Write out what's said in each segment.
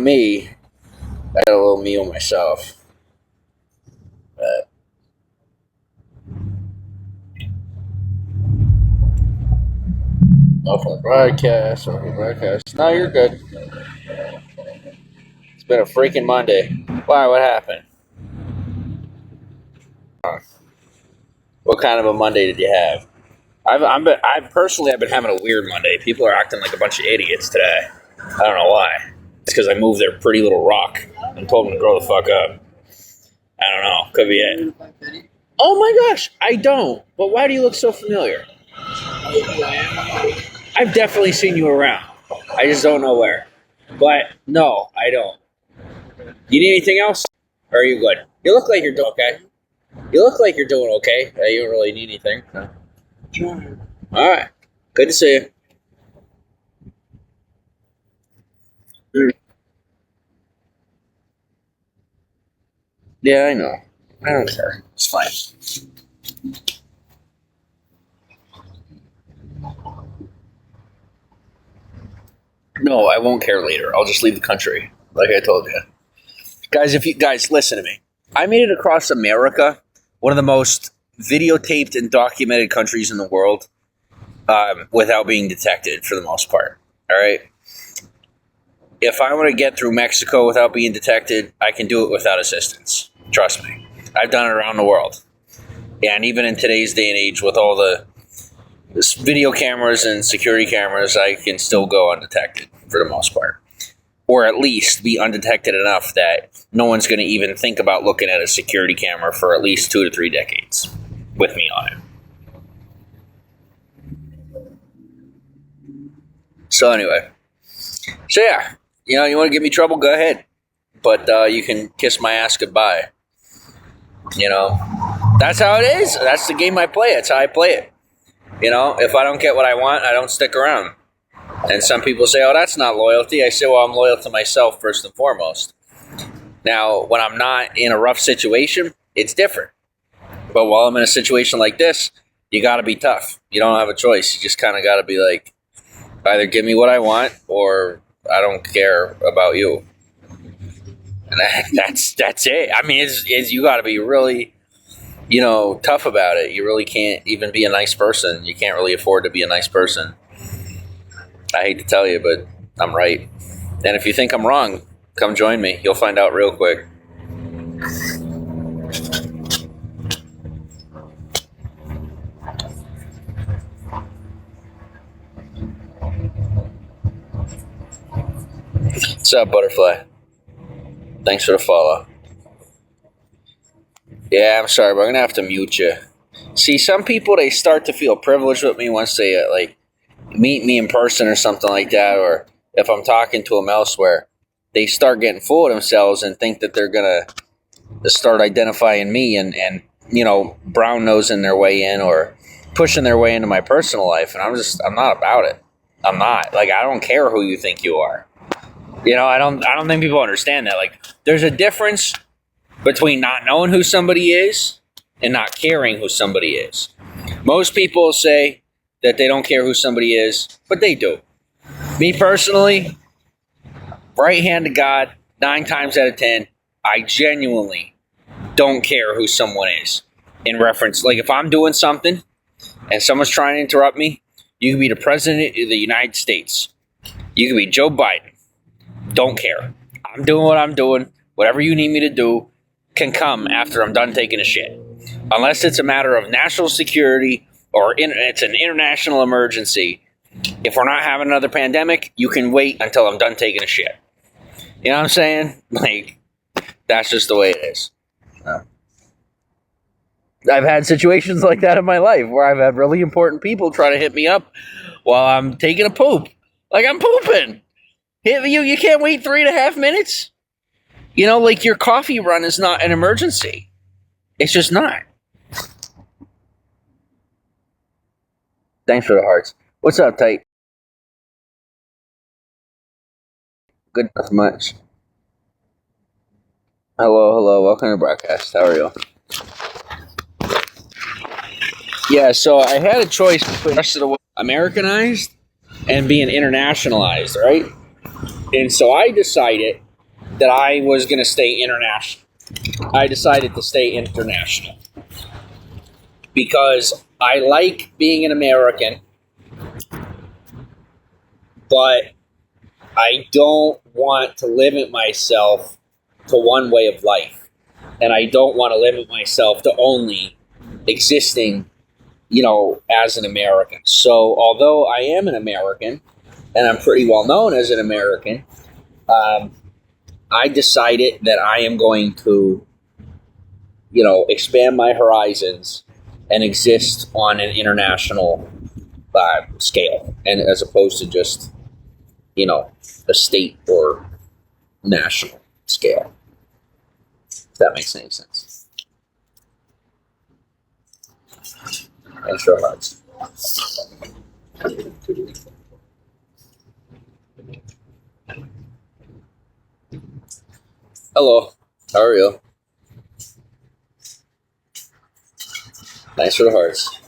Me, I had a little meal myself. But welcome to broadcast. Welcome to broadcast. No, you're good. It's been a freaking Monday. Why? What happened? What kind of a Monday did you have? I've been having a weird Monday. People are acting like a bunch of idiots today. I don't know why. It's because I moved their pretty little rock and told them to grow the fuck up. I don't know. Could be it. Oh my gosh, I don't. But why do you look so familiar? I've definitely seen you around. I just don't know where. But no, I don't. You need anything else? Or are you good? You look like you're doing okay. You look like you're doing okay. You don't really need anything. No. All right. Good to see you. Yeah, I know. I don't care. It's fine. No, I won't care later. I'll just leave the country, like I told you. If you guys listen to me. I made it across America, one of the most videotaped and documented countries in the world, without being detected for the most part. All right. If I want to get through Mexico without being detected, I can do it without assistance. Trust me. I've done it around the world. And even in today's day and age, with all the video cameras and security cameras, I can still go undetected for the most part. Or at least be undetected enough that no one's going to even think about looking at a security camera for at least 2 to 3 decades with me on it. So anyway. So yeah, you want to give me trouble, go ahead. But you can kiss my ass goodbye. That's how it is. That's the game I play. That's how I play it. If I don't get what I want, I don't stick around. And some people say, oh, that's not loyalty. I say, well, I'm loyal to myself first and foremost. Now, when I'm not in a rough situation, it's different. But while I'm in a situation like this, you got to be tough. You don't have a choice. You just kind of got to be like, either give me what I want or I don't care about you. And that's it. I mean, you got to be really, tough about it. You really can't even be a nice person. You can't really afford to be a nice person. I hate to tell you, but I'm right. And if you think I'm wrong, come join me. You'll find out real quick. What's up, Butterfly? Thanks for the follow. Yeah, I'm sorry, but I'm going to have to mute you. See, some people, they start to feel privileged with me once they, meet me in person or something like that, or if I'm talking to them elsewhere, they start getting full of themselves and think that they're going to start identifying me and brown nosing their way in or pushing their way into my personal life. And I'm not about it. I'm not. I don't care who you think you are. I don't think people understand that. There's a difference between not knowing who somebody is and not caring who somebody is. Most people say that they don't care who somebody is, but they do. Me personally, right hand to God, 9 times out of 10, I genuinely don't care who someone is. In reference, if I'm doing something and someone's trying to interrupt me, you could be the president of the United States. You could be Joe Biden. Don't care. I'm doing what I'm doing. Whatever you need me to do can come after I'm done taking a shit. Unless it's a matter of national security or it's an international emergency. If we're not having another pandemic, you can wait until I'm done taking a shit. You know what I'm saying? That's just the way it is. I've had situations like that in my life where I've had really important people try to hit me up while I'm taking a poop. I'm pooping. You can't wait 3.5 minutes? Your coffee run is not an emergency. It's just not. Thanks for the hearts. What's up, Tight? Good enough much. Hello. Welcome to the broadcast. How are you? Yeah, so I had a choice between the rest of the world Americanized and being internationalized, right? And so I decided that I was going to stay international. I decided to stay international because I like being an American, but I don't want to limit myself to one way of life. And I don't want to limit myself to only existing, as an American. So although I am an American, and I'm pretty well known as an American, I decided that I am going to, expand my horizons and exist on an international scale, and as opposed to just, a state or national scale. If that makes any sense. Extra hearts. Hello, how are you? Thanks for the hearts.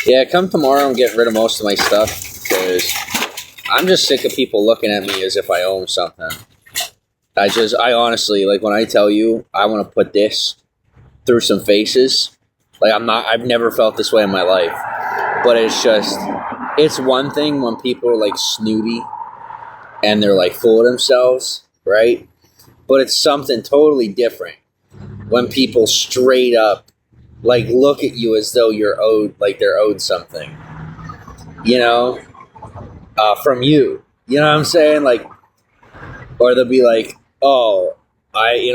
Yeah, come tomorrow and get rid of most of my stuff, because I'm just sick of people looking at me as if I own something. I honestly, like, when I tell you I want to put this through some faces, like, I've never felt this way in my life. But it's one thing when people are, like, snooty and they're, like, full of themselves, right? But it's something totally different when people straight up, like, look at you as though they're owed something, from you. You know what I'm saying? Like, or they'll be like, oh,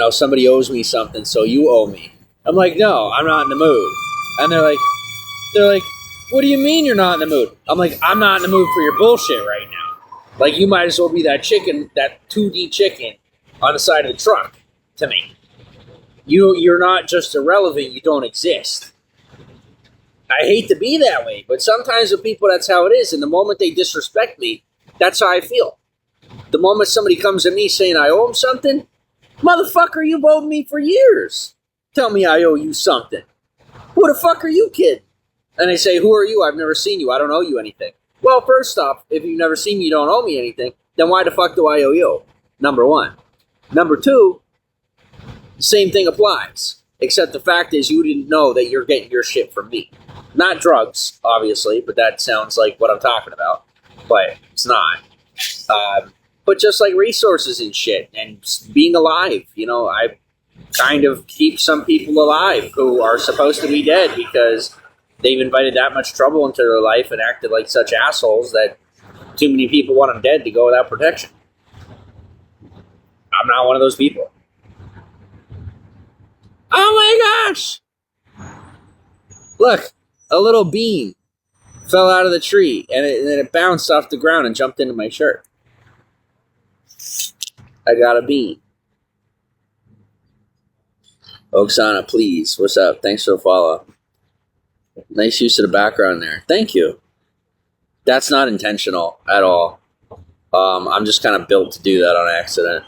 somebody owes me something, so you owe me. I'm like, no, I'm not in the mood. And they're like, what do you mean you're not in the mood? I'm like, I'm not in the mood for your bullshit right now. Like, you might as well be that chicken, that 2D chicken on the side of the truck to me. You're not just irrelevant, you don't exist. I hate to be that way, but sometimes with people, that's how it is. And the moment they disrespect me, that's how I feel. The moment somebody comes to me saying I owe them something, motherfucker, you've owed me for years. Tell me I owe you something. Who the fuck are you, kid? And they say, who are you? I've never seen you. I don't owe you anything. Well, first off, if you've never seen me, you don't owe me anything. Then why the fuck do I owe you? Number one. Number two, same thing applies. Except the fact is you didn't know that you're getting your shit from me. Not drugs, obviously, but that sounds like what I'm talking about. But it's not. But just like resources and shit and being alive, I kind of keep some people alive who are supposed to be dead because they've invited that much trouble into their life and acted like such assholes that too many people want them dead to go without protection. I'm not one of those people. Oh my gosh! Look, a little bean fell out of the tree and it bounced off the ground and jumped into my shirt. I got a bean. Oksana, please. What's up? Thanks for the follow. Nice use of the background there. Thank you. That's not intentional at all. I'm just kind of built to do that on accident.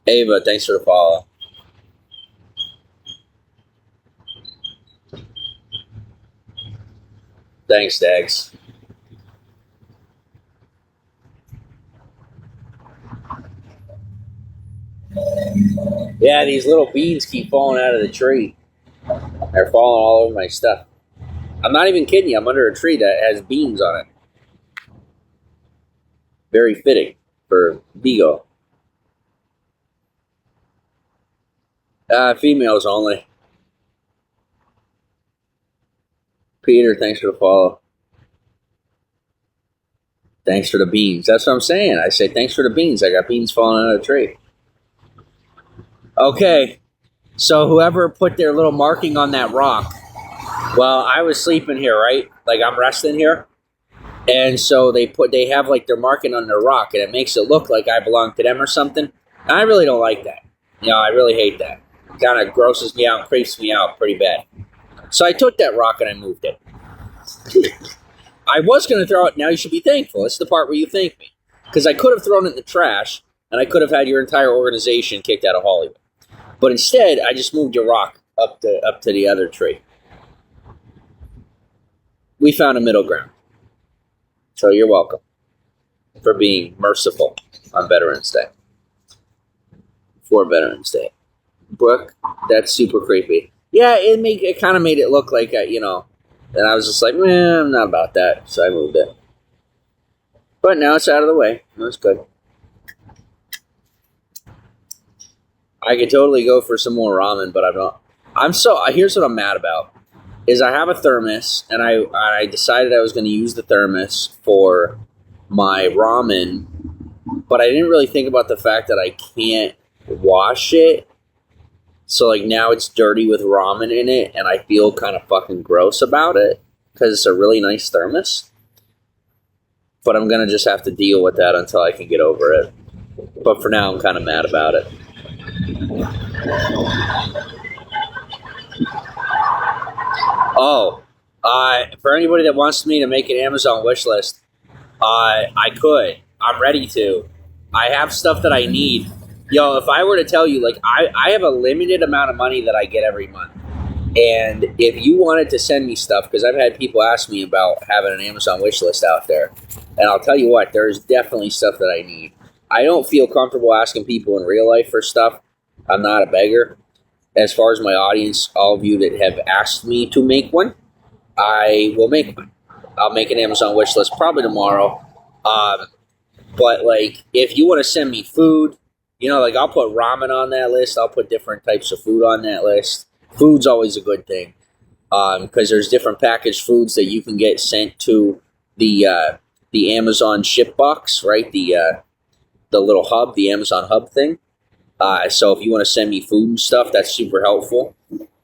Ava, thanks for the follow. Thanks, Dags. Yeah, these little beans keep falling out of the tree. They're falling all over my stuff. I'm not even kidding you. I'm under a tree that has beans on it. Very fitting for Vigo. Females only. Peter, thanks for the follow. Thanks for the beans. That's what I'm saying. I say thanks for the beans. I got beans falling out of the tree. Okay. So whoever put their little marking on that rock, well, I was sleeping here, right? Like, I'm resting here. And so they have like their marking on their rock, and it makes it look like I belong to them or something. And I really don't like that. I really hate that. It kind of grosses me out and creeps me out pretty bad. So I took that rock and I moved it. I was going to throw it. Now you should be thankful. It's the part where you thank me. Because I could have thrown it in the trash, and I could have had your entire organization kicked out of Hollywood. But instead, I just moved your rock up to the other tree. we found a middle ground. So you're welcome for being merciful on Veterans Day. For Veterans Day. Brooke, that's super creepy. Yeah, it kind of made it look like, and I was just like, I'm not about that. So I moved it. But now it's out of the way. That's good. I could totally go for some more ramen, but here's what I'm mad about. Is I have a thermos, and I decided I was going to use the thermos for my ramen, but I didn't really think about the fact that I can't wash it. So, like, now it's dirty with ramen in it, and I feel kind of fucking gross about it, because it's a really nice thermos. But I'm going to just have to deal with that until I can get over it. But for now, I'm kind of mad about it. Oh, for anybody that wants me to make an Amazon wish list, I could. I'm ready to. I have stuff that I need. Yo, if I were to tell you, like, I have a limited amount of money that I get every month. And if you wanted to send me stuff, because I've had people ask me about having an Amazon wish list out there, and I'll tell you what, there's definitely stuff that I need. I don't feel comfortable asking people in real life for stuff. I'm not a beggar. As far as my audience, all of you that have asked me to make one, I will make one. I'll make an Amazon wish list probably tomorrow. But, like, if you want to send me food, like, I'll put ramen on that list. I'll put different types of food on that list. Food's always a good thing, because there's different packaged foods that you can get sent to the Amazon ship box, right? The little hub, the Amazon hub thing. So if you want to send me food and stuff, that's super helpful.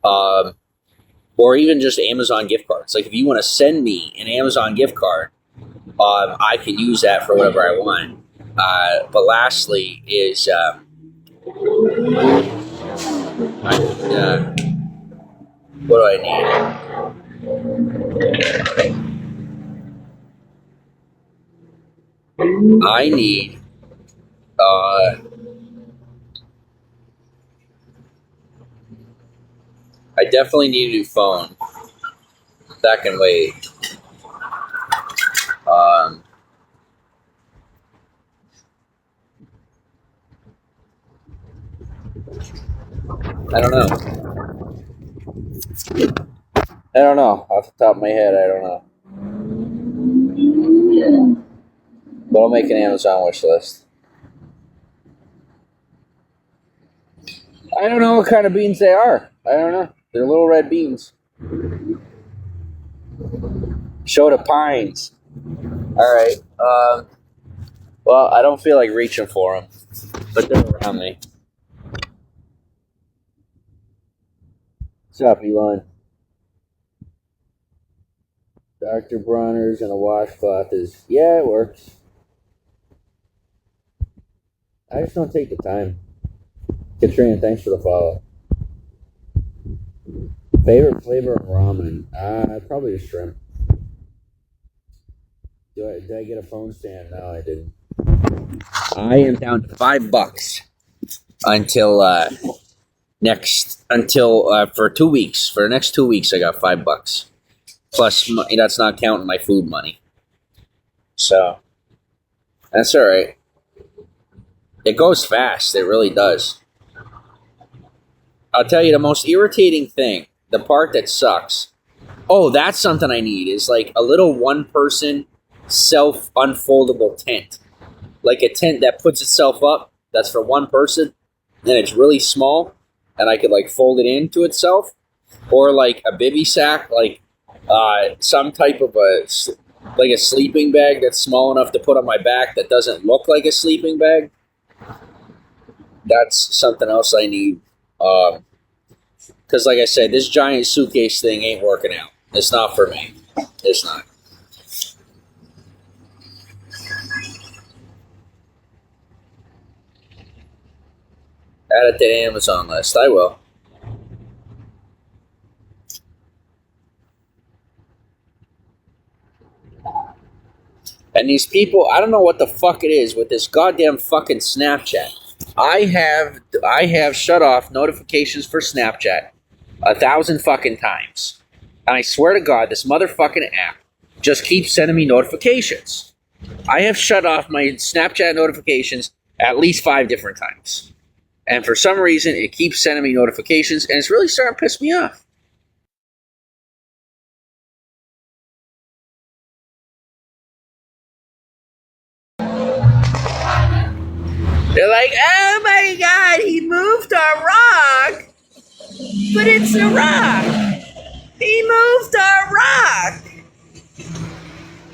Or even just Amazon gift cards. Like, if you want to send me an Amazon gift card, I can use that for whatever I want. But lastly is what do I need? I need I definitely need a new phone. That can wait. I don't know. Off the top of my head, I don't know. But I'll make an Amazon wish list. I don't know what kind of beans they are. I don't know. They're little red beans. Shota Pines. Alright. Well, I don't feel like reaching for them. But they're around me. What's up, Elon? Dr. Bronner's and a washcloth is... Yeah, it works. I just don't take the time. Katrina, thanks for the follow. Favorite flavor of ramen? Probably the shrimp. Did I get a phone stand? No, I didn't. I am down to $5 until for 2 weeks. For the next 2 weeks, I got $5. Plus, that's not counting my food money. So, that's all right. It goes fast. It really does. I'll tell you the most irritating thing, the part that sucks. Oh, that's something I need, is like a little one-person self-unfoldable tent. Like a tent that puts itself up, that's for one person, and it's really small, and I could like fold it into itself. Or like a bivy sack, like some type of a sleeping bag that's small enough to put on my back that doesn't look like a sleeping bag. That's something else I need. Because like I said, this giant suitcase thing ain't working out. It's not for me. It's not. Add it to the Amazon list. I will. And these people, I don't know what the fuck it is with this goddamn fucking Snapchat. I have shut off notifications for Snapchat 1,000 fucking times. And I swear to God, this motherfucking app just keeps sending me notifications. I have shut off my Snapchat notifications at least 5 different times. And for some reason, it keeps sending me notifications, and it's really starting to piss me off. They're like, oh my God, he moved our rock, but it's a rock. He moved our rock,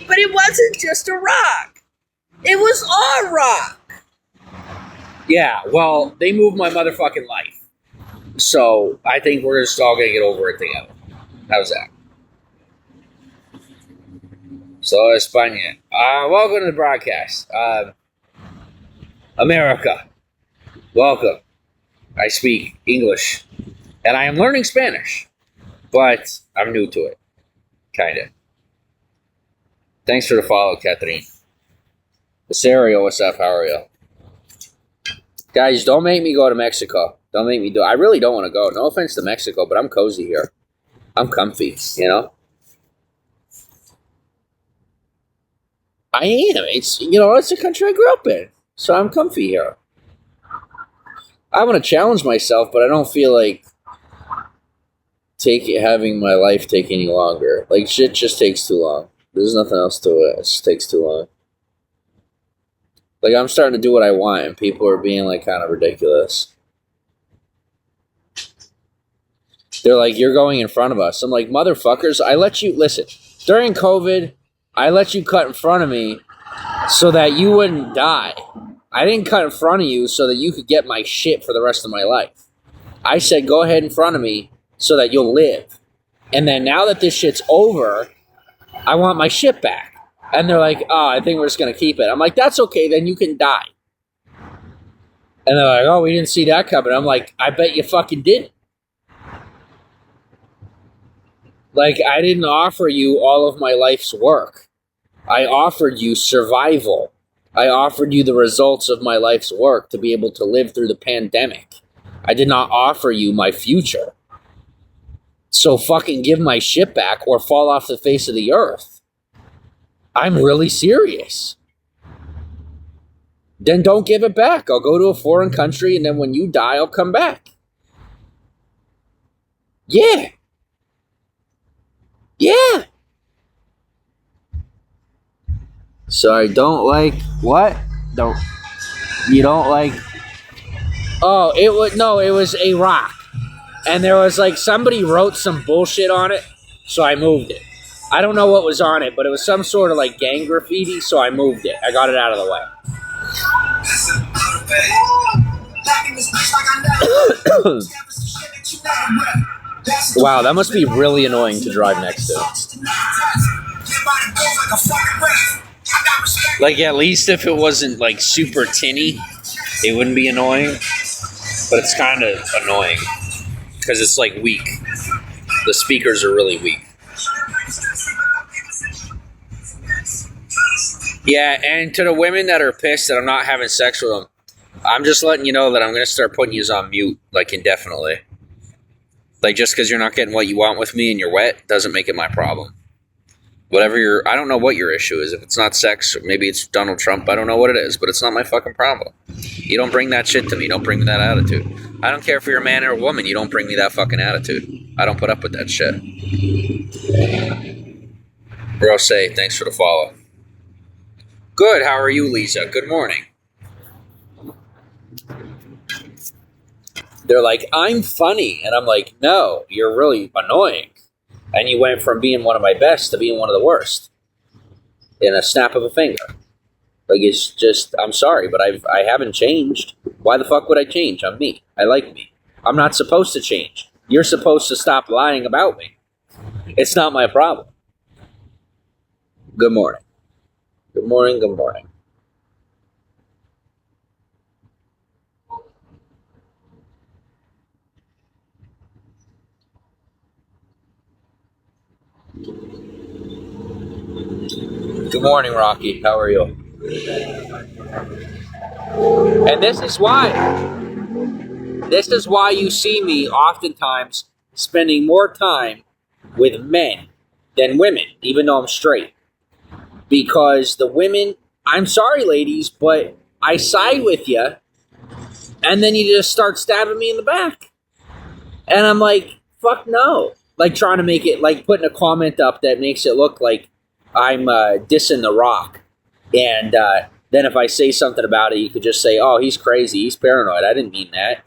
but it wasn't just a rock. It was our rock. Yeah, well, they moved my motherfucking life. So I think we're just all going to get over it together. How's that? So, España. Welcome to the broadcast. America. Welcome. I speak English. And I am learning Spanish. But I'm new to it. Kinda. Thanks for the follow, Catherine. Cesario, what's up? How are you? Guys, don't make me go to Mexico. Don't make me do it. I really don't want to go. No offense to Mexico, but I'm cozy here. I'm comfy, you know? I am. It's a country I grew up in. So I'm comfy here. I want to challenge myself, but I don't feel like having my life take any longer. Like, shit just takes too long. There's nothing else to it. It just takes too long. Like, I'm starting to do what I want, and people are being, like, kind of ridiculous. They're like, you're going in front of us. I'm like, motherfuckers, listen, during COVID, I let you cut in front of me so that you wouldn't die. I didn't cut in front of you so that you could get my shit for the rest of my life. I said, go ahead in front of me so that you'll live. And then now that this shit's over, I want my shit back. And they're like, oh, I think we're just going to keep it. I'm like, that's okay, then you can die. And they're like, oh, we didn't see that coming. I'm like, I bet you fucking didn't. Like, I didn't offer you all of my life's work. I offered you survival. I offered you the results of my life's work to be able to live through the pandemic. I did not offer you my future. So fucking give my shit back or fall off the face of the earth. I'm really serious. Then don't give it back. I'll go to a foreign country, and then when you die, I'll come back. Yeah. Yeah. So I don't like what? You don't like? Oh, it was a rock, and there was like somebody wrote some bullshit on it, so I moved it. I don't know what was on it, but it was some sort of like gang graffiti, so I moved it. I got it out of the way. Wow, that must be really annoying to drive next to. Like, at least if it wasn't like super tinny, it wouldn't be annoying. But it's kind of annoying because it's like weak. The speakers are really weak. Yeah, and to the women that are pissed that I'm not having sex with them, I'm just letting you know that I'm going to start putting you on mute, like, indefinitely. Like, just because you're not getting what you want with me and you're wet doesn't make it my problem. Whatever I don't know what your issue is. If it's not sex, or maybe it's Donald Trump, I don't know what it is, but it's not my fucking problem. You don't bring that shit to me. Don't bring me that attitude. I don't care if you're a man or a woman. You don't bring me that fucking attitude. I don't put up with that shit. Rose, thanks for the follow. Good, how are you, Lisa? Good morning. They're like, I'm funny. And I'm like, no, you're really annoying. And you went from being one of my best to being one of the worst. In a snap of a finger. Like, it's just, I'm sorry, but I haven't changed. Why the fuck would I change? I'm me. I like me. I'm not supposed to change. You're supposed to stop lying about me. It's not my problem. Good morning. Good morning, good morning. Good morning, Rocky. How are you? And this is why you see me oftentimes spending more time with men than women, even though I'm straight. because the women, I'm sorry, ladies, but I side with you, and then you just start stabbing me in the back. And I'm like, fuck no. Like trying to make it, like putting a comment up that makes it look like I'm dissing The Rock. And then if I say something about it, you could just say, oh, he's crazy, he's paranoid. I didn't mean that.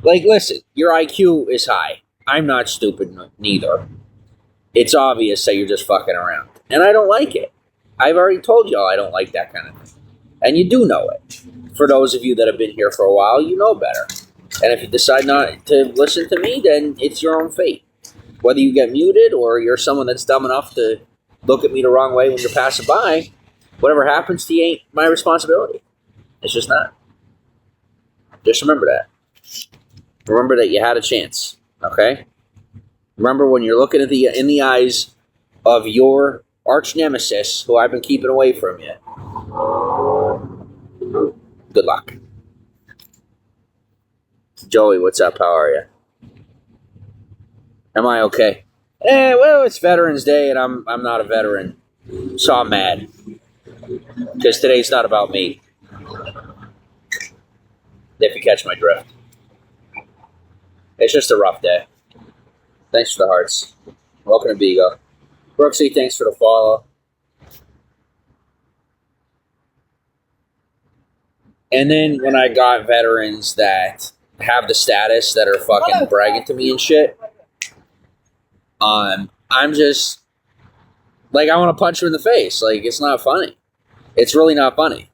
Like, listen, your IQ is high. I'm not stupid neither. It's obvious that you're just fucking around. And I don't like it. I've already told y'all I don't like that kind of thing. And you do know it. For those of you that have been here for a while, you know better. And if you decide not to listen to me, then it's your own fate. Whether you get muted or you're someone that's dumb enough to look at me the wrong way when you're passing by, whatever happens to you ain't my responsibility. It's just not. Just remember that. Remember that you had a chance, okay? Remember when you're looking at in the eyes of your arch nemesis, who I've been keeping away from you. Good luck. Joey, what's up? How are you? Am I okay? Well, it's Veterans Day, and I'm not a veteran, so I'm mad. Because today's not about me. If you catch my drift. It's just a rough day. Thanks for the hearts. Welcome to Bigo. Brooksy, thanks for the follow. And then when I got veterans that have the status that are fucking bragging to me and shit, I'm just, like, I want to punch you in the face. Like, it's not funny. It's really not funny.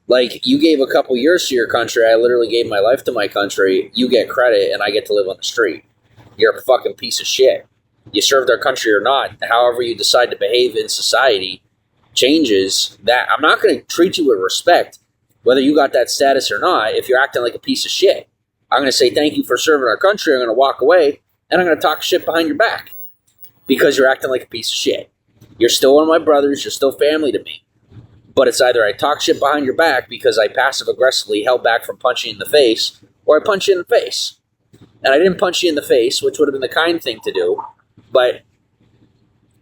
Like, you gave a couple years to your country. I literally gave my life to my country. You get credit, and I get to live on the street. You're a fucking piece of shit. You served our country or not, however you decide to behave in society changes that. I'm not going to treat you with respect, whether you got that status or not, if you're acting like a piece of shit. I'm going to say thank you for serving our country. I'm going to walk away, and I'm going to talk shit behind your back because you're acting like a piece of shit. You're still one of my brothers. You're still family to me. But it's either I talk shit behind your back because I passive-aggressively held back from punching you in the face, or I punch you in the face. And I didn't punch you in the face, which would have been the kind thing to do. But,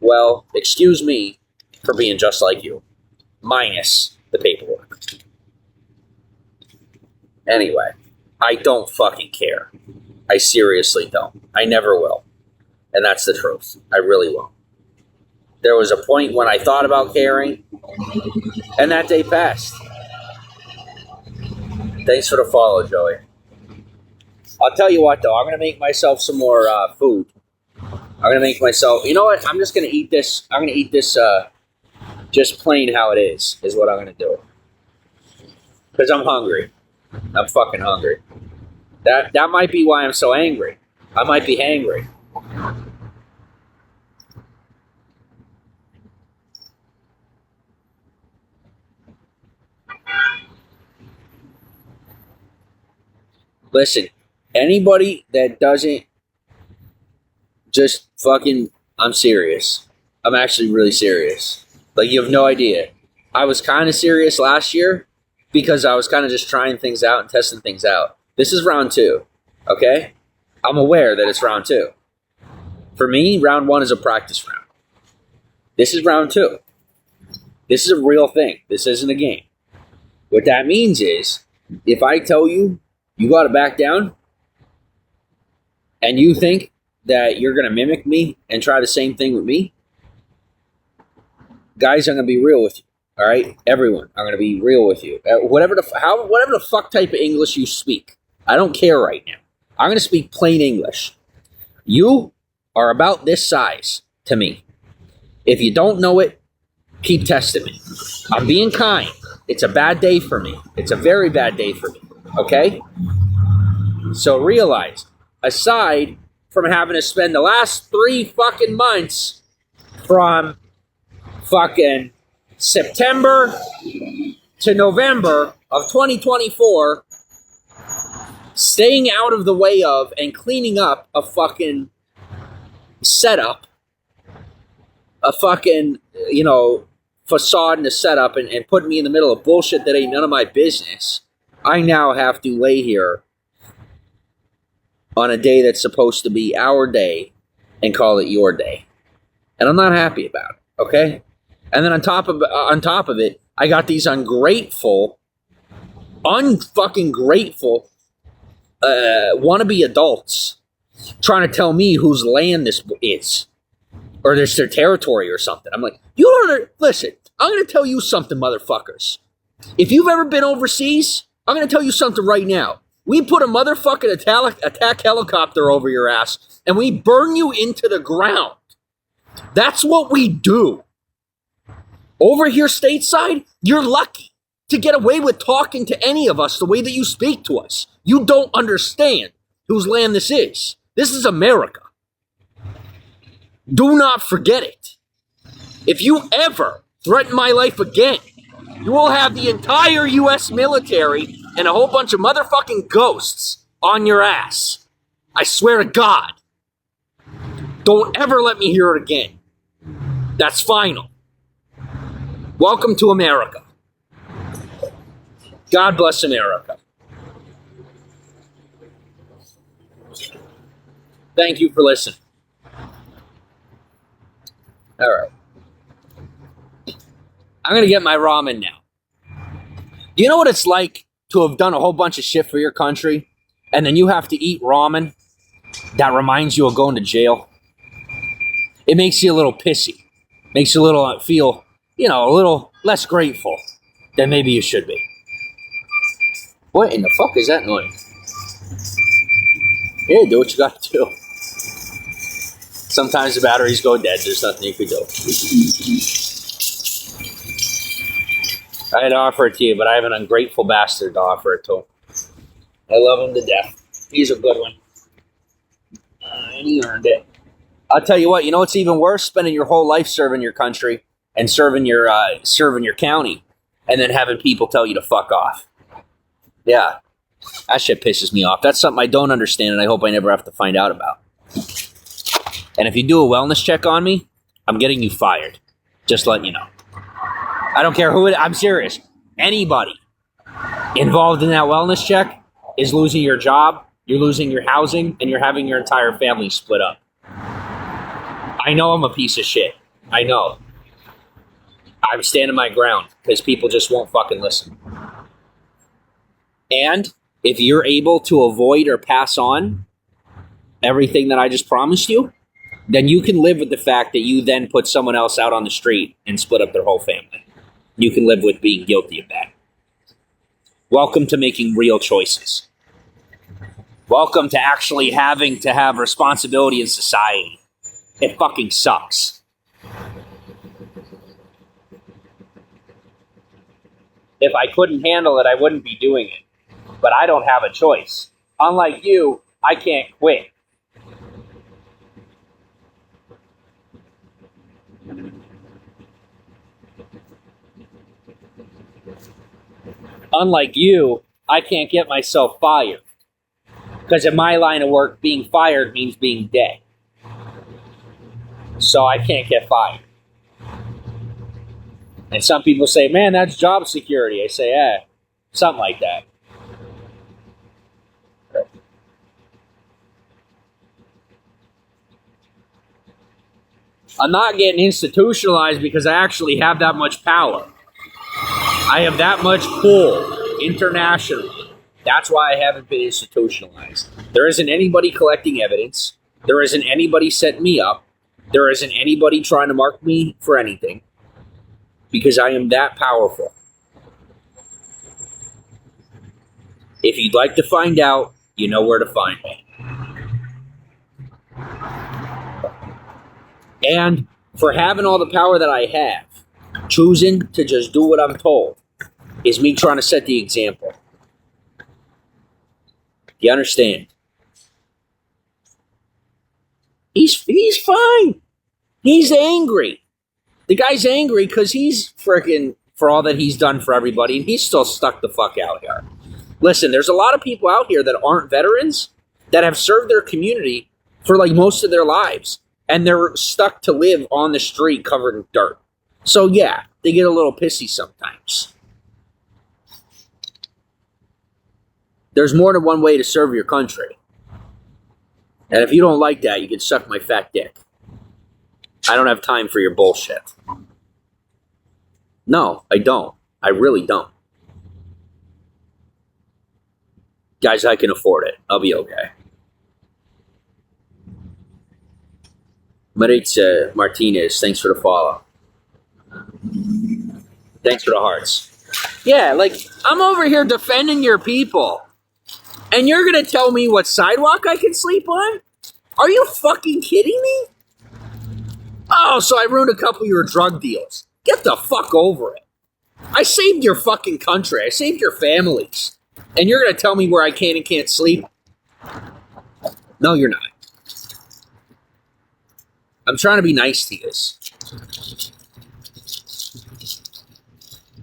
well, excuse me for being just like you. Minus the paperwork. Anyway, I don't fucking care. I seriously don't. I never will. And that's the truth. I really won't. There was a point when I thought about caring, and that day passed. Thanks for the follow, Joey. I'll tell you what, though. I'm going to make myself some more food. I'm going to make myself... You know what? I'm just going to eat this. I'm going to eat this just plain how it is what I'm going to do. Because I'm hungry. I'm fucking hungry. That might be why I'm so angry. I might be hangry. Listen, anybody that doesn't just fucking... I'm serious. I'm actually really serious. Like, you have no idea. I was kind of serious last year because I was kind of just trying things out and testing things out. This is round 2, okay? I'm aware that it's round 2. For me, round 1 is a practice round. This is round 2. This is a real thing. This isn't a game. What that means is, if I tell you, you got to back down, and you think that you're going to mimic me and try the same thing with me, guys, I'm going to be real with you. All right, everyone, I'm going to be real with you. Whatever the fuck type of English you speak, I don't care right now. I'm going to speak plain English. You are about this size to me. If you don't know it, keep testing me. I'm being kind. It's a bad day for me. It's a very bad day for me. Okay? So realize, aside from having to spend the last 3 fucking months from fucking September to November of 2024 staying out of the way of and cleaning up a fucking setup, a fucking, facade and a setup and putting me in the middle of bullshit that ain't none of my business, I now have to lay here on a day that's supposed to be our day and call it your day. And I'm not happy about it, okay? And then on top of it, I got these unfucking grateful wannabe adults trying to tell me whose land this is, or this their territory or something. I'm like, you don't listen. I'm going to tell you something, motherfuckers. If you've ever been overseas, I'm going to tell you something right now. We put a motherfucking attack helicopter over your ass, and we burn you into the ground. That's what we do. Over here stateside, you're lucky to get away with talking to any of us the way that you speak to us. You don't understand whose land this is. This is America. Do not forget it. If you ever threaten my life again, you will have the entire U.S. military and a whole bunch of motherfucking ghosts on your ass. I swear to God. Don't ever let me hear it again. That's final. Welcome to America. God bless America. Thank you for listening. All right. I'm going to get my ramen now. Do you know what it's like to have done a whole bunch of shit for your country, and then you have to eat ramen that reminds you of going to jail? It makes you a little pissy. Makes you a little feel, a little less grateful than maybe you should be. What in the fuck is that noise? Yeah, do what you got to do. Sometimes the batteries go dead. There's nothing you can do. I'd offer it to you, but I have an ungrateful bastard to offer it to. I love him to death. He's a good one. And he earned it. I'll tell you what, what's even worse? Spending your whole life serving your country and serving your county, and then having people tell you to fuck off. Yeah, that shit pisses me off. That's something I don't understand, and I hope I never have to find out about. And if you do a wellness check on me, I'm getting you fired. Just letting you know. I don't care who it is. I'm serious. Anybody involved in that wellness check is losing your job, you're losing your housing, and you're having your entire family split up. I know I'm a piece of shit. I know. I'm standing my ground because people just won't fucking listen. And if you're able to avoid or pass on everything that I just promised you, then you can live with the fact that you then put someone else out on the street and split up their whole family. You can live with being guilty of that. Welcome to making real choices. Welcome to actually having to have responsibility in society. It fucking sucks. If I couldn't handle it, I wouldn't be doing it. But I don't have a choice. Unlike you, I can't quit. Unlike you, I can't get myself fired. Because in my line of work, being fired means being dead. So I can't get fired. And some people say, man, that's job security. I say, something like that. I'm not getting institutionalized because I actually have that much power. I have that much pull internationally. That's why I haven't been institutionalized. There isn't anybody collecting evidence. There isn't anybody setting me up. There isn't anybody trying to mark me for anything. Because I am that powerful. If you'd like to find out, you know where to find me. And for having all the power that I have, choosing to just do what I'm told is me trying to set the example. You understand? He's fine. He's angry. The guy's angry because he's freaking, for all that he's done for everybody, and he's still stuck the fuck out here. Listen, there's a lot of people out here that aren't veterans that have served their community for like most of their lives, and they're stuck to live on the street covered in dirt. So yeah, they get a little pissy sometimes. There's more than one way to serve your country. And if you don't like that, you can suck my fat dick. I don't have time for your bullshit. No, I don't. I really don't. Guys, I can afford it. I'll be okay. Maritza Martinez, thanks for the follow. Thanks for the hearts. Yeah, like, I'm over here defending your people. And you're going to tell me what sidewalk I can sleep on? Are you fucking kidding me? Oh, so I ruined a couple of your drug deals. Get the fuck over it. I saved your fucking country. I saved your families. And you're going to tell me where I can and can't sleep? No, you're not. I'm trying to be nice to you.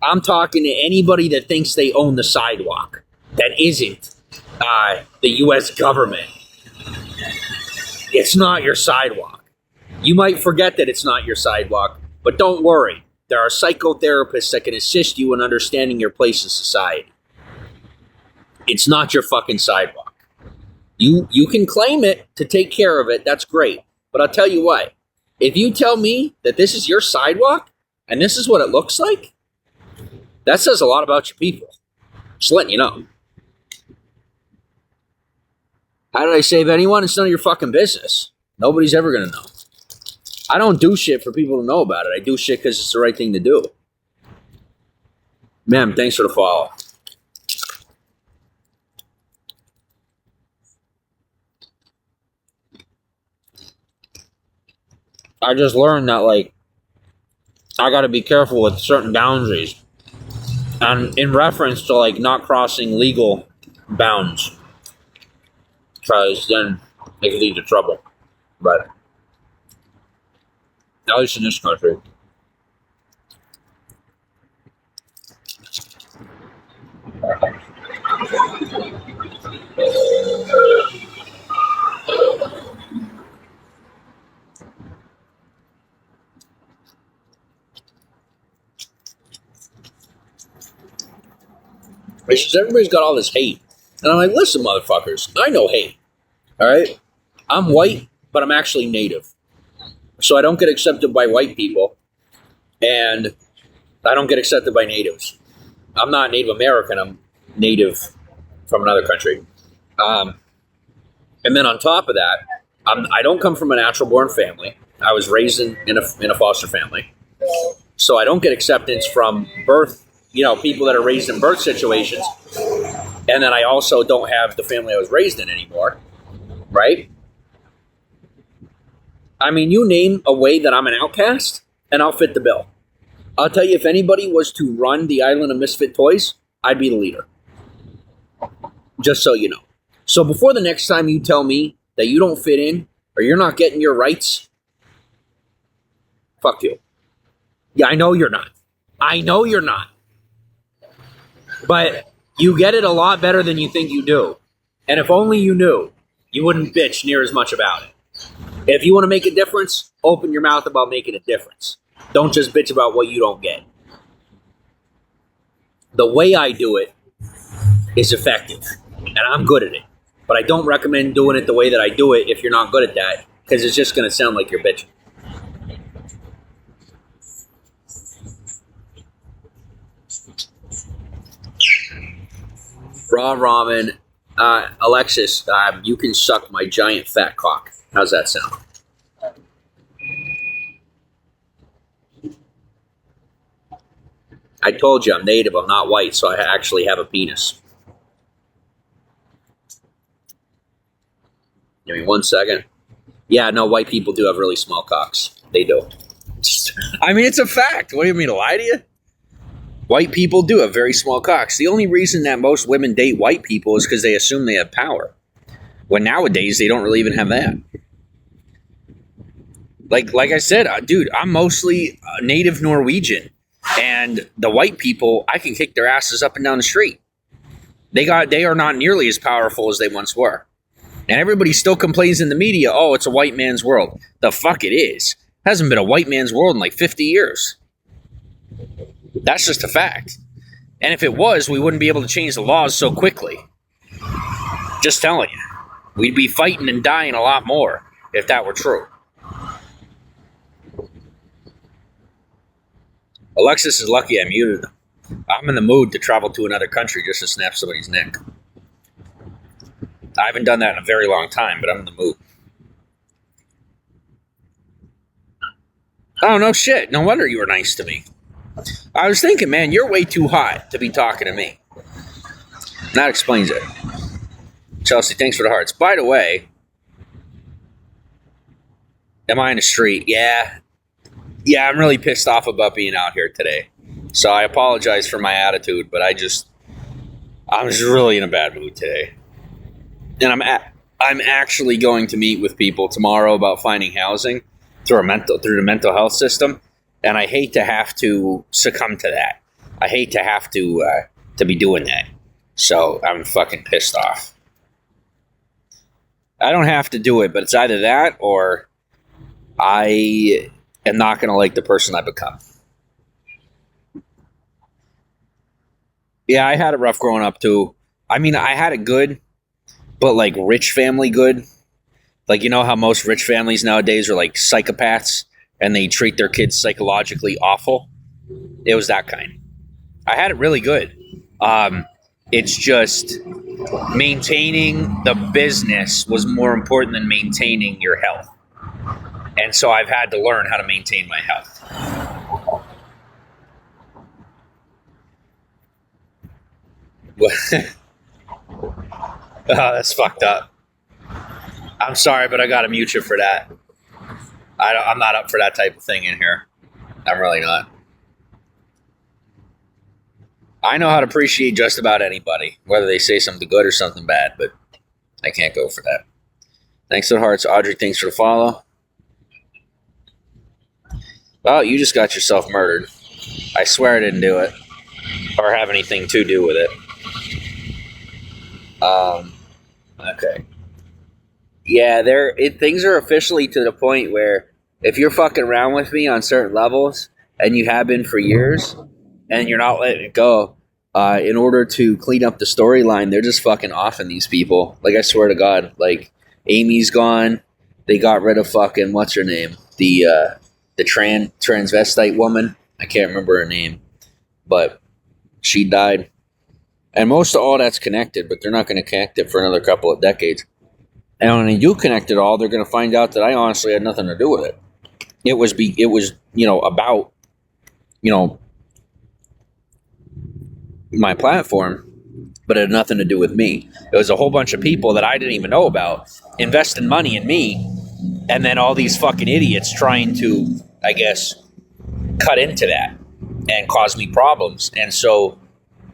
I'm talking to anybody that thinks they own the sidewalk. That isn't the U.S. government. It's not your sidewalk. You might forget that it's not your sidewalk, but don't worry. There are psychotherapists that can assist you in understanding your place in society. It's not your fucking sidewalk. You can claim it to take care of it. That's great. But I'll tell you what. If you tell me that this is your sidewalk and this is what it looks like, that says a lot about your people. Just letting you know. How did I save anyone? It's none of your fucking business. Nobody's ever going to know. I don't do shit for people to know about it. I do shit because it's the right thing to do. Ma'am, thanks for the follow. I just learned that, like, I got to be careful with certain boundaries. And in reference to, like, not crossing legal bounds. Because then it could lead to trouble. But at least in this country. It's just everybody's got all this hate. And I'm like, listen, motherfuckers, I know hate. All right? I'm white, but I'm actually native. So I don't get accepted by white people. And I don't get accepted by natives. I'm not Native American. I'm native from another country. And then on top of that, I don't come from a natural-born family. I was raised in a foster family. So I don't get acceptance from birth, people that are raised in birth situations. And then I also don't have the family I was raised in anymore. Right? I mean, you name a way that I'm an outcast, and I'll fit the bill. I'll tell you, if anybody was to run the island of misfit toys, I'd be the leader. Just so you know. So before the next time you tell me that you don't fit in, or you're not getting your rights, fuck you. Yeah, I know you're not. I know you're not. But you get it a lot better than you think you do. And if only you knew, you wouldn't bitch near as much about it. If you want to make a difference, open your mouth about making a difference. Don't just bitch about what you don't get. The way I do it is effective, and I'm good at it. But I don't recommend doing it the way that I do it if you're not good at that, because it's just going to sound like you're bitching. Raw ramen. Alexis, you can suck my giant fat cock. How's that sound? I told you I'm native, I'm not white, so I actually have a penis. Give me 1 second. Yeah, no, white people do have really small cocks. They do. I mean, it's a fact. What do you mean, to lie to you? White people do have very small cocks. The only reason that most women date white people is because they assume they have power. When nowadays, they don't really even have that. Like I said, dude, I'm mostly native Norwegian. And the white people, I can kick their asses up and down the street. They are not nearly as powerful as they once were. And everybody still complains in the media, oh, it's a white man's world. The fuck it is. It hasn't been a white man's world in like 50 years. That's just a fact. And if it was, we wouldn't be able to change the laws so quickly. Just telling you. We'd be fighting and dying a lot more if that were true. Alexis is lucky I muted them. I'm in the mood to travel to another country just to snap somebody's neck. I haven't done that in a very long time, but I'm in the mood. Oh, no shit. No wonder you were nice to me. I was thinking, man, you're way too hot to be talking to me. That explains it. Chelsea, thanks for the hearts. By the way, am I in the street? Yeah. Yeah, I'm really pissed off about being out here today. So I apologize for my attitude, but I'm just really in a bad mood today. And I'm actually going to meet with people tomorrow about finding housing through the mental health system, and I hate to have to succumb to that. I hate to have to be doing that. So I'm fucking pissed off. I don't have to do it, but it's either that or I am not going to like the person I become. Yeah, I had it rough growing up too. I mean, I had it good, but like rich family good. Like, you know how most rich families nowadays are like psychopaths and they treat their kids psychologically awful? It was that kind. I had it really good. It's just maintaining the business was more important than maintaining your health. And so I've had to learn how to maintain my health. Oh, that's fucked up. I'm sorry, but I got to mute you for that. I'm not up for that type of thing in here. I'm really not. I know how to appreciate just about anybody, whether they say something good or something bad, but I can't go for that. Thanks for the hearts. Audrey, thanks for the follow. Well, you just got yourself murdered. I swear I didn't do it or have anything to do with it. Okay. Yeah, things are officially to the point where if you're fucking around with me on certain levels, and you have been for years, and you're not letting it go, in order to clean up the storyline, they're just fucking offing these people. Like, I swear to God, like, Amy's gone. They got rid of fucking, what's her name? The transvestite woman. I can't remember her name, but she died. And most of all that's connected, but they're not going to connect it for another couple of decades. And when they do connect it all, they're going to find out that I honestly had nothing to do with it. It was about, my platform, but it had nothing to do with me. It was a whole bunch of people that I didn't even know about investing money in me, and then all these fucking idiots trying to, I guess, cut into that and cause me problems. And so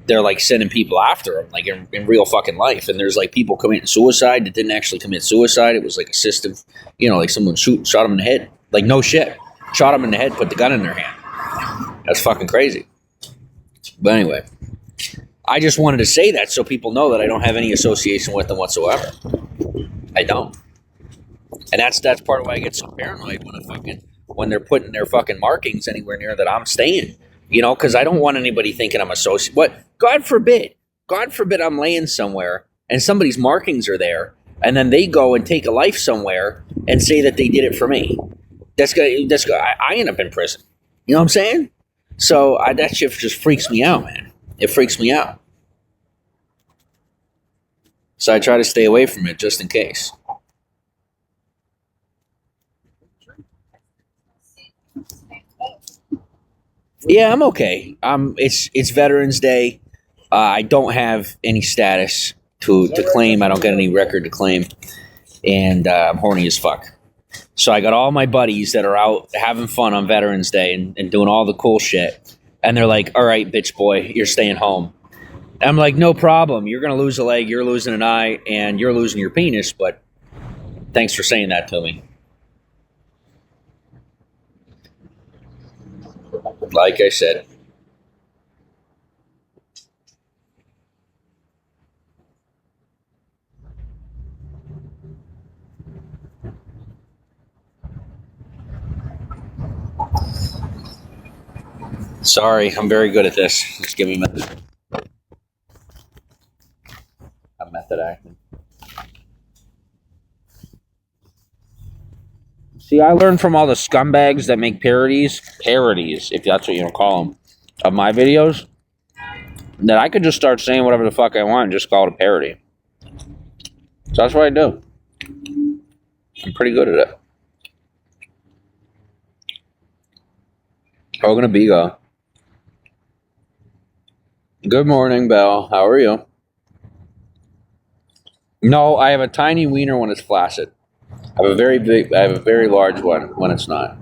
they're like sending people after them, like in real fucking life. And there's like people committing suicide that didn't actually commit suicide. It was like assistive, like someone shot them in the head. Like, no shit. Shot them in the head, put the gun in their hand. That's fucking crazy. But anyway, I just wanted to say that so people know that I don't have any association with them whatsoever. I don't. And that's part of why I get so paranoid when they're putting their fucking markings anywhere near that I'm staying. Because I don't want anybody thinking I'm associated. What? God forbid I'm laying somewhere and somebody's markings are there, and then they go and take a life somewhere and say that they did it for me. I end up in prison. You know what I'm saying? So that shit just freaks me out, man. It freaks me out. So I try to stay away from it just in case. Yeah, I'm okay. It's Veterans Day. I don't have any status to claim. I don't get any record to claim, and I'm horny as fuck. So I got all my buddies that are out having fun on Veterans Day and doing all the cool shit, and they're like, "All right, bitch boy, you're staying home." And I'm like, "No problem. You're gonna lose a leg, you're losing an eye, and you're losing your penis." But thanks for saying that to me. Like I said. Sorry, I'm very good at this. Just give me method. I'm method acting. See, I learned from all the scumbags that make parodies, if that's what you want to call them, of my videos, that I could just start saying whatever the fuck I want and just call it a parody. So that's what I do. I'm pretty good at it. Hogan Abigo. Good morning, Belle. How are you? No, I have a tiny wiener when it's flaccid. I have a very large one when it's not.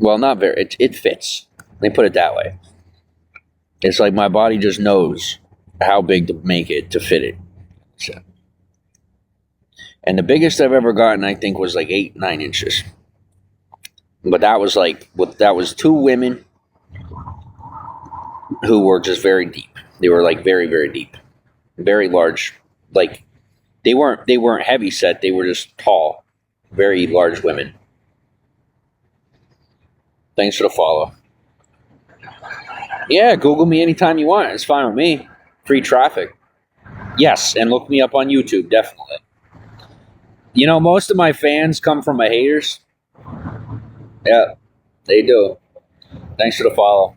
Well, not very. It fits. Let me put it that way. It's like my body just knows how big to make it to fit it. So. And the biggest I've ever gotten, I think, was like 8-9 inches. But that was two women who were just very deep. They were like very, very deep, very large. Like they weren't heavy set. They were just tall, very large women. Thanks for the follow. Yeah, Google me anytime you want. It's fine with me. Free traffic. Yes, and look me up on YouTube, definitely. You know, most of my fans come from my haters. Yeah, they do. Thanks for the follow.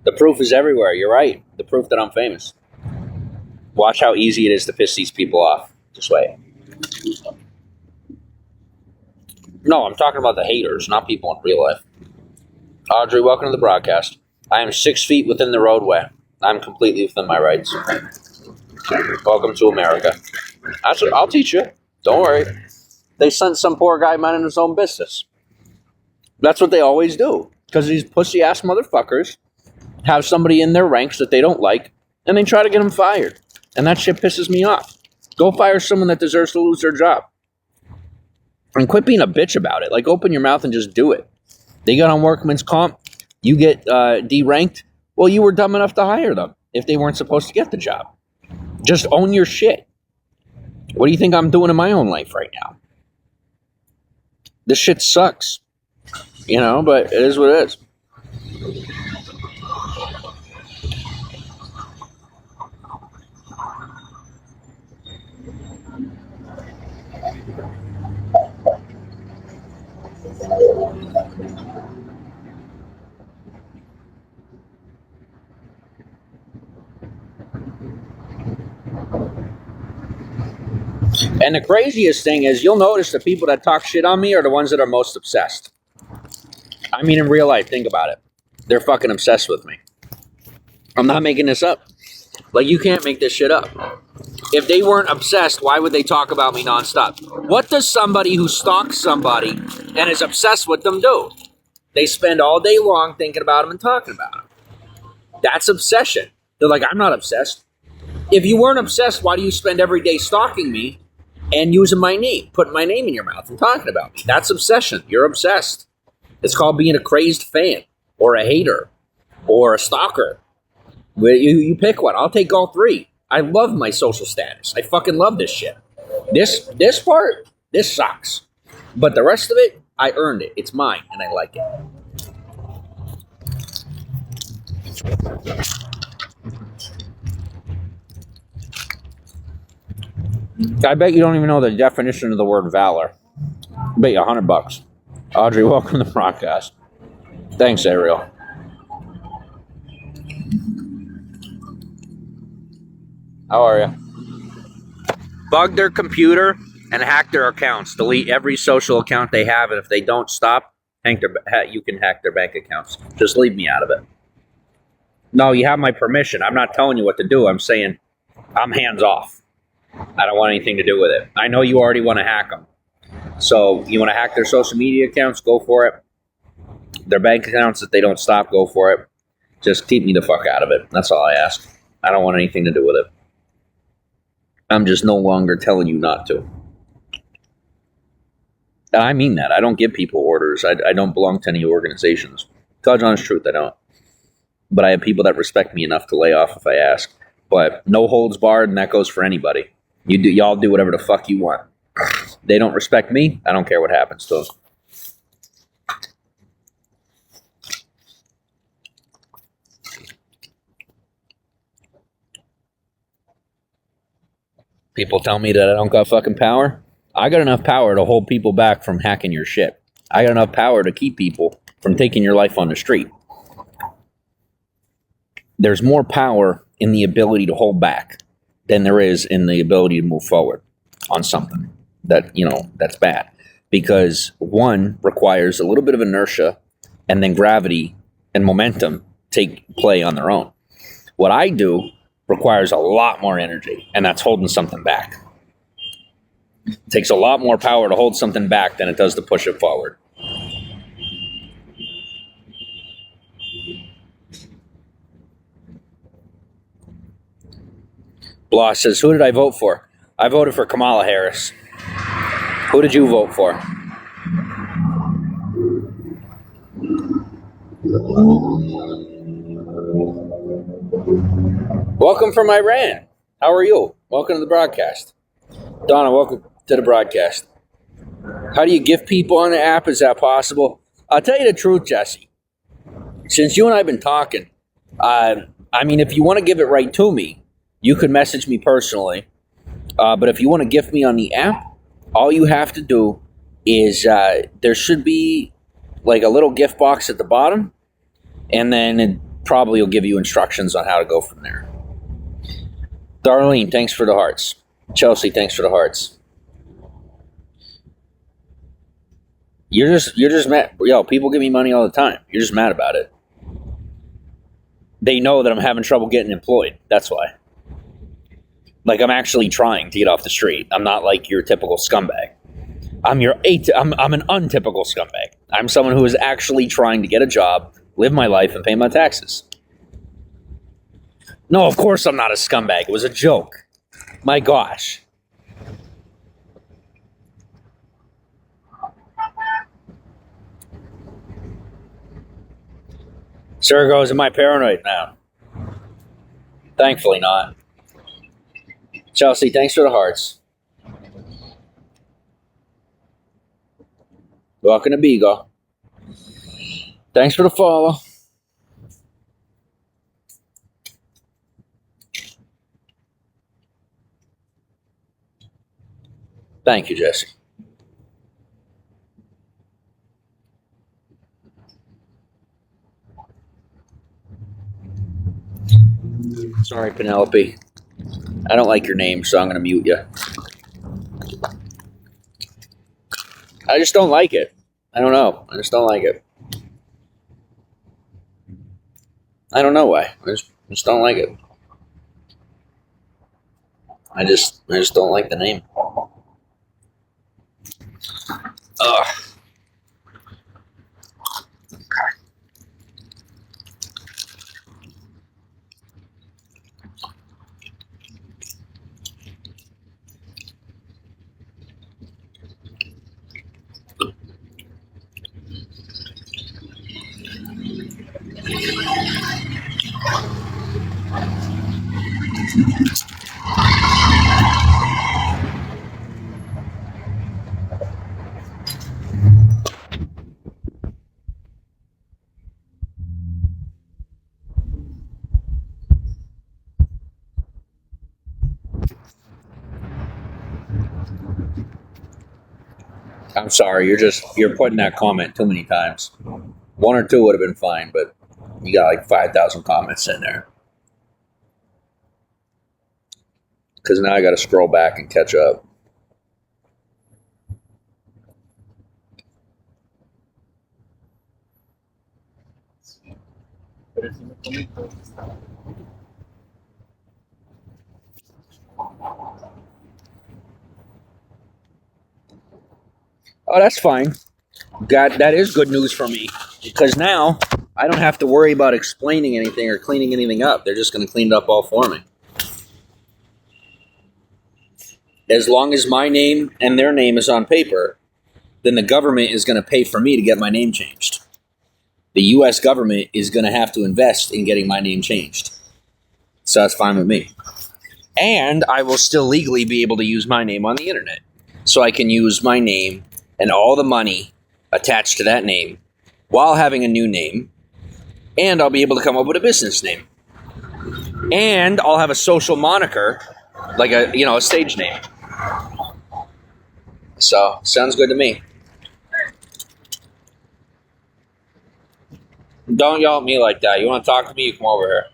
The proof is everywhere. You're right. The proof that I'm famous. Watch how easy it is to piss these people off. Just wait. No, I'm talking about the haters, not people in real life. Audrey, welcome to the broadcast. I am 6 feet within the roadway. I'm completely within my rights. Welcome to America. I'll teach you. Don't worry. They sent some poor guy minding his own business. That's what they always do. Because these pussy-ass motherfuckers have somebody in their ranks that they don't like, and they try to get them fired. And that shit pisses me off. Go fire someone that deserves to lose their job. And quit being a bitch about it. Like, open your mouth and just do it. They got on workman's comp. You get deranked. Well, you were dumb enough to hire them if they weren't supposed to get the job. Just own your shit. What do you think I'm doing in my own life right now? This shit sucks. You know, but it is what it is. And the craziest thing is, you'll notice the people that talk shit on me are the ones that are most obsessed. I mean, in real life, think about it. They're fucking obsessed with me. I'm not making this up. Like, you can't make this shit up. If they weren't obsessed, why would they talk about me nonstop? What does somebody who stalks somebody and is obsessed with them do? They spend all day long thinking about them and talking about them. That's obsession. They're like, I'm not obsessed. If you weren't obsessed, why do you spend every day stalking me and using my name, putting my name in your mouth and talking about me? That's obsession. You're obsessed. It's called being a crazed fan or a hater or a stalker. You pick one. I'll take all three. I love my social status. I fucking love this shit. This part, this sucks. But the rest of it, I earned it. It's mine, and I like it. I bet you don't even know the definition of the word valor. I bet you $100. Audrey, welcome to the broadcast. Thanks, Ariel. How are you? Bug their computer and hack their accounts. Delete every social account they have, and if they don't stop, you can hack their bank accounts. Just leave me out of it. No, you have my permission. I'm not telling you what to do. I'm saying I'm hands off. I don't want anything to do with it. I know you already want to hack them. So you want to hack their social media accounts? Go for it. Their bank accounts, if they don't stop, go for it. Just keep me the fuck out of it. That's all I ask. I don't want anything to do with it. I'm just no longer telling you not to. And I mean that. I don't give people orders. I don't belong to any organizations. God's honest truth, I don't. But I have people that respect me enough to lay off if I ask. But no holds barred, and that goes for anybody. Y'all do whatever the fuck you want. They don't respect me, I don't care what happens to them. People tell me that I don't got fucking power. I got enough power to hold people back from hacking your shit. I got enough power to keep people from taking your life on the street. There's more power in the ability to hold back than there is in the ability to move forward on something that, that's bad. Because one requires a little bit of inertia, and then gravity and momentum take play on their own. What I do requires a lot more energy, and that's holding something back. It takes a lot more power to hold something back than it does to push it forward. Bloss says, who did I vote for? I voted for Kamala Harris. Who did you vote for? Welcome from Iran. How are you? Welcome to the broadcast. Donna, welcome to the broadcast. How do you gift people on the app? Is that possible? I'll tell you the truth, Jesse. Since you and I have been talking, if you want to give it right to me, you could message me personally. But if you want to gift me on the app, all you have to do is there should be like a little gift box at the bottom, and then it probably will give you instructions on how to go from there. Darlene, thanks for the hearts. Chelsea, thanks for the hearts. You're just mad. Yo, people give me money all the time. You're just mad about it. They know that I'm having trouble getting employed. That's why. Like, I'm actually trying to get off the street. I'm not like your typical scumbag. I'm an untypical scumbag. I'm someone who is actually trying to get a job, live my life, and pay my taxes. No, of course I'm not a scumbag. It was a joke. My gosh. Sir goes, am I paranoid now? Thankfully not. Chelsea, thanks for the hearts. Welcome to Beagle. Thanks for the follow. Thank you, Jesse. Sorry, Penelope. I don't like your name, so I'm going to mute you. I just don't like it. I don't know. I just don't like it. I don't know why. I just don't like it. I just don't like the name. Ugh. I'm sorry, you're putting that comment too many times. One or two would have been fine, but you got like 5,000 comments in there. Because now I got to scroll back and catch up. Oh, that's fine. That is good news for me, because now I don't have to worry about explaining anything or cleaning anything up. They're just going to clean it up all for me. As long as my name and their name is on paper, then the government is going to pay for me to get my name changed. The U.S. government is going to have to invest in getting my name changed. So that's fine with me. And I will still legally be able to use my name on the internet. So I can use my name and all the money attached to that name while having a new name. And I'll be able to come up with a business name. And I'll have a social moniker, like a stage name. So, sounds good to me. Don't yell at me like that. You want to talk to me, you come over here.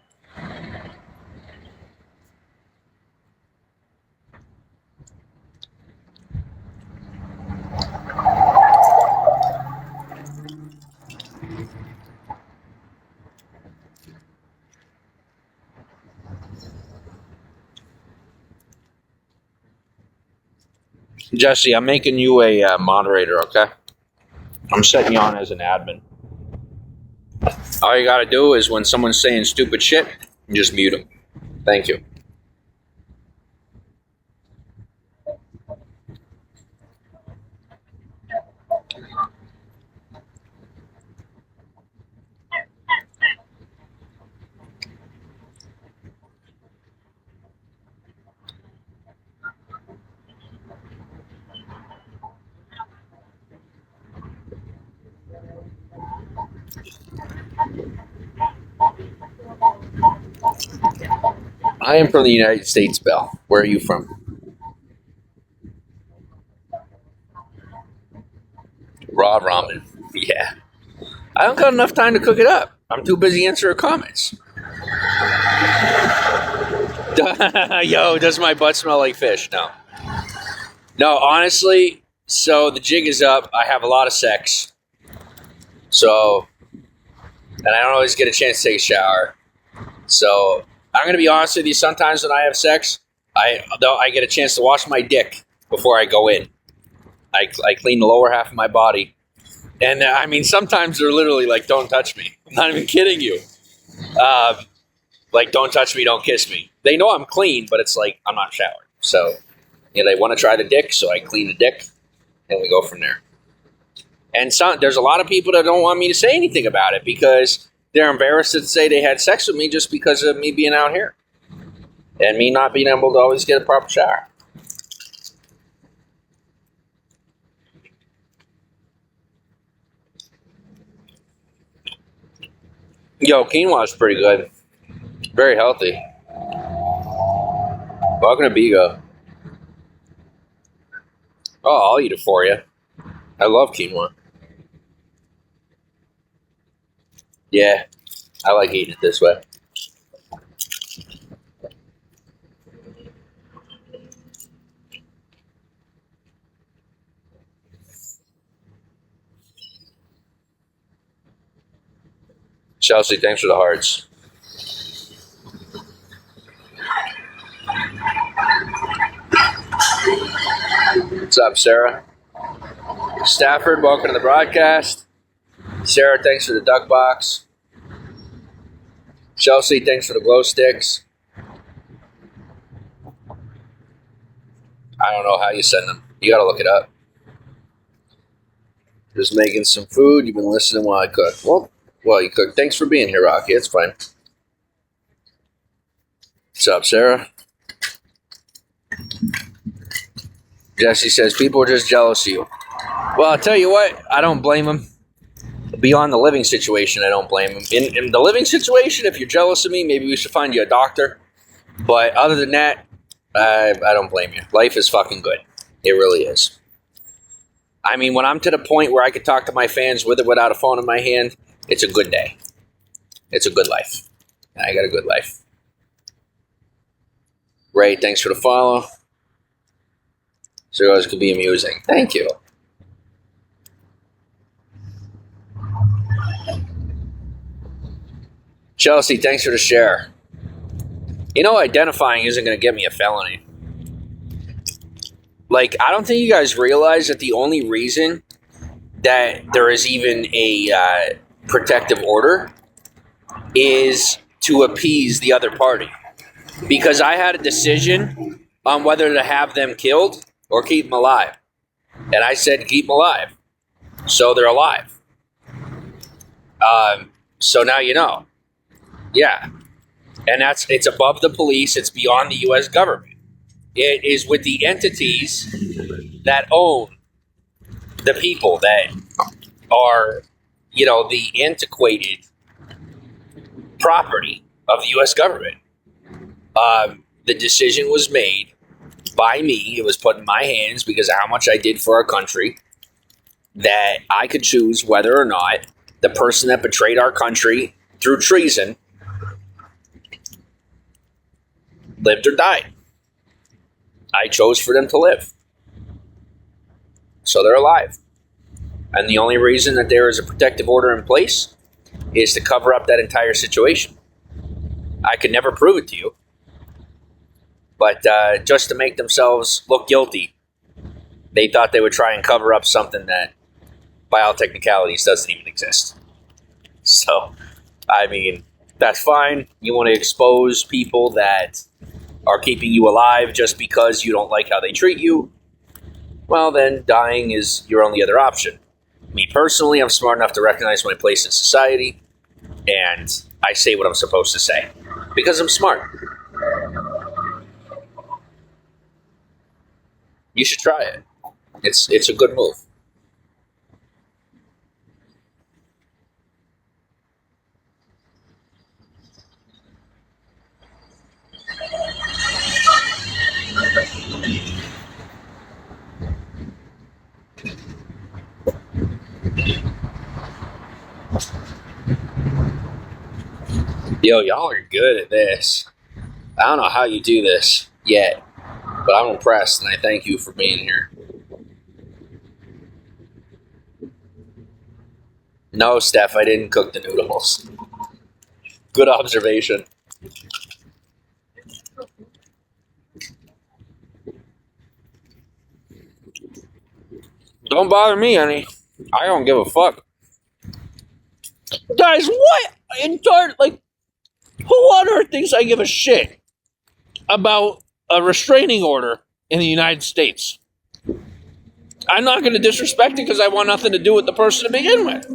Jesse, I'm making you a moderator, okay? I'm setting you on as an admin. All you gotta do is when someone's saying stupid shit, you just mute them. Thank you. I am from the United States, Belle. Where are you from? Raw ramen. Yeah. I don't got enough time to cook it up. I'm too busy answering comments. Yo, does my butt smell like fish? No. No, honestly, so the jig is up. I have a lot of sex. So, and I don't always get a chance to take a shower. So, I'm going to be honest with you. Sometimes when I have sex, I get a chance to wash my dick before I go in. I clean the lower half of my body. And I mean, sometimes they're literally like, don't touch me. I'm not even kidding you. Like, don't touch me, don't kiss me. They know I'm clean, but it's like, I'm not showered. So, they want to try the dick, so I clean the dick, and we go from there. And there's a lot of people that don't want me to say anything about it because they're embarrassed to say they had sex with me just because of me being out here. And me not being able to always get a proper shower. Yo, quinoa is pretty good. Very healthy. Welcome to Bigo. Oh, I'll eat it for you. I love quinoa. Yeah, I like eating it this way. Chelsea, thanks for the hearts. What's up, Sarah? Stafford, welcome to the broadcast. Sarah, thanks for the duck box. Chelsea, thanks for the glow sticks. I don't know how you send them. You gotta look it up. Just making some food. You've been listening while I cook. Well, you cook. Thanks for being here, Rocky. It's fine. What's up, Sarah? Jesse says, people are just jealous of you. Well, I'll tell you what. I don't blame them. Beyond the living situation, I don't blame them. In the living situation, if you're jealous of me, maybe we should find you a doctor. But other than that, I don't blame you. Life is fucking good. It really is. I mean, when I'm to the point where I could talk to my fans with or without a phone in my hand, it's a good day. It's a good life. I got a good life. Ray, thanks for the follow. Zeros could be amusing. Thank you. Chelsea, thanks for the share. Identifying isn't going to get me a felony. Like, I don't think you guys realize that the only reason that there is even a protective order is to appease the other party. Because I had a decision on whether to have them killed or keep them alive. And I said keep them alive. So they're alive. So now you know. Yeah. And it's above the police. It's beyond the U.S. government. It is with the entities that own the people that are, the antiquated property of the U.S. government. The decision was made by me. It was put in my hands because of how much I did for our country, that I could choose whether or not the person that betrayed our country through treason lived or died. I chose for them to live. So they're alive. And the only reason that there is a protective order in place is to cover up that entire situation. I could never prove it to you. But just to make themselves look guilty, they thought they would try and cover up something that, by all technicalities, doesn't even exist. So, I mean, that's fine. You want to expose people that are keeping you alive just because you don't like how they treat you? Well, then dying is your only other option. Me personally, I'm smart enough to recognize my place in society, and I say what I'm supposed to say because I'm smart. You should try it. It's a good move. Yo, y'all are good at this. I don't know how you do this yet, but I'm impressed, and I thank you for being here. No, Steph, I didn't cook the noodles. Good observation. Don't bother me, honey. I don't give a fuck. Guys, what? Who on earth thinks I give a shit about a restraining order in the United States? I'm not going to disrespect it because I want nothing to do with the person to begin with.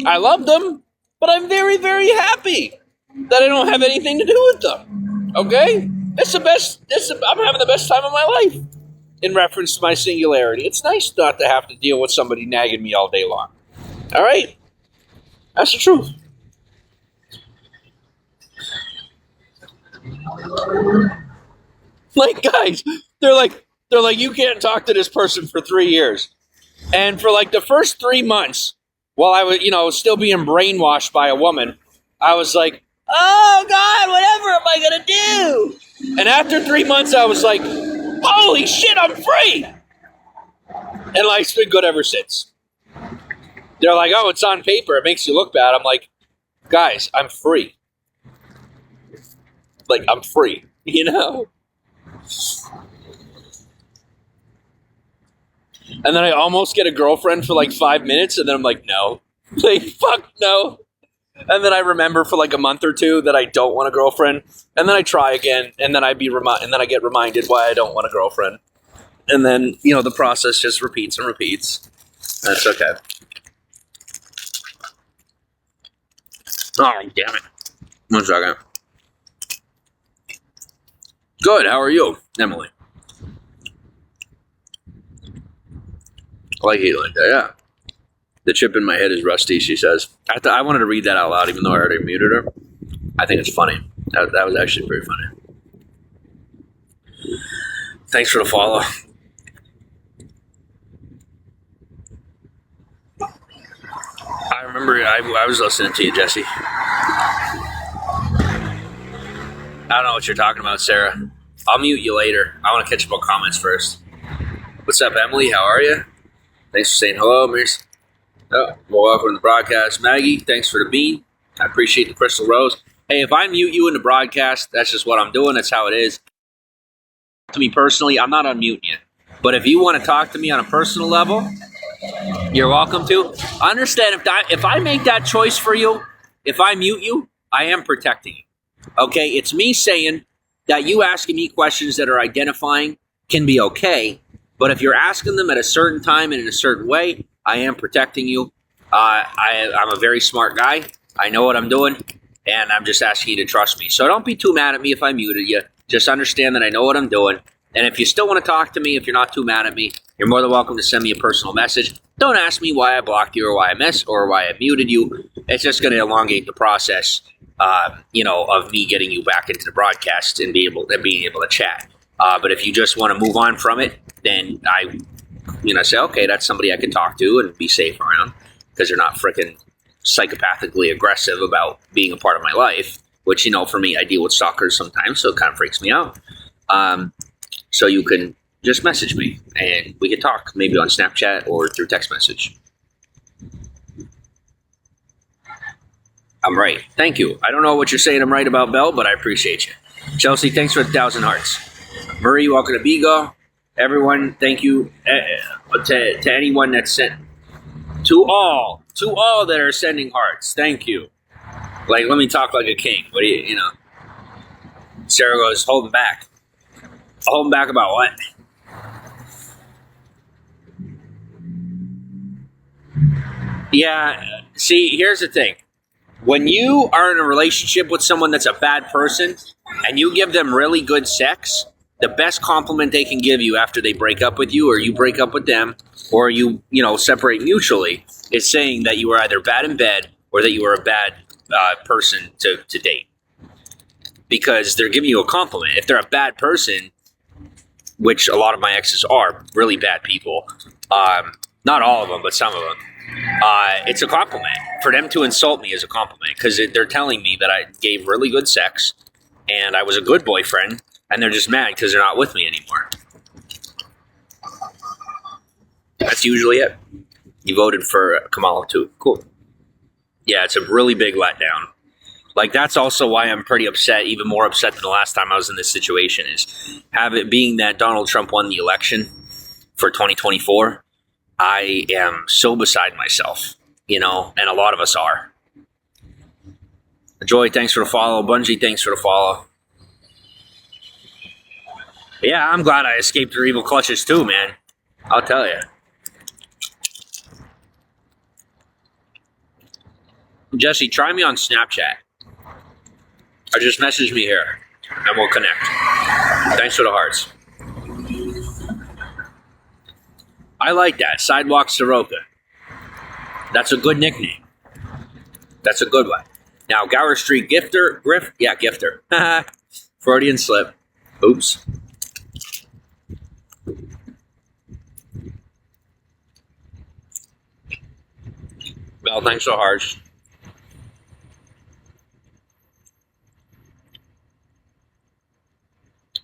I love them, but I'm very, very happy that I don't have anything to do with them. Okay? It's the best. I'm having the best time of my life in reference to my singularity. It's nice not to have to deal with somebody nagging me all day long. All right? That's the truth. Like, guys, they're like, you can't talk to this person for 3 years. And for like the first 3 months, while I was, still being brainwashed by a woman, I was like, oh God, whatever am I gonna do? And after 3 months, I was like, holy shit, I'm free. And life's been good ever since. They're like, oh, it's on paper, it makes you look bad. I'm like, guys, I'm free. Like, I'm free, And then I almost get a girlfriend for like 5 minutes, and then I'm like, no. Like, fuck no. And then I remember for like a month or two that I don't want a girlfriend, and then I try again, and then I get reminded why I don't want a girlfriend. And then, the process just repeats and repeats. That's okay. Oh, damn it. 1 second. Good, how are you, Emily? I like it like that, yeah. The chip in my head is rusty, she says. I wanted to read that out loud, even though I already muted her. I think it's funny. That was actually pretty funny. Thanks for the follow. I remember I was listening to you, Jesse. I don't know what you're talking about, Sarah. I'll mute you later. I want to catch up on comments first. What's up, Emily? How are you? Thanks for saying hello, Miss. Oh, well, welcome to the broadcast. Maggie, thanks for the bean. I appreciate the crystal rose. Hey, if I mute you in the broadcast, that's just what I'm doing. That's how it is. To me personally, I'm not unmuting you. But if you want to talk to me on a personal level, you're welcome to. Understand, if I make that choice for you, if I mute you, I am protecting you. Okay? It's me saying that you asking me questions that are identifying can be okay. But if you're asking them at a certain time and in a certain way, I am protecting you. I'm a very smart guy. I know what I'm doing, and I'm just asking you to trust me. So don't be too mad at me if I muted you. Just understand that I know what I'm doing. And if you still want to talk to me, if you're not too mad at me, you're more than welcome to send me a personal message. Don't ask me why I blocked you or why I muted you. It's just going to elongate the process, of me getting you back into the broadcast and being able to chat. But if you just want to move on from it, then I, say, okay, that's somebody I can talk to and be safe around because they're not freaking psychopathically aggressive about being a part of my life, which, for me, I deal with stalkers sometimes, so it kind of freaks me out. So you can just message me and we can talk maybe on Snapchat or through text message. I'm right. Thank you. I don't know what you're saying I'm right about, Bell, but I appreciate you. Chelsea, thanks for 1,000 hearts. Murray, welcome to Bigo. Everyone, thank you to anyone that sent. To all that are sending hearts. Thank you. Like, let me talk like a king. What do you? Sarah goes, holding back. Holding back about what? Yeah, see, here's the thing. When you are in a relationship with someone that's a bad person and you give them really good sex, the best compliment they can give you after they break up with you or you break up with them or you separate mutually is saying that you were either bad in bed or that you were a bad person to date. Because they're giving you a compliment. If they're a bad person, which a lot of my exes are, really bad people, not all of them, but some of them, it's a compliment. For them to insult me is a compliment because they're telling me that I gave really good sex and I was a good boyfriend, and they're just mad because they're not with me anymore. That's usually it. You voted for Kamala too. Cool. Yeah, it's a really big letdown. Like, that's also why I'm pretty upset, even more upset than the last time I was in this situation, is have it being that Donald Trump won the election for 2024. I am so beside myself, and a lot of us are. Joy, thanks for the follow. Bungie, thanks for the follow. Yeah, I'm glad I escaped your evil clutches too, man. I'll tell you. Jesse, try me on Snapchat. Or just message me here, and we'll connect. Thanks for the hearts. I like that. Sidewalk Saroka. That's a good nickname. That's a good one. Now, Gower Street Gifter. Gifter. Freudian slip. Oops. Well, thanks so harsh.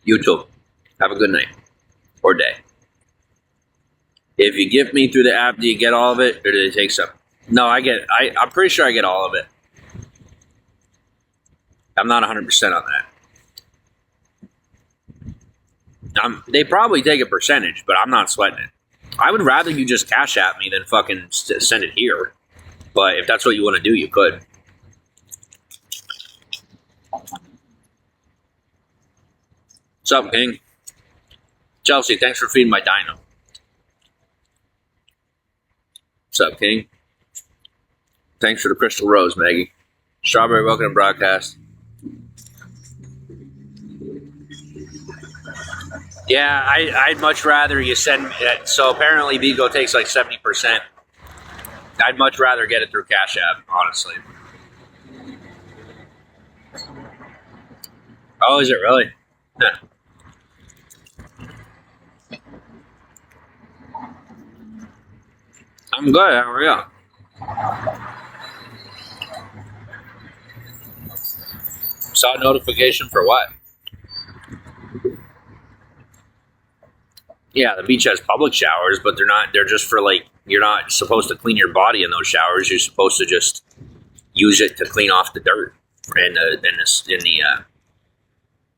YouTube. Have a good night. Or day. If you gift me through the app, do you get all of it, or do they take some? No, I'm pretty sure I get all of it. I'm not 100% on that. They probably take a percentage, but I'm not sweating it. I would rather you just cash at me than fucking send it here. But if that's what you want to do, you could. What's up, King? Chelsea, thanks for feeding my dino. What's up, King? Thanks for the crystal rose, Maggie. Strawberry, welcome to broadcast. Yeah, I'd much rather you send it. So apparently Bigo takes like 70%. I'd much rather get it through Cash App, honestly. Oh, is it really? Huh. I'm good. How are you? Saw a notification for what? Yeah, the beach has public showers, but they're just for like, you're not supposed to clean your body in those showers. You're supposed to just use it to clean off the dirt and the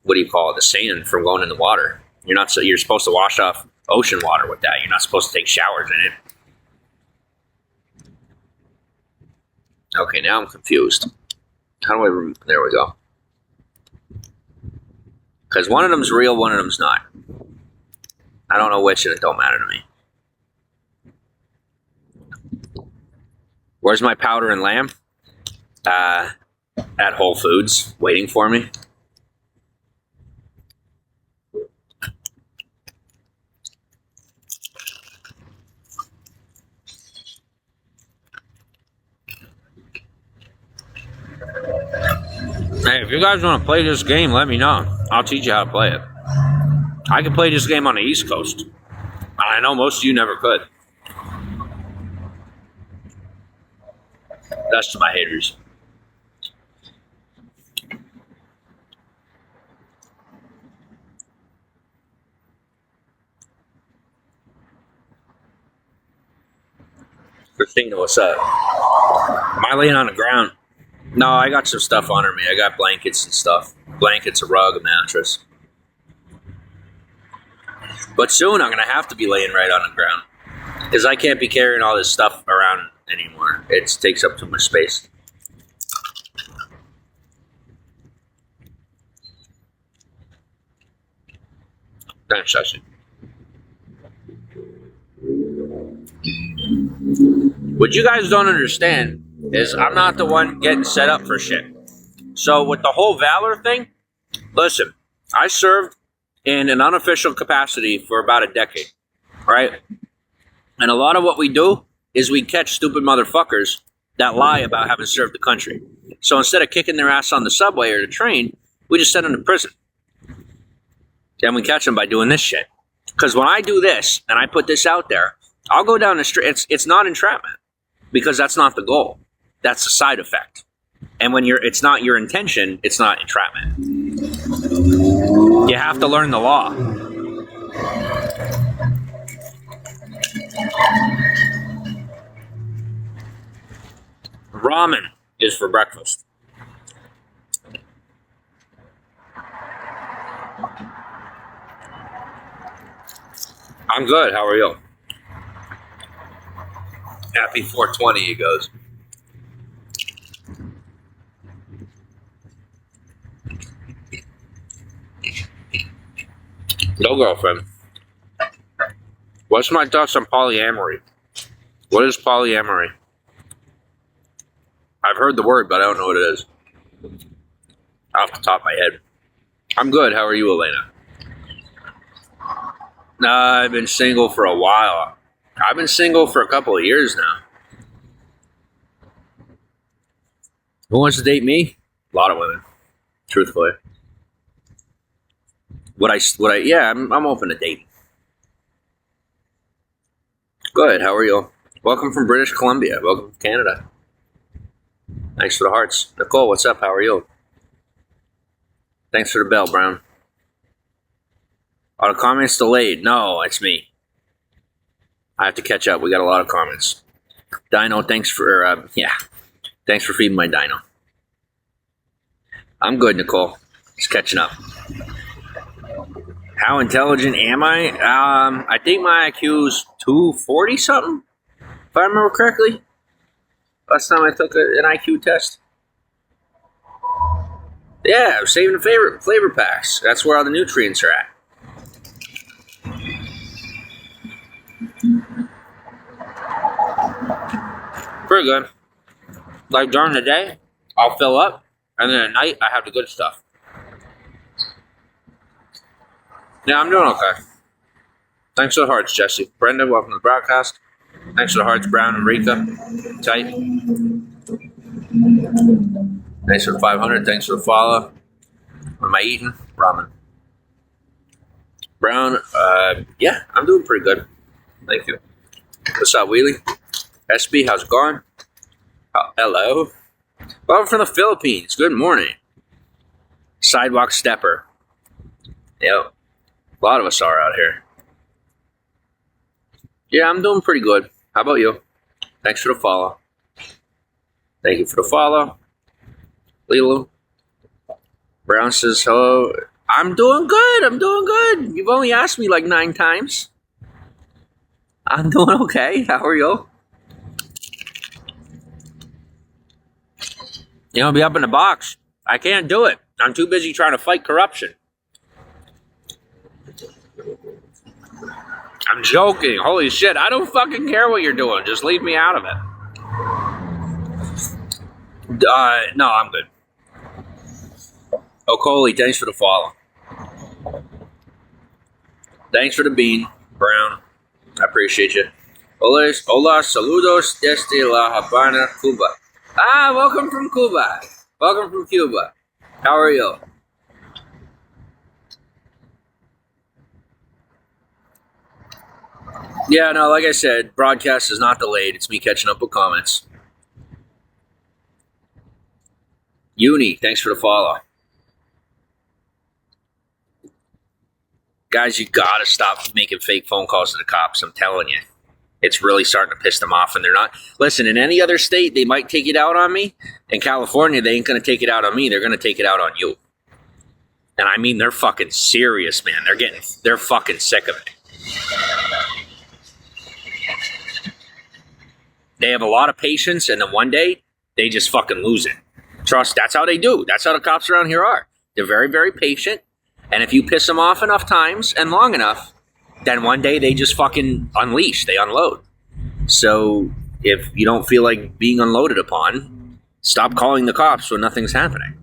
what do you call it? The sand from going in the water. You're supposed to wash off ocean water with that. You're not supposed to take showers in it. Okay, now I'm confused. How do I there we go. Because one of them's real, one of them's not. I don't know which, and it don't matter to me. Where's my powder and lamb? At Whole Foods, waiting for me. Hey, if you guys want to play this game, let me know. I'll teach you how to play it. I could play this game on the East Coast. And I know most of you never could. That's to my haters. Christina, what's up? Am I laying on the ground? No, I got some stuff under me. I got blankets and stuff. Blankets, a rug, a mattress. But soon I'm going to have to be laying right on the ground. Because I can't be carrying all this stuff around anymore. It takes up too much space. Thanks, Shashi. What you guys don't understand is I'm not the one getting set up for shit. So with the whole Valor thing, listen, I served in an unofficial capacity for about a decade, right? And a lot of what we do is we catch stupid motherfuckers that lie about having served the country. So instead of kicking their ass on the subway or the train, we just send them to prison. And we catch them by doing this shit. Because when I do this and I put this out there, I'll go down the street. It's not entrapment because that's not the goal. That's a side effect. And when it's not your intention, it's not entrapment. You have to learn the law. Ramen is for breakfast. I'm good. How are you? Happy 420, he goes. No, girlfriend. What's my thoughts on polyamory? What is polyamory? I've heard the word, but I don't know what it is. Off the top of my head. I'm good. How are you, Elena? I've been single for a while. I've been single for a couple of years now. Who wants to date me? A lot of women, truthfully. I'm open to dating. Good, how are you? Welcome from British Columbia. Welcome from Canada. Thanks for the hearts. Nicole, what's up? How are you? Thanks for the bell, Brown. Are the comments delayed? No, it's me. I have to catch up. We got a lot of comments. Dino, thanks for thanks for feeding my dino. I'm good, Nicole. Just catching up. How intelligent am I? I think my IQ is 240 something, if I remember correctly. Last time I took an IQ test. Yeah, I'm saving the flavor packs. That's where all the nutrients are at. Pretty good. Like during the day, I'll fill up, and then at night, I have the good stuff. Yeah, I'm doing okay. Thanks for the hearts, Jesse. Brenda, welcome to the broadcast. Thanks for the hearts, Brown and Rika. Tight. Thanks for the 500. Thanks for the follow. What am I eating? Ramen. Brown, yeah, I'm doing pretty good. Thank you. What's up, Wheelie? SB, how's it going? Hello. Welcome from the Philippines. Good morning. Sidewalk stepper. Yep. A lot of us are out here. Yeah, I'm doing pretty good. How about you? Thanks for the follow. Thank you for the follow. Lilo. Brown says hello. I'm doing good. I'm doing good. You've only asked me like 9 times. I'm doing okay. How are you? You know, be up in the box. I can't do it. I'm too busy trying to fight corruption. I'm joking. Holy shit. I don't fucking care what you're doing. Just leave me out of it. No, I'm good. Okoli, thanks for the follow. Thanks for the bean, Brown. I appreciate you. Hola, saludos desde La Habana, Cuba. Ah, welcome from Cuba. Welcome from Cuba. How are you? Yeah, no, like I said, broadcast is not delayed. It's me catching up with comments. Uni, thanks for the follow. Guys, you gotta stop making fake phone calls to the cops. I'm telling you. It's really starting to piss them off, and they're not. Listen, in any other state, they might take it out on me. In California, they ain't gonna take it out on me. They're gonna take it out on you. And I mean, they're fucking serious, man. They're fucking sick of it. They have a lot of patience, and then one day, they just fucking lose it. Trust, that's how they do. That's how the cops around here are. They're very, very patient. And if you piss them off enough times and long enough, then one day they just fucking unleash. They unload. So if you don't feel like being unloaded upon, stop calling the cops when nothing's happening.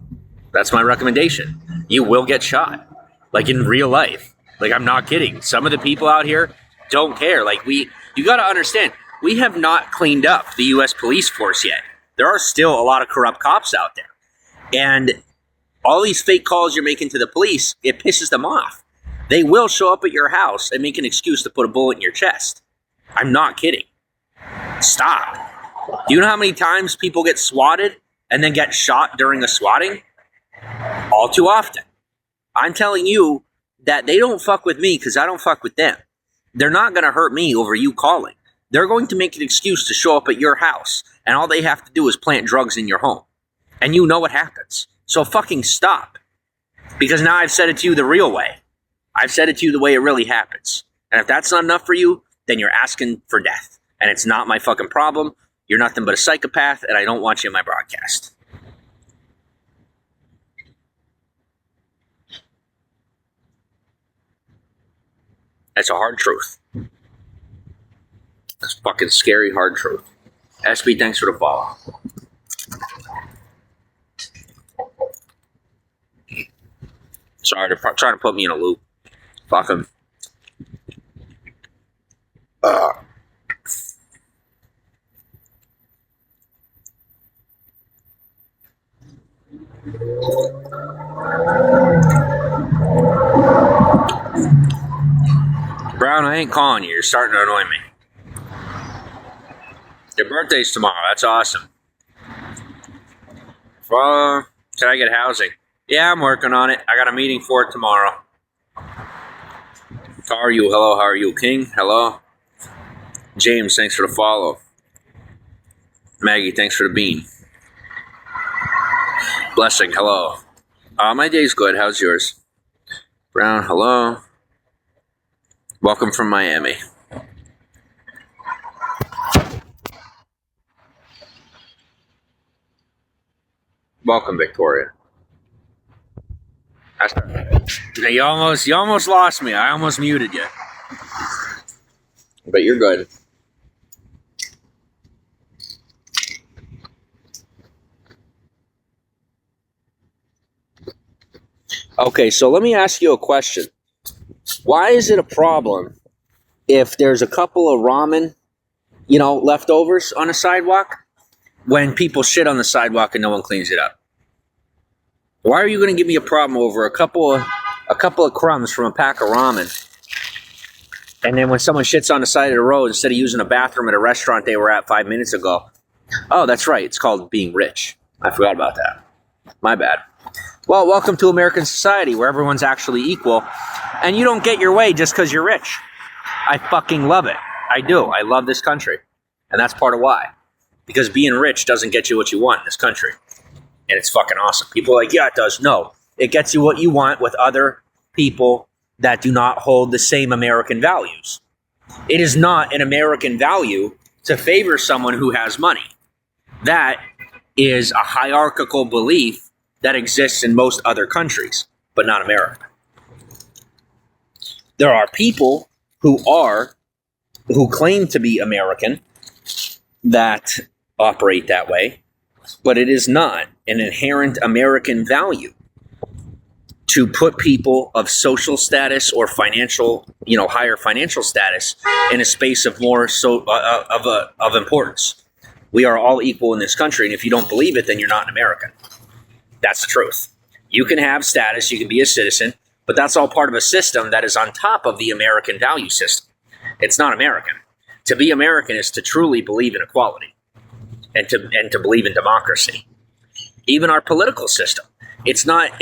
That's my recommendation. You will get shot. Like in real life. Like, I'm not kidding. Some of the people out here don't care. Like, you got to understand, we have not cleaned up the U.S. police force yet. There are still a lot of corrupt cops out there. And all these fake calls you're making to the police, it pisses them off. They will show up at your house and make an excuse to put a bullet in your chest. I'm not kidding. Stop. Do you know how many times people get swatted and then get shot during a swatting? All too often. I'm telling you that they don't fuck with me because I don't fuck with them. They're not going to hurt me over you calling. They're going to make an excuse to show up at your house, and all they have to do is plant drugs in your home. And you know what happens. So fucking stop. Because now I've said it to you the real way. I've said it to you the way it really happens. And if that's not enough for you, then you're asking for death. And it's not my fucking problem. You're nothing but a psychopath, and I don't want you in my broadcast. That's a hard truth. That's fucking scary hard truth. SB, thanks for the follow. Sorry, they're trying to put me in a loop. Fuck them. Brown, I ain't calling you. You're starting to annoy me. Your birthday's tomorrow. That's awesome. Can I get housing? Yeah, I'm working on it. I got a meeting for it tomorrow. How are you? Hello, how are you? King, hello. James, thanks for the follow. Maggie, thanks for the bean. Blessing, hello. My day's good. How's yours? Brown, hello. Welcome from Miami. Welcome, Victoria. You almost lost me. I almost muted you. But you're good. Okay, so let me ask you a question. Why is it a problem if there's a couple of ramen, leftovers on a sidewalk when people shit on the sidewalk and no one cleans it up? Why are you going to give me a problem over a couple of crumbs from a pack of ramen? And then when someone shits on the side of the road, instead of using a bathroom at a restaurant they were at 5 minutes ago, oh, that's right, it's called being rich. I forgot about that. My bad. Well, welcome to American society where everyone's actually equal, and you don't get your way just because you're rich. I fucking love it. I do. I love this country, and that's part of why. Because being rich doesn't get you what you want in this country, and it's fucking awesome. People are like, yeah, it does. No, it gets you what you want with other people that do not hold the same American values. It is not an American value to favor someone who has money. That is a hierarchical belief that exists in most other countries, but not America. There are people who claim to be American that operate that way, but it is not an inherent American value to put people of social status or financial, higher financial status in a space of more of importance. We are all equal in this country, and if you don't believe it, then you're not an American. That's the truth. You can have status, you can be a citizen, but that's all part of a system that is on top of the American value system. It's not American. To be American is to truly believe in equality and to believe in democracy. Even our political system, it's not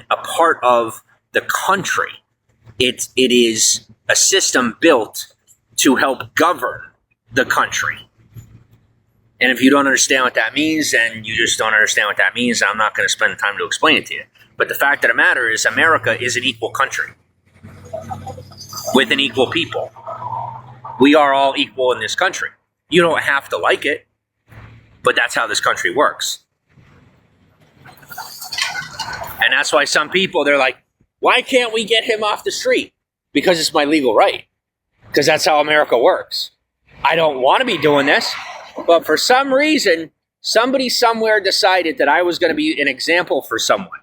a part of the country. It is a system built to help govern the country. And if you don't understand what that means, then you just don't understand what that means. I'm not going to spend time to explain it to you. But the fact of the matter is, America is an equal country with an equal people. We are all equal in this country. You don't have to like it, but that's how this country works. And that's why some people, they're like, why can't we get him off the street? Because it's my legal right. Because that's how America works. I don't want to be doing this, but for some reason, somebody somewhere decided that I was going to be an example for someone.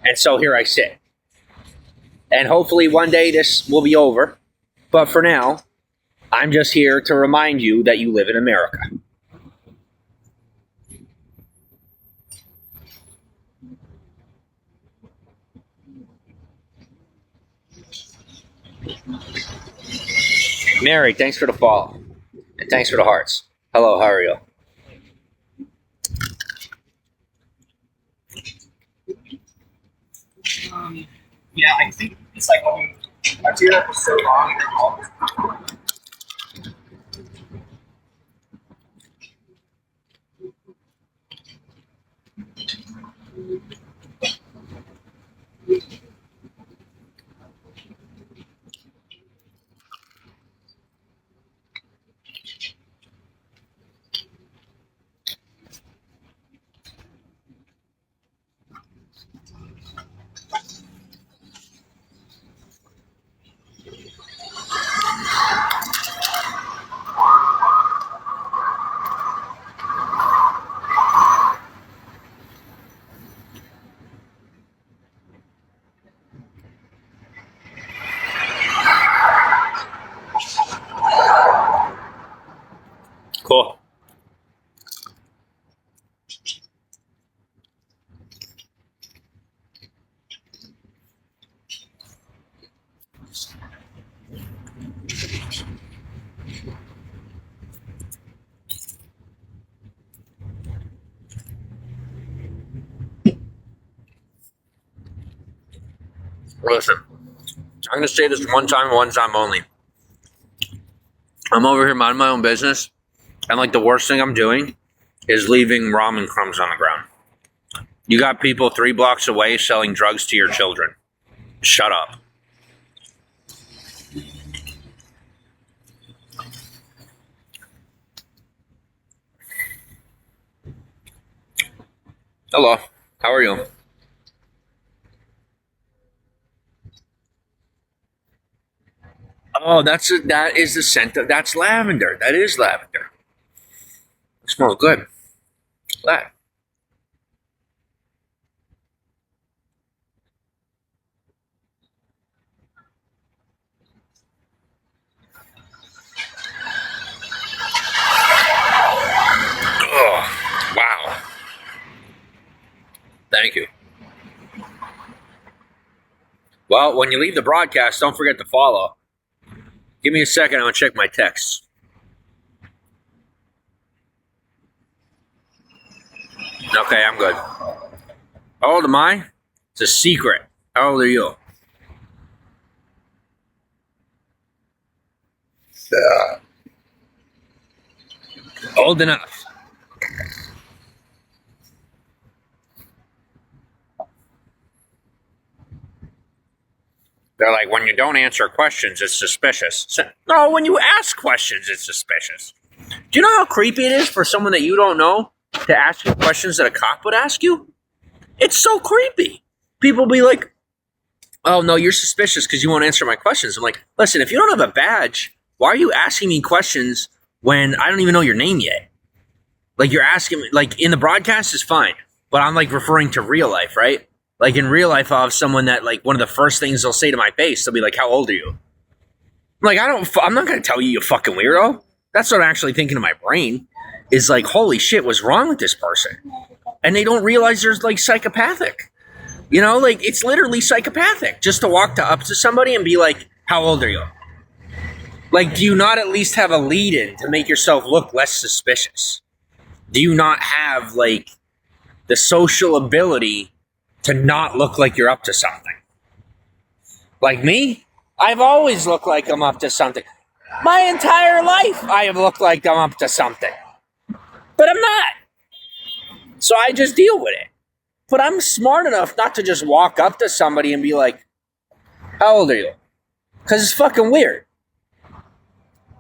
And so here I sit. And hopefully one day this will be over. But for now, I'm just here to remind you that you live in America. Mary, thanks for the follow. And thanks for the hearts. Hello, how are you? Yeah, I think it's like I've seen it for so long. Cool. Listen, I'm going to say this one time only. I'm over here minding my own business, and like the worst thing I'm doing is leaving ramen crumbs on the ground. You got people 3 blocks away selling drugs to your children. Shut up. Hello, how are you? Oh, that is the scent of, that's lavender. That is lavender. It smells good. Glad. Oh, wow. Thank you. Well, when you leave the broadcast, don't forget to follow. Give me a second, I'm going to check my texts. Okay, I'm good. How old am I? It's a secret. How old are you? Old enough. They're like, when you don't answer questions, it's suspicious. No, when you ask questions, it's suspicious. Do you know how creepy it is for someone that you don't know to ask you questions that a cop would ask you? It's so creepy. People be like, oh, no, you're suspicious because you won't answer my questions. I'm like, listen, if you don't have a badge, why are you asking me questions when I don't even know your name yet? Like, you're asking me, like, in the broadcast is fine, but I'm, like, referring to real life, right? Like, in real life, I'll have someone that, like, one of the first things they'll say to my face, they'll be like, how old are you? I'm like, I'm not going to tell you, you fucking weirdo. That's what I'm actually thinking in my brain is like, holy shit, what's wrong with this person? And they don't realize there's, like, psychopathic. You know, like, it's literally psychopathic just to walk up to somebody and be like, how old are you? Like, do you not at least have a lead-in to make yourself look less suspicious? Do you not have, like, the social ability to not look like you're up to something? Like me, I've always looked like I'm up to something. My entire life, I have looked like I'm up to something. But I'm not. So I just deal with it. But I'm smart enough not to just walk up to somebody and be like, how old are you? Because it's fucking weird.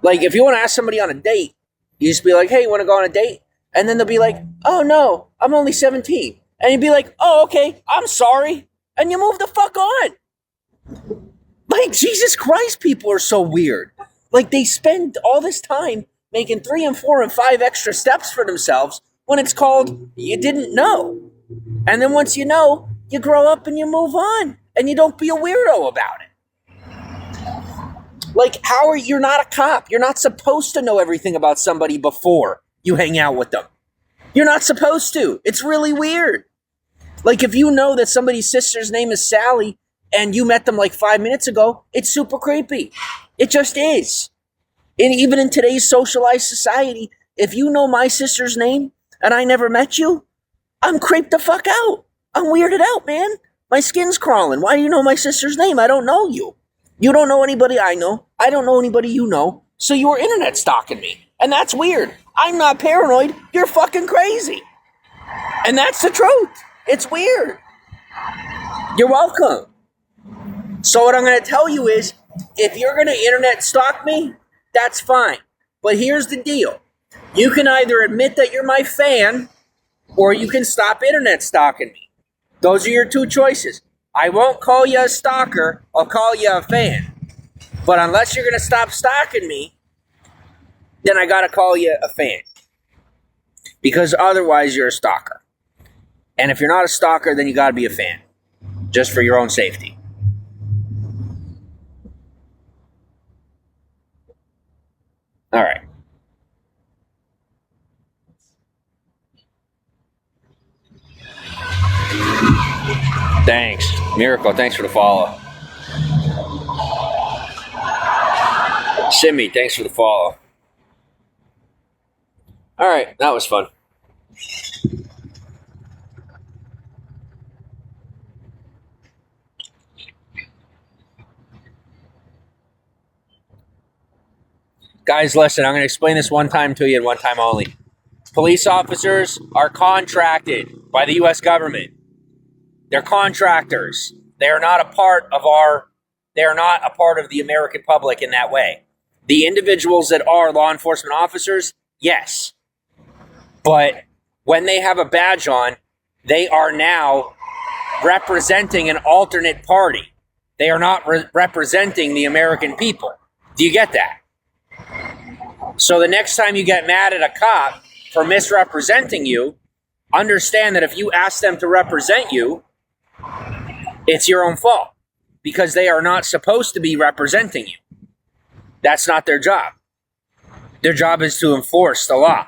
Like, if you want to ask somebody on a date, you just be like, hey, you want to go on a date? And then they'll be like, oh, no, I'm only 17. And you'd be like, oh, okay, I'm sorry. And you move the fuck on. Like, Jesus Christ, people are so weird. Like, they spend all this time making 3 and 4 and 5 extra steps for themselves when it's called you didn't know. And then once you know, you grow up and you move on. And you don't be a weirdo about it. Like, you're not a cop. You're not supposed to know everything about somebody before you hang out with them. You're not supposed to. It's really weird. Like, if you know that somebody's sister's name is Sally and you met them like 5 minutes ago, it's super creepy. It just is. And even in today's socialized society, if you know my sister's name and I never met you, I'm creeped the fuck out. I'm weirded out, man. My skin's crawling. Why do you know my sister's name? I don't know you. You don't know anybody I know. I don't know anybody you know. So you were internet stalking me. And that's weird. I'm not paranoid. You're fucking crazy. And that's the truth. It's weird. You're welcome. So what I'm going to tell you is, if you're going to internet stalk me, that's fine. But here's the deal. You can either admit that you're my fan, or you can stop internet stalking me. Those are your two choices. I won't call you a stalker. I'll call you a fan. But unless you're going to stop stalking me, then I got to call you a fan. Because otherwise you're a stalker. And if you're not a stalker, then you got to be a fan. Just for your own safety. All right. Thanks. Miracle, thanks for the follow. Simi, thanks for the follow. All right, that was fun. Guys, listen, I'm going to explain this one time to you and one time only. Police officers are contracted by the U.S. government. They're contractors. They are not a part of the American public in that way. The individuals that are law enforcement officers, yes. But when they have a badge on, they are now representing an alternate party. They are not representing the American people. Do you get that? So the next time you get mad at a cop for misrepresenting you, understand that if you ask them to represent you, it's your own fault, because they are not supposed to be representing you. That's not their job. Their job is to enforce the law.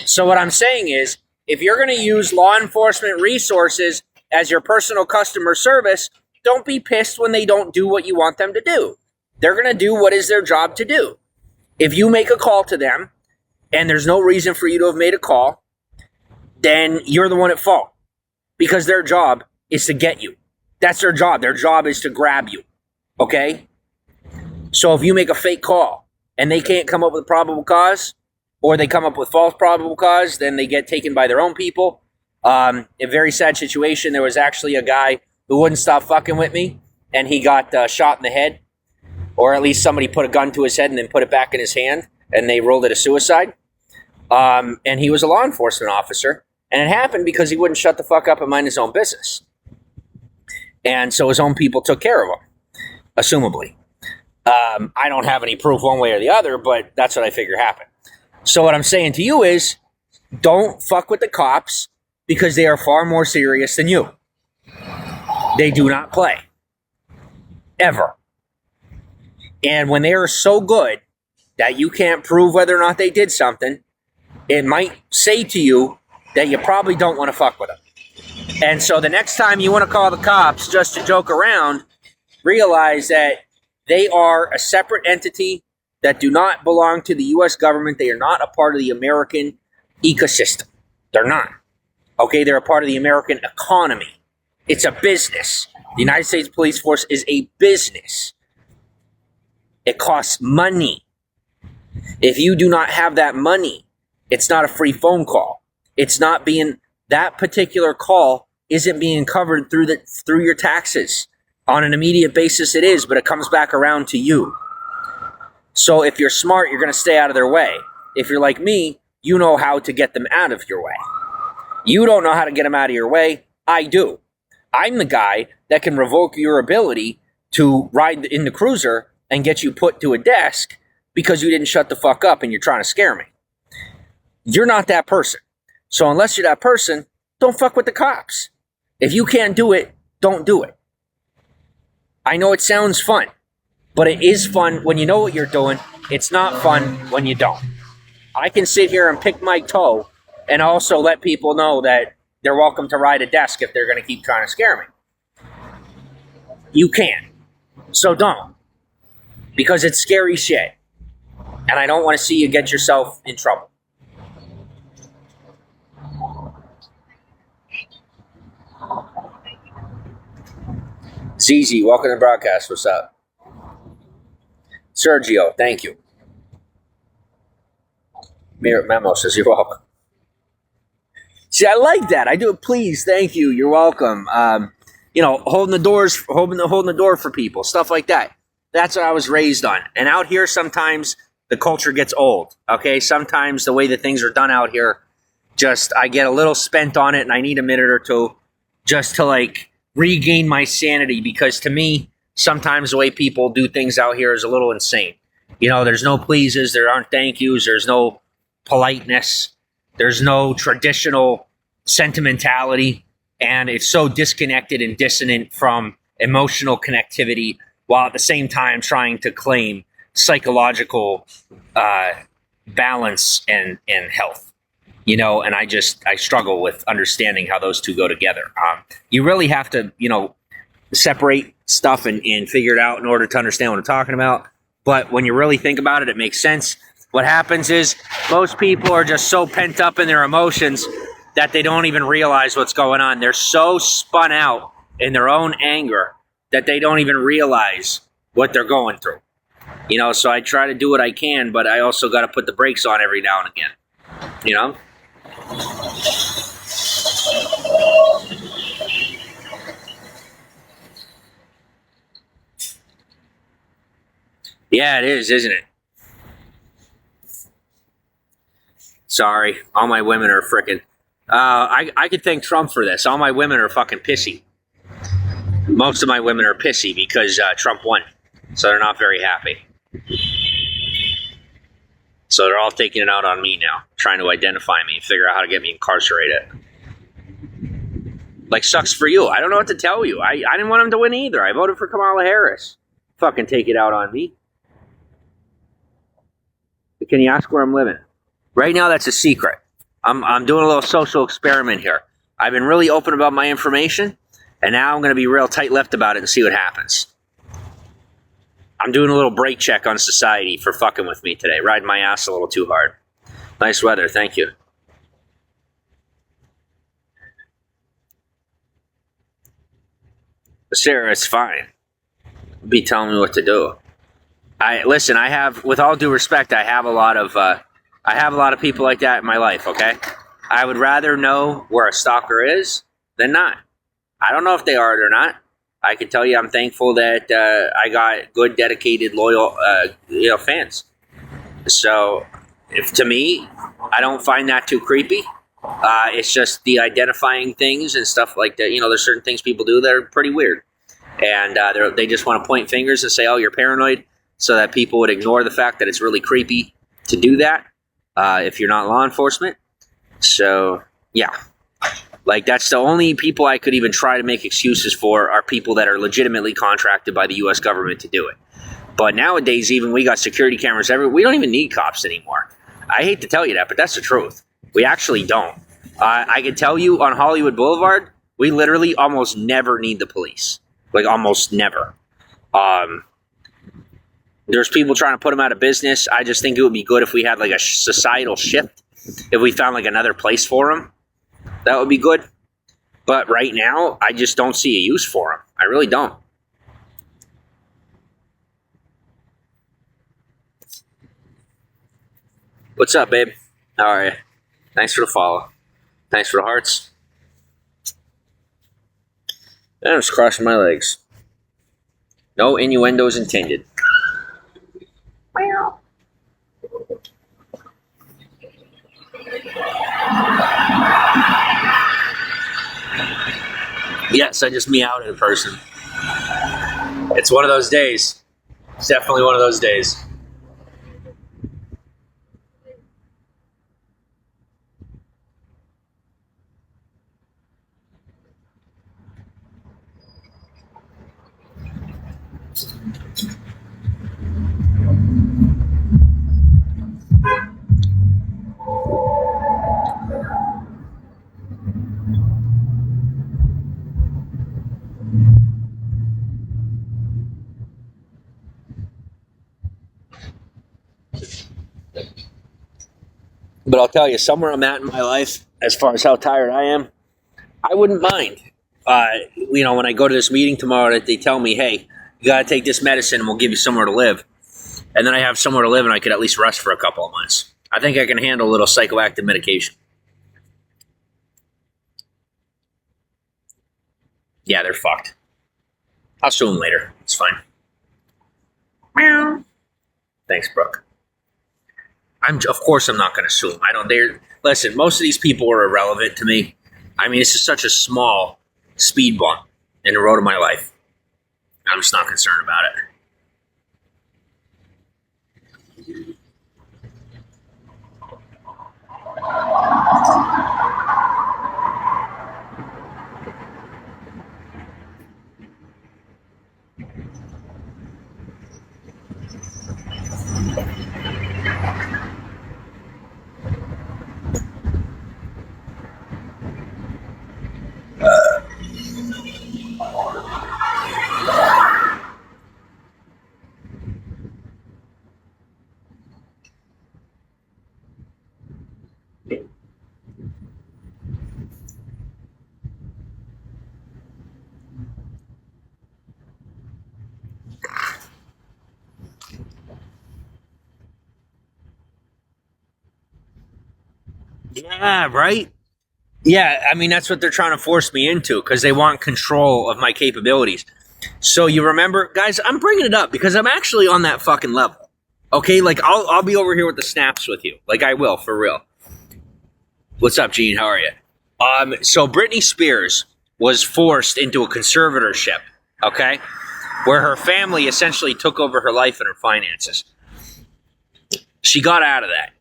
So what I'm saying is, if you're going to use law enforcement resources as your personal customer service, don't be pissed when they don't do what you want them to do. They're going to do what is their job to do. If you make a call to them and there's no reason for you to have made a call, then you're the one at fault, because their job is to get you. That's their job. Their job is to grab you. Okay? So if you make a fake call and they can't come up with a probable cause, or they come up with false probable cause, then they get taken by their own people. A very sad situation. There was actually a guy who wouldn't stop fucking with me, and he got shot in the head. Or at least somebody put a gun to his head and then put it back in his hand, and they ruled it a suicide. And he was a law enforcement officer. And it happened because he wouldn't shut the fuck up and mind his own business. And so his own people took care of him, assumably. I don't have any proof one way or the other, but that's what I figure happened. So what I'm saying to you is, don't fuck with the cops, because they are far more serious than you. They do not play. Ever. And when they are so good that you can't prove whether or not they did something, it might say to you that you probably don't want to fuck with them. And so the next time you want to call the cops just to joke around, realize that They are a separate entity that do not belong to the U.S. government. They are not a part of the American ecosystem. They're not. Okay, they're a part of the American economy. It's a business. The United States Police Force is a business. It costs money. If you do not have that money, it's not a free phone call. It's not being, that particular call isn't being covered through your taxes. On an immediate basis it is, but it comes back around to you. So if you're smart, you're going to stay out of their way. If you're like me, you know how to get them out of your way. You don't know how to get them out of your way. I do. I'm the guy that can revoke your ability to ride in the cruiser and get you put to a desk because you didn't shut the fuck up and you're trying to scare me. You're not that person. So unless you're that person, don't fuck with the cops. If you can't do it, don't do it. I know it sounds fun, but it is fun when you know what you're doing. It's not fun when you don't. I can sit here and pick my toe and also let people know that they're welcome to ride a desk if they're going to keep trying to scare me. You can. So don't. Because it's scary shit. And I don't want to see you get yourself in trouble. ZZ, welcome to the broadcast. What's up? Sergio, thank you. Merit Memo says you're welcome. See, I like that. I do. Please, thank you. You're welcome. Holding the door for people, stuff like that. That's what I was raised on. And out here, sometimes the culture gets old. Okay, sometimes the way that things are done out here, I get a little spent on it, and I need a minute or two just to regain my sanity. Because to me, sometimes the way people do things out here is a little insane. There's no pleases, there aren't thank yous, there's no politeness, there's no traditional sentimentality, and it's so disconnected and dissonant from emotional connectivity, while at the same time trying to claim psychological balance and health. And I struggle with understanding how those two go together. You really have to, separate stuff and figure it out in order to understand what I'm talking about. But when you really think about it, it makes sense. What happens is most people are just so pent up in their emotions that they don't even realize what's going on. They're so spun out in their own anger that they don't even realize what they're going through. So I try to do what I can, but I also got to put the brakes on every now and again. Yeah, it is, isn't it? Sorry, all my women are frickin'. I could thank Trump for this. All my women are fucking pissy. Most of my women are pissy because Trump won, so they're not very happy. So they're all taking it out on me now, trying to identify me and figure out how to get me incarcerated. Sucks for you. I don't know what to tell you. I didn't want him to win either. I voted for Kamala Harris. Fucking take it out on me. But can you ask where I'm living? Right now, that's a secret. I'm doing a little social experiment here. I've been really open about my information, and now I'm going to be real tight-lipped about it and see what happens. I'm doing a little brake check on society for fucking with me today, riding my ass a little too hard. Nice weather, thank you. Sarah, it's fine. Be telling me what to do. I have, with all due respect, I have a lot of people like that in my life, okay? I would rather know where a stalker is than not. I don't know if they are it or not. I can tell you I'm thankful that I got good, dedicated, loyal fans. So, to me, I don't find that too creepy. It's just the identifying things and stuff like that. There's certain things people do that are pretty weird. And they just want to point fingers and say, oh, you're paranoid, so that people would ignore the fact that it's really creepy to do that if you're not law enforcement. So, yeah. That's the only people I could even try to make excuses for are people that are legitimately contracted by the U.S. government to do it. But nowadays, even we got security cameras everywhere. We don't even need cops anymore. I hate to tell you that, but that's the truth. We actually don't. I can tell you on Hollywood Boulevard, we literally almost never need the police. Almost never. There's people trying to put them out of business. I just think it would be good if we had like a societal shift. If we found like another place for them, that would be good. But right now, I just don't see a use for them. I really don't. What's up, babe? How are you? Thanks for the follow. Thanks for the hearts. I'm just crossing my legs. No innuendos intended. Yes, I just meowed at a person. It's one of those days. It's definitely one of those days. But I'll tell you, somewhere I'm at in my life, as far as how tired I am, I wouldn't mind. When I go to this meeting tomorrow, that they tell me, hey, you got to take this medicine and we'll give you somewhere to live. And then I have somewhere to live and I could at least rest for a couple of months. I think I can handle a little psychoactive medication. Yeah, they're fucked. I'll sue them later. It's fine. Meow. Thanks, Brooke. Of course I'm not going to sue them. Listen, most of these people are irrelevant to me. I mean, this is such a small speed bump in the road of my life. I'm just not concerned about it. Yeah, right? Yeah, I mean, that's what they're trying to force me into because they want control of my capabilities. So you remember, guys, I'm bringing it up because I'm actually on that fucking level. Okay, like I'll be over here with the snaps with you. Like I will, for real. What's up, Gene? How are you? So Britney Spears was forced into a conservatorship, okay? Where her family essentially took over her life and her finances. She got out of that.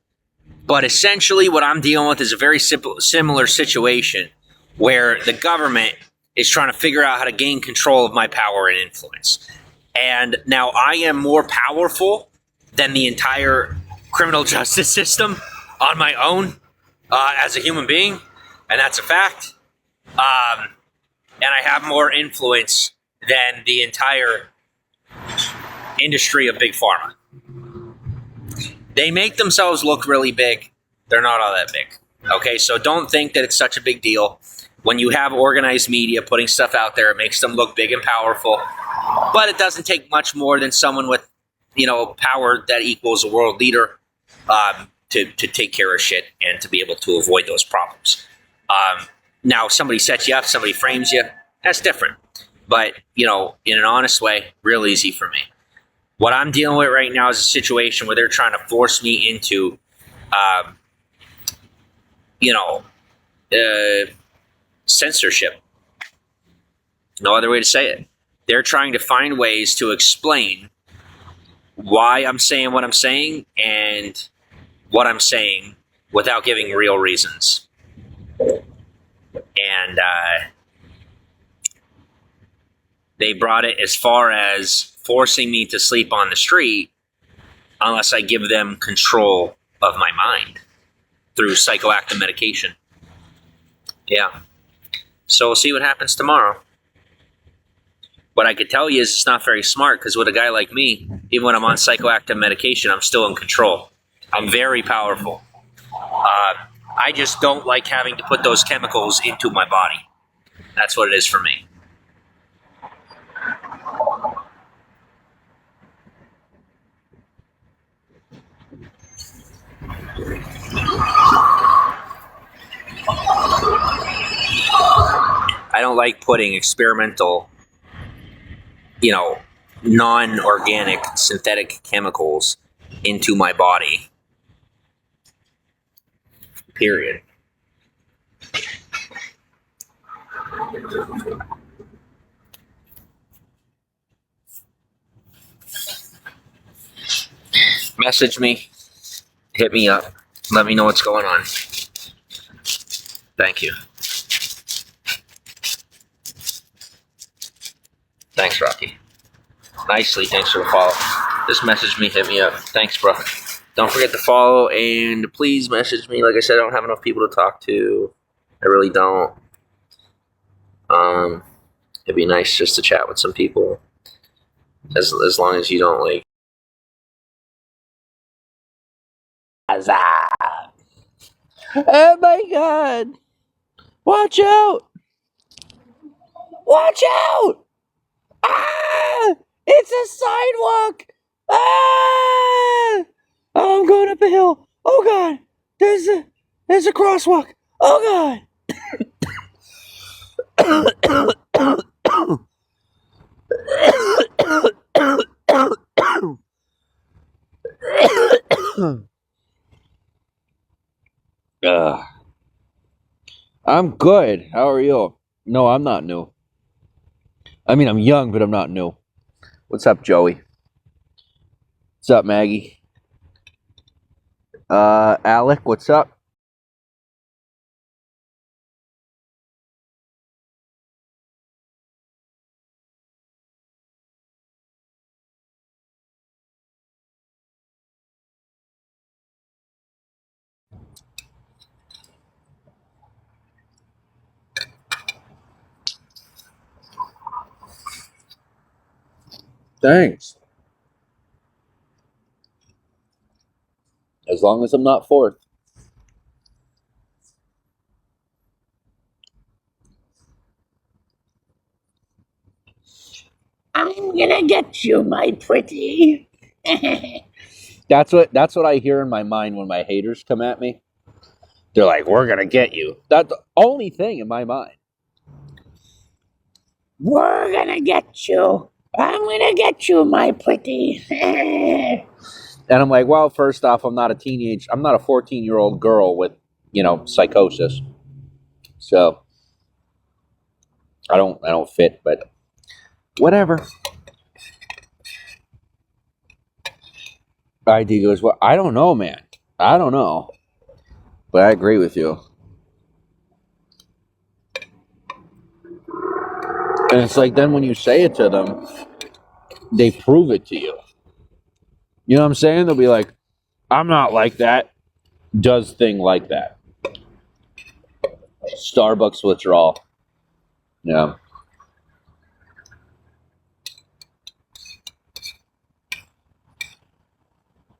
But essentially what I'm dealing with is a very similar situation where the government is trying to figure out how to gain control of my power and influence. And now I am more powerful than the entire criminal justice system on my own as a human being, and that's a fact. And I have more influence than the entire industry of big pharma. They make themselves look really big. They're not all that big. Okay, so don't think that it's such a big deal. When you have organized media putting stuff out there, it makes them look big and powerful. But it doesn't take much more than someone with, power that equals a world leader to take care of shit and to be able to avoid those problems. Now, if somebody sets you up, somebody frames you, that's different. But, in an honest way, real easy for me. What I'm dealing with right now is a situation where they're trying to force me into, censorship. No other way to say it. They're trying to find ways to explain why I'm saying what I'm saying and what I'm saying without giving real reasons. And they brought it as far as forcing me to sleep on the street unless I give them control of my mind through psychoactive medication. Yeah. So we'll see what happens tomorrow. What I could tell you is it's not very smart because with a guy like me, Even when I'm on psychoactive medication, I'm still in control. I'm very powerful. I just don't like having to put those chemicals into my body. That's what it is for me. I don't like putting experimental, non-organic synthetic chemicals into my body. Period. Message me. Hit me up. Let me know what's going on. Thank you. Thanks, Rocky. Nicely, thanks for the follow. Just message me, hit me up. Thanks, bro. Don't forget to follow, and please message me. Like I said, I don't have enough people to talk to. I really don't. It'd be nice just to chat with some people. As long as you don't, like... Oh my god! Watch out! Watch out! Ah! It's a sidewalk! Ah! Oh, I'm going up a hill. Oh god! There's a crosswalk. Oh god! I'm good. How are you? No, I'm not new. I mean, I'm young, but I'm not new. What's up, Joey? What's up, Maggie? Alec, what's up? Thanks. As long as I'm not fourth. I'm gonna get you, my pretty. That's what I hear in my mind when my haters come at me. They're like, "We're gonna get you." That's the only thing in my mind. We're gonna get you. I'm gonna get you, my pretty. And I'm like, well, first off, I'm not a 14-year-old girl with, psychosis. So I don't fit, but whatever. ID goes, well, I don't know, man. I don't know. But I agree with you. And it's like then when you say it to them, they prove it to you. You know what I'm saying? They'll be like, I'm not like that. Does thing like that. Starbucks withdrawal. Yeah.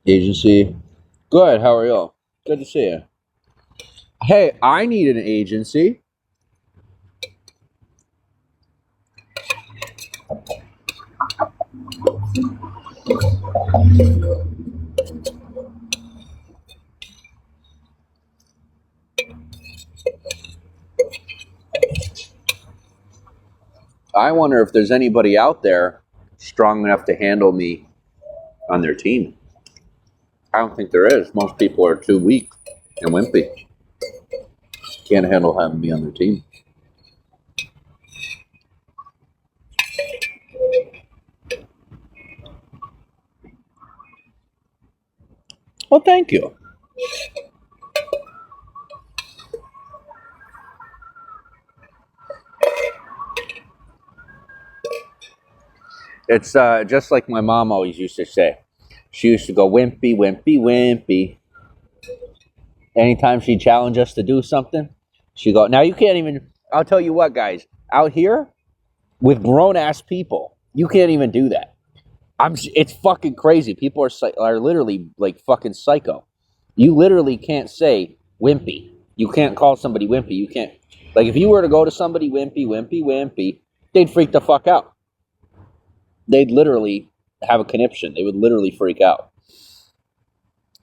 Agency. Good. How are you? Good to see you. Hey, I need an agency. I wonder if there's anybody out there strong enough to handle me on their team. I don't think there is. Most people are too weak and wimpy. Can't handle having me on their team. Well, thank you. It's just like my mom always used to say. She used to go, wimpy, wimpy, wimpy. Anytime she'd challenge us to do something, she'd go, now you can't even, I'll tell you what, guys, out here with grown-ass people, you can't even do that. It's fucking crazy. People are literally like fucking psycho. You literally can't say wimpy. You can't call somebody wimpy. You can't, like, if you were to go to somebody wimpy, they'd freak the fuck out. They'd literally have a conniption. They would literally freak out.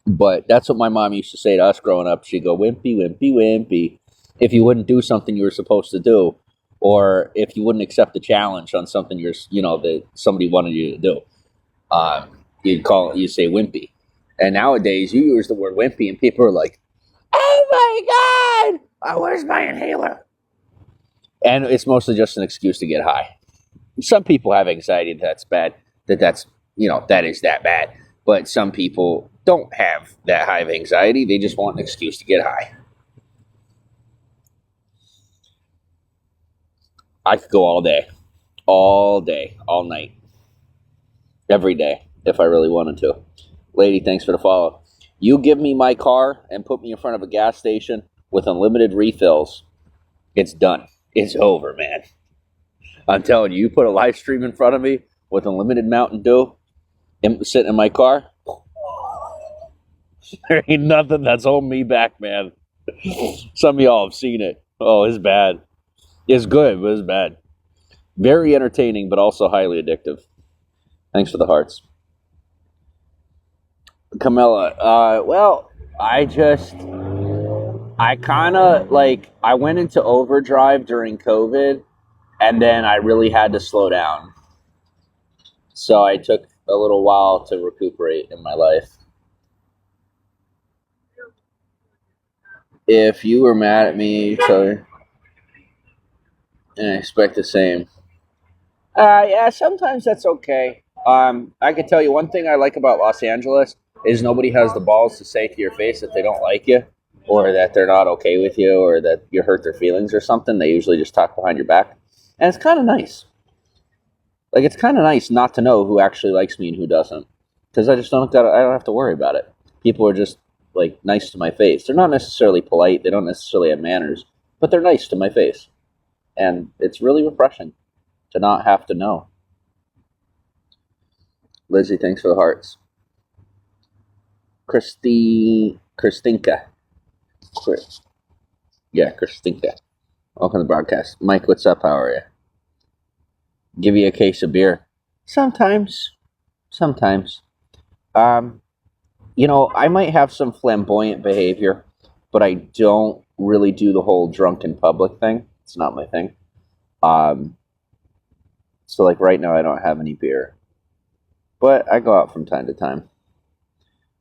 But that's what my mom used to say to us growing up. She'd go, wimpy, if you wouldn't do something you were supposed to do, or if you wouldn't accept a challenge on something that somebody wanted you to do. You'd say wimpy. And nowadays, you use the word wimpy, and people are like, "Oh my god, where's my inhaler?" And it's mostly just an excuse to get high. Some people have anxiety that's bad. That is that bad. But some people don't have that high of anxiety. They just want an excuse to get high. I could go all day, all night, every day if I really wanted to. Lady, thanks for the follow. You give me my car and put me in front of a gas station with unlimited refills, it's done. It's over, man. I'm telling you, you put a live stream in front of me with unlimited Mountain Dew and sitting in my car, there ain't nothing that's holding me back, man. Some of y'all have seen it. Oh, it's bad. It's good, but it's bad. Very entertaining, but also highly addictive. Thanks for the hearts. Camilla, well, I kind of, I went into overdrive during COVID, and then I really had to slow down. So I took a little while to recuperate in my life. If you were mad at me, so I expect the same. Yeah, sometimes that's okay. I can tell you one thing I like about Los Angeles is nobody has the balls to say to your face that they don't like you, or that they're not okay with you, or that you hurt their feelings or something. They usually just talk behind your back. And it's kind of nice. It's kind of nice not to know who actually likes me and who doesn't. Because I don't have to worry about it. People are just, nice to my face. They're not necessarily polite. They don't necessarily have manners. But they're nice to my face. And it's really refreshing to not have to know. Lizzie, thanks for the hearts. Christinka. Yeah, Christinka. Welcome to the broadcast. Mike, what's up? How are you? Give you a case of beer. Sometimes. I might have some flamboyant behavior, but I don't really do the whole drunk in public thing. It's not my thing. So right now I don't have any beer, but I go out from time to time.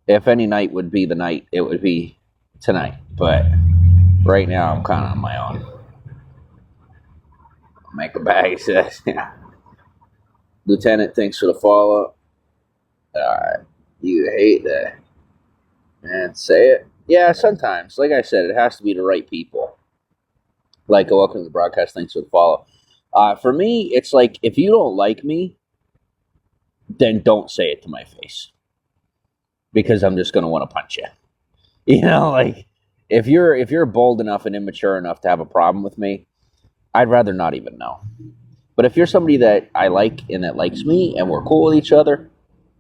If any night would be the night, it would be tonight, but right now I'm kind of on my own. Make a bag, says, yeah. Lieutenant, thanks for the follow. Alright, you hate that. Man, say it. Yeah, sometimes. Like I said, it has to be the right people. Welcome to the broadcast, thanks for the follow. For me, it's if you don't like me, then don't say it to my face. Because I'm just going to want to punch you. If you're bold enough and immature enough to have a problem with me, I'd rather not even know. But if you're somebody that I like and that likes me and we're cool with each other,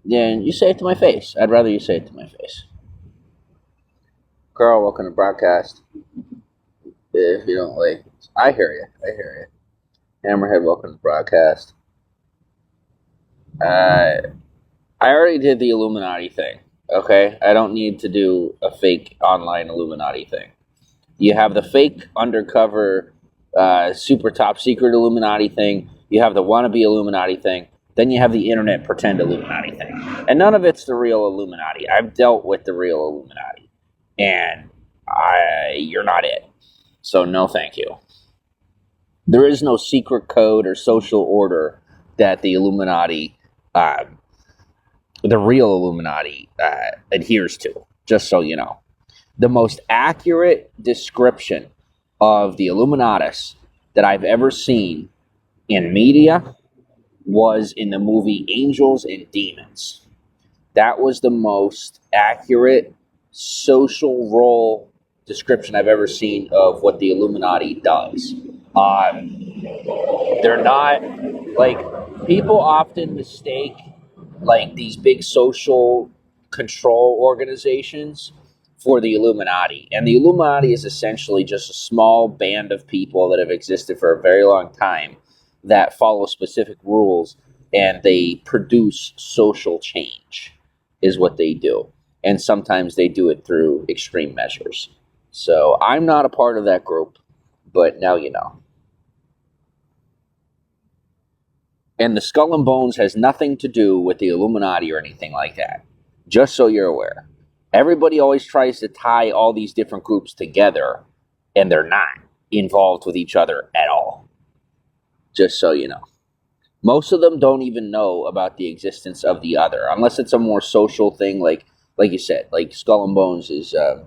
then you say it to my face. I'd rather you say it to my face. Carl, welcome to the broadcast. If you don't like, I hear you. Hammerhead, welcome to the broadcast. I already did the Illuminati thing, okay? I don't need to do a fake online Illuminati thing. You have the fake undercover, super top secret Illuminati thing. You have the wannabe Illuminati thing. Then you have the internet pretend Illuminati thing. And none of it's the real Illuminati. I've dealt with the real Illuminati. And you're not it. So no thank you. There is no secret code or social order that the Illuminati, the real Illuminati, adheres to, just so you know. The most accurate description of the Illuminatus that I've ever seen in media was in the movie Angels and Demons. That was the most accurate social role description I've ever seen of what the Illuminati does. They're not, people often mistake like these big social control organizations for the Illuminati. And the Illuminati is essentially just a small band of people that have existed for a very long time that follow specific rules, and they produce social change is what they do. And sometimes they do it through extreme measures. So I'm not a part of that group, but now you know. And the Skull and Bones has nothing to do with the Illuminati or anything like that. Just so you're aware. Everybody always tries to tie all these different groups together, and they're not involved with each other at all. Just so you know. Most of them don't even know about the existence of the other, unless it's a more social thing, like you said, like Skull and Bones is, a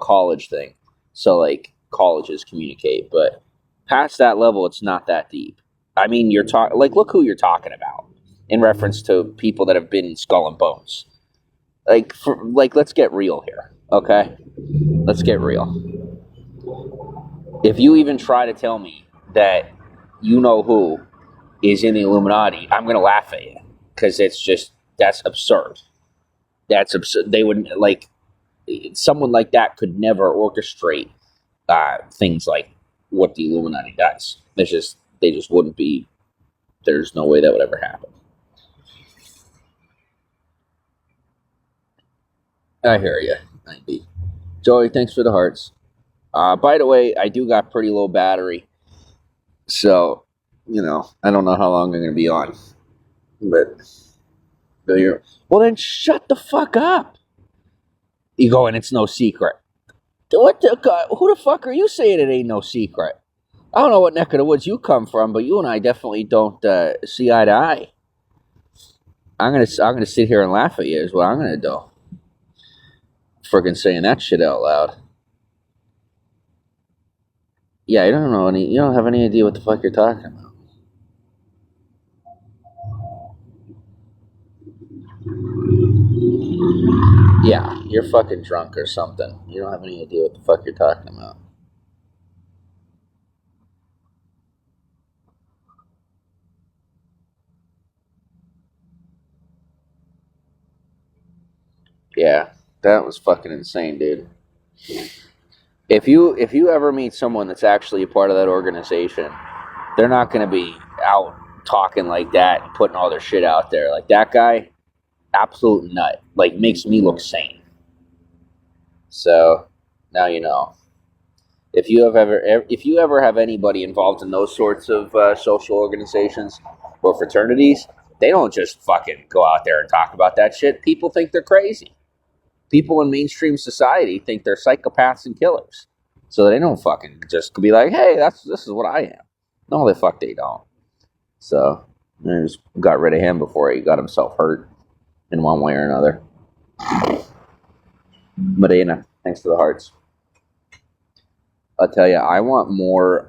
college thing. So, like, colleges communicate. But past that level, it's not that deep. I mean, look who you're talking about in reference to people that have been in Skull and Bones. Let's get real here, okay? Let's get real. If you even try to tell me that you know who is in the Illuminati, I'm going to laugh at you, because that's absurd. That's absurd. They would, someone like that could never orchestrate things like what the Illuminati does. They just wouldn't be. There's no way that would ever happen. I hear you. Maybe. Joey, thanks for the hearts. By the way, I do got pretty low battery, so I don't know how long I'm going to be on. But well, then shut the fuck up. You go, and it's no secret. What the God? Who the fuck are you saying it ain't no secret? I don't know what neck of the woods you come from, but you and I definitely don't see eye to eye. I'm gonna sit here and laugh at you is what I'm gonna do. Friggin' saying that shit out loud. Yeah, you don't have any idea what the fuck you're talking about. Yeah, you're fucking drunk or something. You don't have any idea what the fuck you're talking about. Yeah, that was fucking insane, dude. If you ever meet someone that's actually a part of that organization, they're not going to be out talking like that and putting all their shit out there. Like, that guy, absolute nut. Like, makes me look sane. So, now you know. If you ever have anybody involved in those sorts of social organizations or fraternities, they don't just fucking go out there and talk about that shit. People think they're crazy. People in mainstream society think they're psychopaths and killers. So they don't fucking just be like, hey, this is what I am. No, they don't. So I just got rid of him before he got himself hurt in one way or another. Medina, thanks for the hearts. I'll tell you, I want more,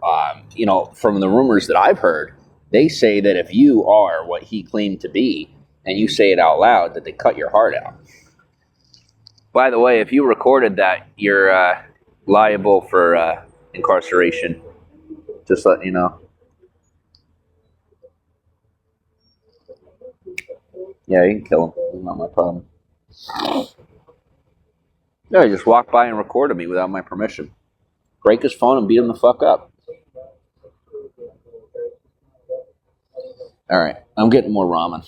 from the rumors that I've heard, they say that if you are what he claimed to be and you say it out loud, that they cut your heart out. By the way, if you recorded that, you're liable for incarceration. Just letting you know. Yeah, you can kill him. It's not my problem. Yeah, he just walked by and recorded me without my permission. Break his phone and beat him the fuck up. All right, I'm getting more ramen.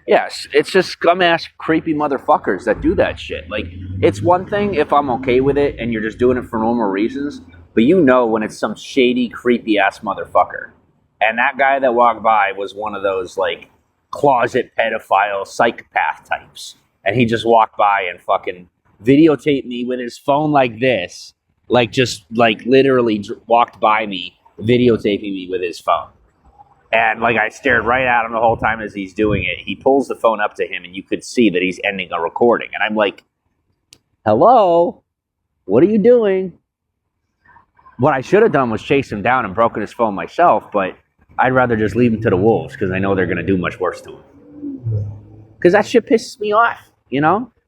Yes, it's just scum-ass, creepy motherfuckers that do that shit. Like, it's one thing if I'm okay with it and you're just doing it for normal reasons, but when it's some shady, creepy-ass motherfucker. And that guy that walked by was one of those, like, closet pedophile psychopath types. And he just walked by and fucking videotaped me with his phone like this. Like, just, like, literally walked by me, videotaping me with his phone. And, like, I stared right at him the whole time as he's doing it. He pulls the phone up to him, and you could see that he's ending a recording. And I'm like, hello? What are you doing? What I should have done was chase him down and broken his phone myself, but I'd rather just leave him to the wolves because I know they're going to do much worse to him. Because that shit pisses me off,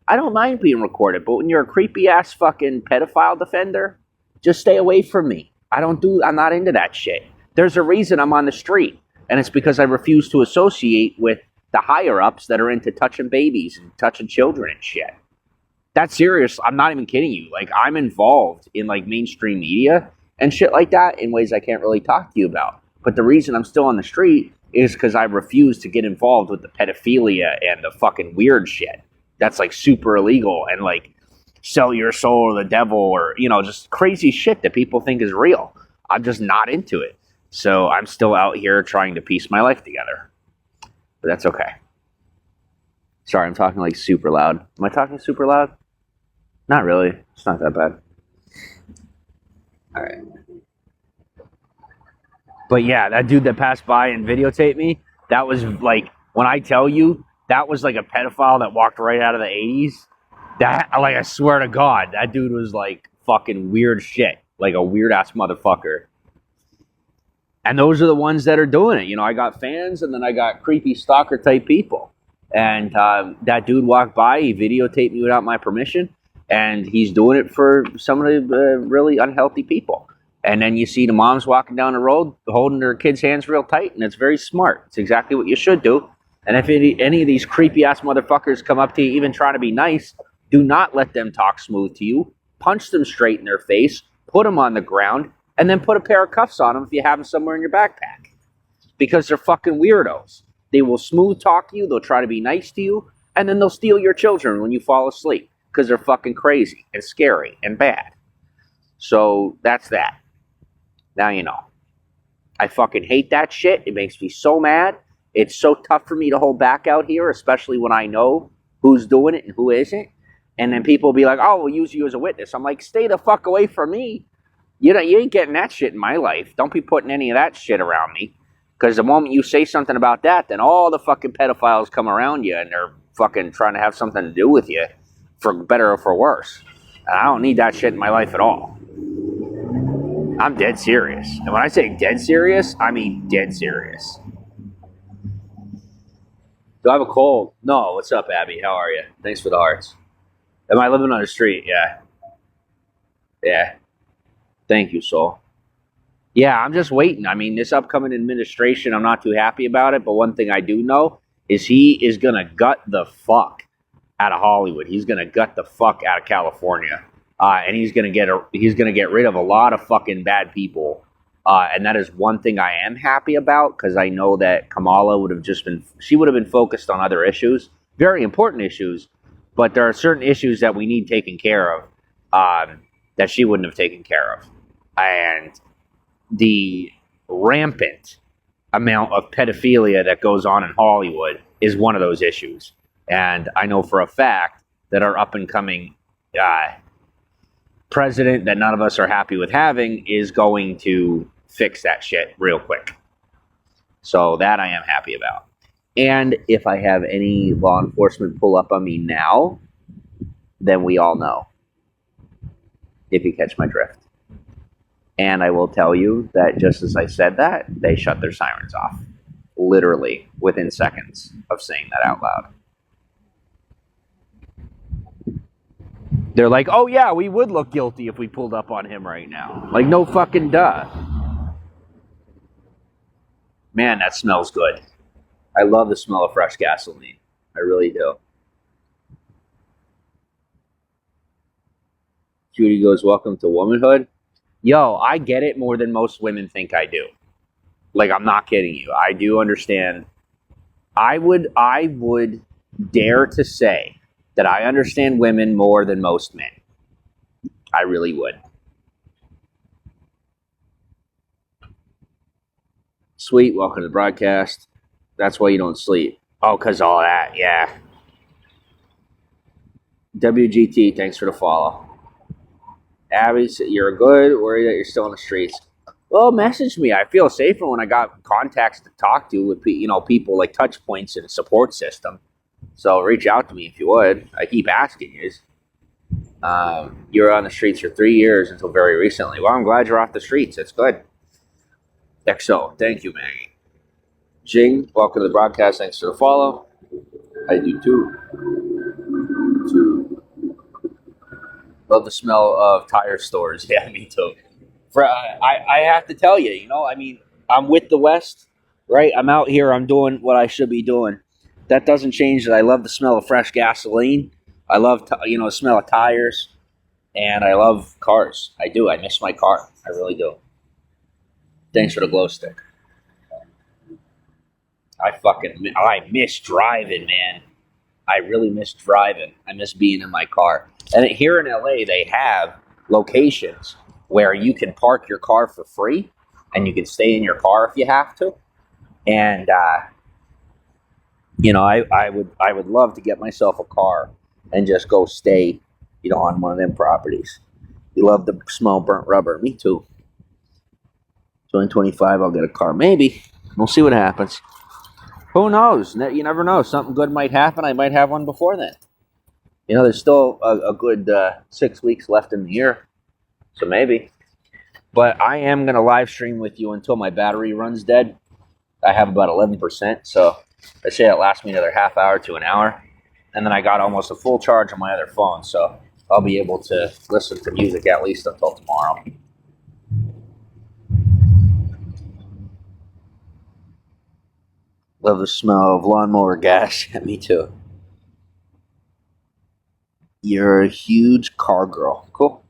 I don't mind being recorded, but when you're a creepy-ass fucking pedophile defender, just stay away from me. I'm not into that shit. There's a reason I'm on the street. And it's because I refuse to associate with the higher-ups that are into touching babies and touching children and shit. That's serious. I'm not even kidding you. Like, I'm involved in, like, mainstream media and shit like that in ways I can't really talk to you about. But the reason I'm still on the street is because I refuse to get involved with the pedophilia and the fucking weird shit that's, like, super illegal and, like, sell your soul to the devil or, you know, just crazy shit that people think is real. I'm just not into it. So I'm still out here trying to piece my life together. But that's okay. Sorry, I'm talking, like, super loud. Am I talking super loud? Not really. It's not that bad. All right. But yeah, that dude that passed by and videotaped me, that was like, when I tell you, that was like a pedophile that walked right out of the 80s. That, like, I swear to God, that dude was like fucking weird shit. Like a weird ass motherfucker. And those are the ones that are doing it. You know, I got fans and then I got creepy stalker type people. And that dude walked by, he videotaped me without my permission. And he's doing it for some of the really unhealthy people. And then you see the moms walking down the road holding their kids' hands real tight, and it's very smart. It's exactly what you should do. And if any of these creepy-ass motherfuckers come up to you even trying to be nice, do not let them talk smooth to you. Punch them straight in their face, put them on the ground, and then put a pair of cuffs on them if you have them somewhere in your backpack. Because they're fucking weirdos. They will smooth talk you, they'll try to be nice to you, and then they'll steal your children when you fall asleep. Because they're fucking crazy and scary and bad. So that's that. Now you know. I fucking hate that shit. It makes me so mad. It's so tough for me to hold back out here, especially when I know who's doing it and who isn't. And then people will be like, oh, we'll use you as a witness. I'm like, stay the fuck away from me. You know, you ain't getting that shit in my life. Don't be putting any of that shit around me. Because the moment you say something about that, then all the fucking pedophiles come around you and they're fucking trying to have something to do with you. For better or for worse. And I don't need that shit in my life at all. I'm dead serious. And when I say dead serious, I mean dead serious. Do I have a cold? No. What's up, Abby? How are you? Thanks for the hearts. Am I living on the street? Yeah. Yeah. Thank you, soul. Yeah, I'm just waiting. I mean, this upcoming administration, I'm not too happy about it. But one thing I do know is he is going to gut the fuck out of Hollywood. He's gonna gut the fuck out of California, and he's gonna get rid of a lot of fucking bad people. And that is one thing I am happy about because I know that Kamala would have been focused on other issues, very important issues, but there are certain issues that we need taken care of that she wouldn't have taken care of, and the rampant amount of pedophilia that goes on in Hollywood is one of those issues. And I know for a fact that our up-and-coming president that none of us are happy with having is going to fix that shit real quick. So that I am happy about. And if I have any law enforcement pull up on me now, then we all know. If you catch my drift. And I will tell you that just as I said that, they shut their sirens off. Literally within seconds of saying that out loud. They're like, oh yeah, we would look guilty if we pulled up on him right now. Like, no fucking duh. Man, that smells good. I love the smell of fresh gasoline. I really do. Judy goes, welcome to womanhood. Yo, I get it more than most women think I do. Like, I'm not kidding you. I do understand. I would dare to say that I understand women more than most men. I really would. Sweet, welcome to the broadcast. That's why you don't sleep. Oh, because all that, yeah. WGT, thanks for the follow. Abby, you're good. Worried that you're still on the streets. Well, message me. I feel safer when I got contacts to talk to with people like touch points in a support system. So reach out to me if you would. I keep asking you. You were on the streets for 3 years until very recently. Well, I'm glad you're off the streets. That's good. XO, thank you, Maggie. Jing, welcome to the broadcast. Thanks for the follow. I do too. Love the smell of tire stores. Yeah, me too. I have to tell you, I mean, I'm with the West right? I'm out here. I'm doing what I should be doing. That doesn't change that I love the smell of fresh gasoline. I love, the smell of tires. And I love cars. I do. I miss my car. I really do. Thanks for the glow stick. I miss driving, man. I really miss driving. I miss being in my car. And here in LA, they have locations where you can park your car for free and you can stay in your car if you have to. And, I would love to get myself a car and just go stay, on one of them properties. You love the smell of burnt rubber. Me too. 2025, I'll get a car. Maybe. We'll see what happens. Who knows? You never know. Something good might happen. I might have one before then. There's still a good 6 weeks left in the year. So maybe. But I am going to live stream with you until my battery runs dead. I have about 11%. So I say it lasts me another half hour to an hour. And then I got almost a full charge on my other phone. So I'll be able to listen to music at least until tomorrow. Love the smell of lawnmower gas. Me too. You're a huge car girl. Cool.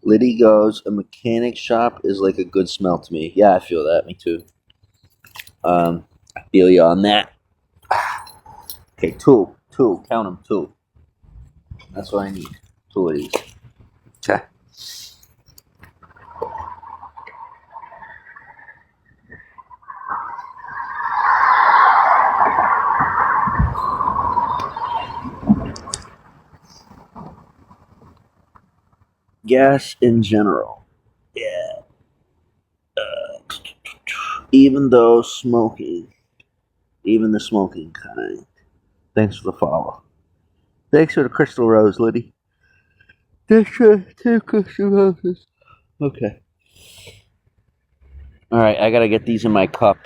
Liddy goes, a mechanic shop is like a good smell to me. Yeah, I feel that. Me too. I feel you on that. Okay, two. Count them, 2. That's what I need. 2 of these. Okay. Gas in general. Yeah. Even the smoking kind. Thanks for the follow. Thanks for the crystal rose, Liddy. Thanks for 2 crystal roses. Okay. All right, I gotta get these in my cup.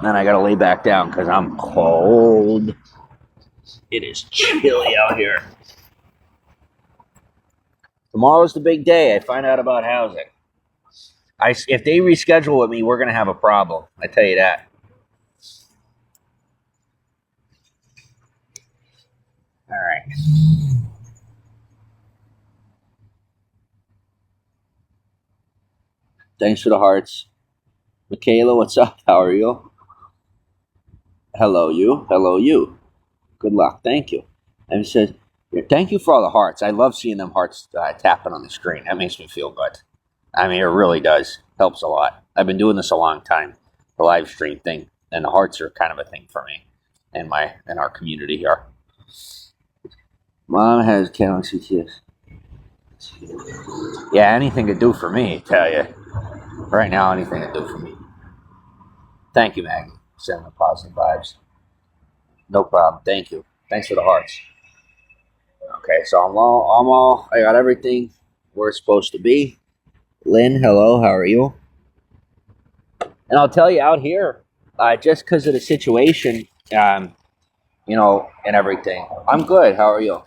Then I gotta lay back down because I'm cold. It is chilly out here. Tomorrow's the big day. I find out about housing. If they reschedule with me, we're gonna have a problem. I tell you that. All right. Thanks for the hearts. Michaela, what's up? How are you? Hello, you. Hello, you. Good luck. Thank you. And it says, thank you for all the hearts. I love seeing them hearts tapping on the screen. That makes me feel good. I mean, it really does. Helps a lot. I've been doing this a long time, the live stream thing, and the hearts are kind of a thing for me in our community here. Mom has Galaxy TS. Yeah, anything to do for me, I tell you. Right now, anything to do for me. Thank you, Maggie. Sending the positive vibes. No problem. Thank you. Thanks for the hearts. Okay, so I got everything where it's supposed to be. Lynn, hello, how are you? And I'll tell you, out here, just because of the situation, and everything, I'm good. How are you?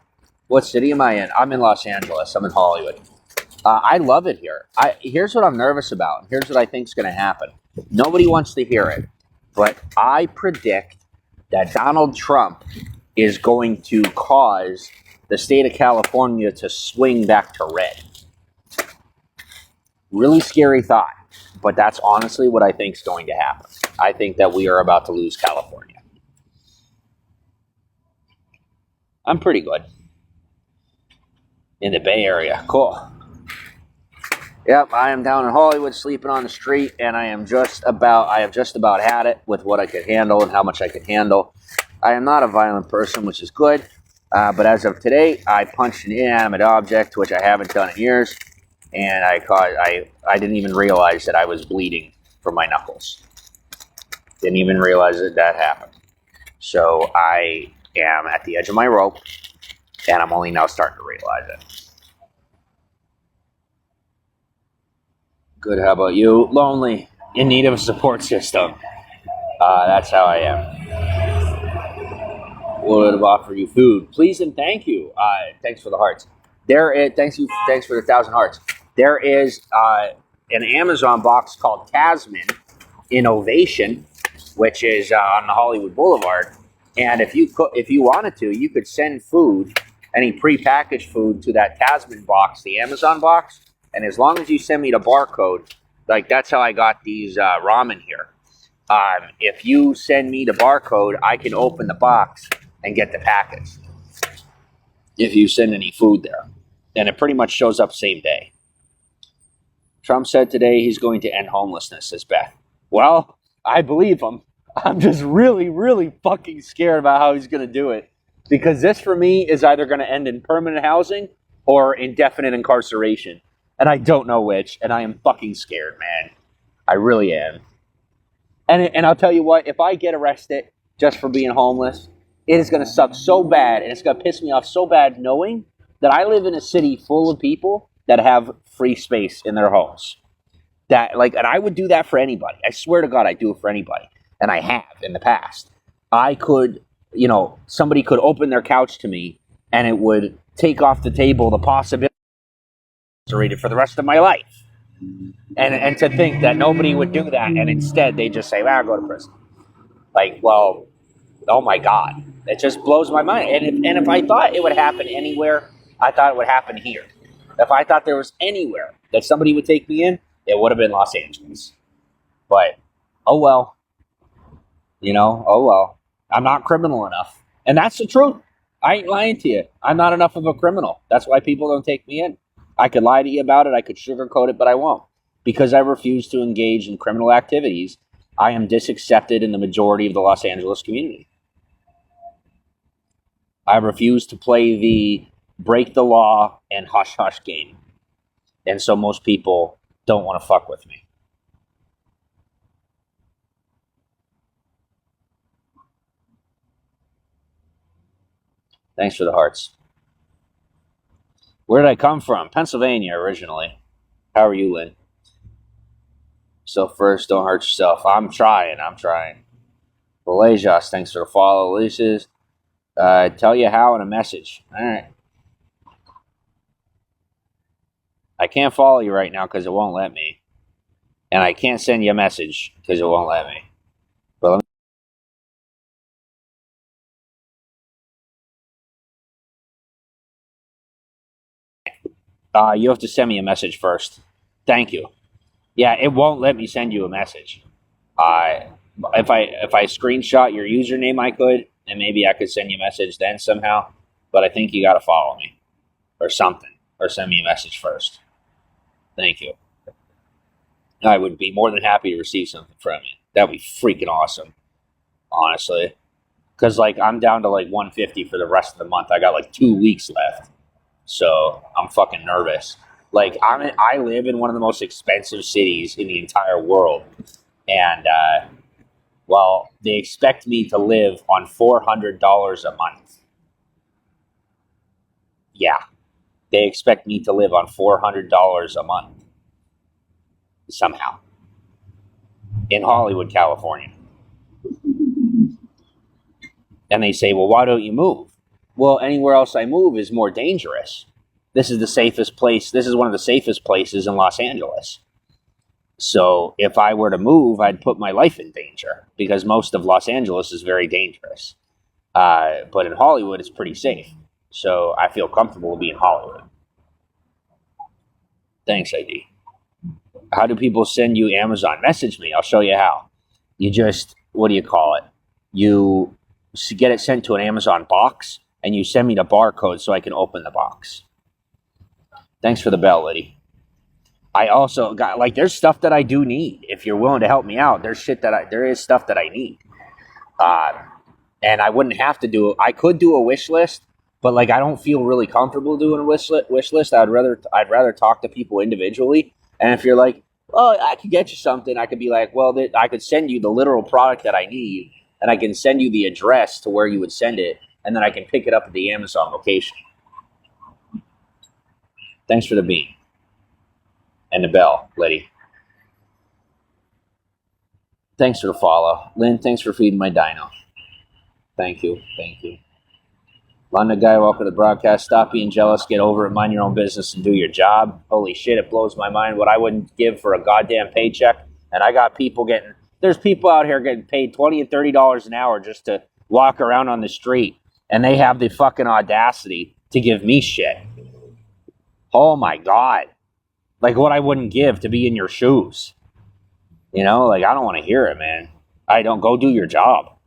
What city am I in? I'm in Los Angeles. I'm in Hollywood. I love it here. Here's what I'm nervous about. Here's what I think is going to happen. Nobody wants to hear it, but I predict that Donald Trump is going to cause the state of California to swing back to red. Really scary thought, but that's honestly what I think is going to happen. I think that we are about to lose California. I'm pretty good. In the Bay Area. Cool. Yep, I am down in Hollywood sleeping on the street, and I have just about had it with what I could handle and how much I could handle. I am not a violent person, which is good, but as of today, I punched an inanimate object, which I haven't done in years, and I didn't even realize that I was bleeding from my knuckles. Didn't even realize that happened. So I am at the edge of my rope, and I'm only now starting to realize it. Good, how about you? Lonely, in need of a support system. That's how I am. Would have offered you food. Please and thank you. Thanks for the hearts. Thanks for the 1,000 hearts. There is an Amazon box called Tasman Innovation which is on the Hollywood Boulevard. And if you wanted to, you could send food, any prepackaged food, to that Tasman box, the Amazon box. And as long as you send me the barcode, like that's how I got these ramen here. If you send me the barcode, I can open the box and get the package. If you send any food there, and it pretty much shows up same day. Trump said today he's going to end homelessness, says Beth. Well, I believe him. I'm just really, really fucking scared about how he's going to do it. Because this, for me, is either going to end in permanent housing or indefinite incarceration. And I don't know which. And I am fucking scared, man. I really am. And I'll tell you what, if I get arrested just for being homeless, it is going to suck so bad. And it's going to piss me off so bad knowing that I live in a city full of people that have free space in their homes. And I would do that for anybody. I swear to God, I'd do it for anybody. And I have in the past. I could, somebody could open their couch to me and it would take off the table the possibility for the rest of my life. And to think that nobody would do that and instead they just say, well, I'll go to prison. Well, oh my God. It just blows my mind. And if I thought it would happen anywhere, I thought it would happen here. If I thought there was anywhere that somebody would take me in, it would have been Los Angeles. But, oh well. Oh well. I'm not criminal enough. And that's the truth. I ain't lying to you. I'm not enough of a criminal. That's why people don't take me in. I could lie to you about it. I could sugarcoat it, but I won't. Because I refuse to engage in criminal activities, I am disaccepted in the majority of the Los Angeles community. I refuse to play the break the law and hush-hush game. And so most people don't want to fuck with me. Thanks for the hearts. Where did I come from? Pennsylvania originally. How are you, Lynn? So first, don't hurt yourself. I'm trying. Malaysias, thanks for the follow. Lisa's, tell you how in a message. All right. I can't follow you right now because it won't let me. And I can't send you a message because it won't let me. But let me. You have to send me a message first. Thank you. Yeah, it won't let me send you a message. If I screenshot your username, I could, and maybe I could send you a message then somehow. But I think you got to follow me or something, or send me a message first. Thank you. I would be more than happy to receive something from you. That'd be freaking awesome, honestly. Because I'm down to 150 for the rest of the month. I got 2 weeks left. So I'm fucking nervous. I live in one of the most expensive cities in the entire world. And, they expect me to live on $400 a month. Yeah. They expect me to live on $400 a month. Somehow. In Hollywood, California. And they say, well, why don't you move? Well, anywhere else I move is more dangerous. This is the safest place. This is one of the safest places in Los Angeles. So if I were to move, I'd put my life in danger because most of Los Angeles is very dangerous. But in Hollywood, it's pretty safe. So I feel comfortable being in Hollywood. Thanks, ID. How do people send you Amazon? Message me. I'll show you how. You just, You get it sent to an Amazon box, and you send me the barcode so I can open the box. Thanks for the bell, Liddy. I also got, there's stuff that I do need. If you're willing to help me out, there is stuff that I need. And I wouldn't have to do it. I could do a wish list, but I don't feel really comfortable doing a wish list. I'd rather talk to people individually. And if you're oh, I could get you something, I could be I could send you the literal product that I need, and I can send you the address to where you would send it, and then I can pick it up at the Amazon location. Thanks for the bean. And the bell, Liddy. Thanks for the follow. Lynn, thanks for feeding my dino. Thank you. London guy, welcome to the broadcast. Stop being jealous, get over it, mind your own business, and do your job. Holy shit, it blows my mind what I wouldn't give for a goddamn paycheck. And I got people getting There's people out here getting paid $20 and $30 an hour just to walk around on the street, and they have the fucking audacity to give me shit. Oh my God. Like what I wouldn't give to be in your shoes. You know, like I don't want to hear it, man. I don't go do your job.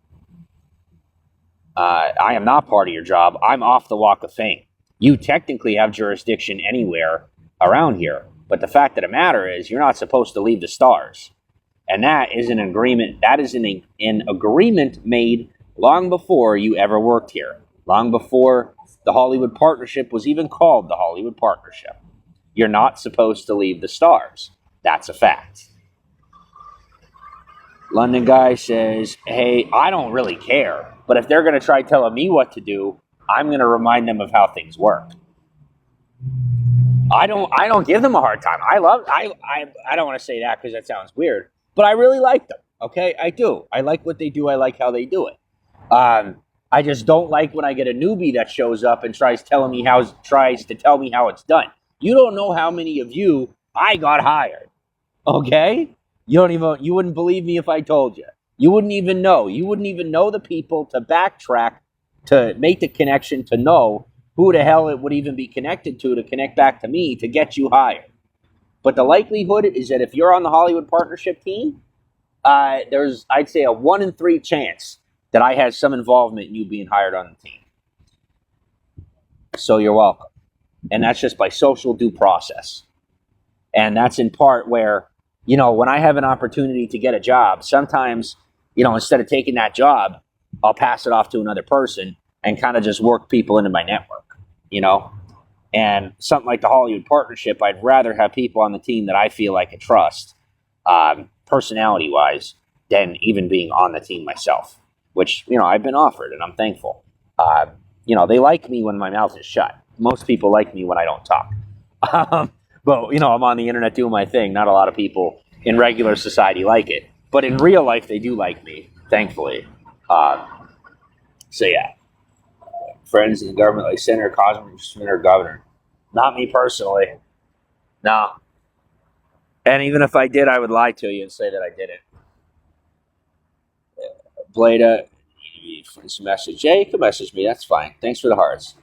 I am not part of your job. I'm off the Walk of Fame. You technically have jurisdiction anywhere around here. But the fact of the matter is you're not supposed to leave the stars. And that is an agreement. That is an agreement made long before you ever worked here. Long before the Hollywood Partnership was even called the Hollywood Partnership. You're not supposed to leave the stars. That's a fact. London guy says, hey, I don't really care. But if they're going to try telling me what to do, I'm going to remind them of how things work. I don't give them a hard time. I don't want to say that because that sounds weird, but I really like them. Okay, I do. I like what they do. I like how they do it. I just don't like when I get a newbie that shows up and tries to tell me how it's done. You don't know how many of you I got hired. Okay? You wouldn't believe me if I told you. You wouldn't even know. You wouldn't even know the people to backtrack, to make the connection, to know who the hell it would even be connected to connect back to me to get you hired. But the likelihood is that if you're on the Hollywood Partnership team, there's, I'd say, a 1 in 3 chance that I had some involvement in you being hired on the team. So you're welcome. And that's just by social due process. And that's in part where, you know, when I have an opportunity to get a job, sometimes, you know, instead of taking that job, I'll pass it off to another person and kind of just work people into my network, you know? And something like the Hollywood Partnership, I'd rather have people on the team that I feel I can trust, personality-wise, than even being on the team myself, which, you know, I've been offered, and I'm thankful. You know, they like me when my mouth is shut. Most people like me when I don't talk. But, you know, I'm on the internet doing my thing. Not a lot of people in regular society like it. But in real life, they do like me, thankfully. So, yeah. Friends in the government like Senator Congressman or Governor. Not me personally. No. And even if I did, I would lie to you and say that I didn't. Blada, message. Yeah, you can message me. That's fine. Thanks for the hearts.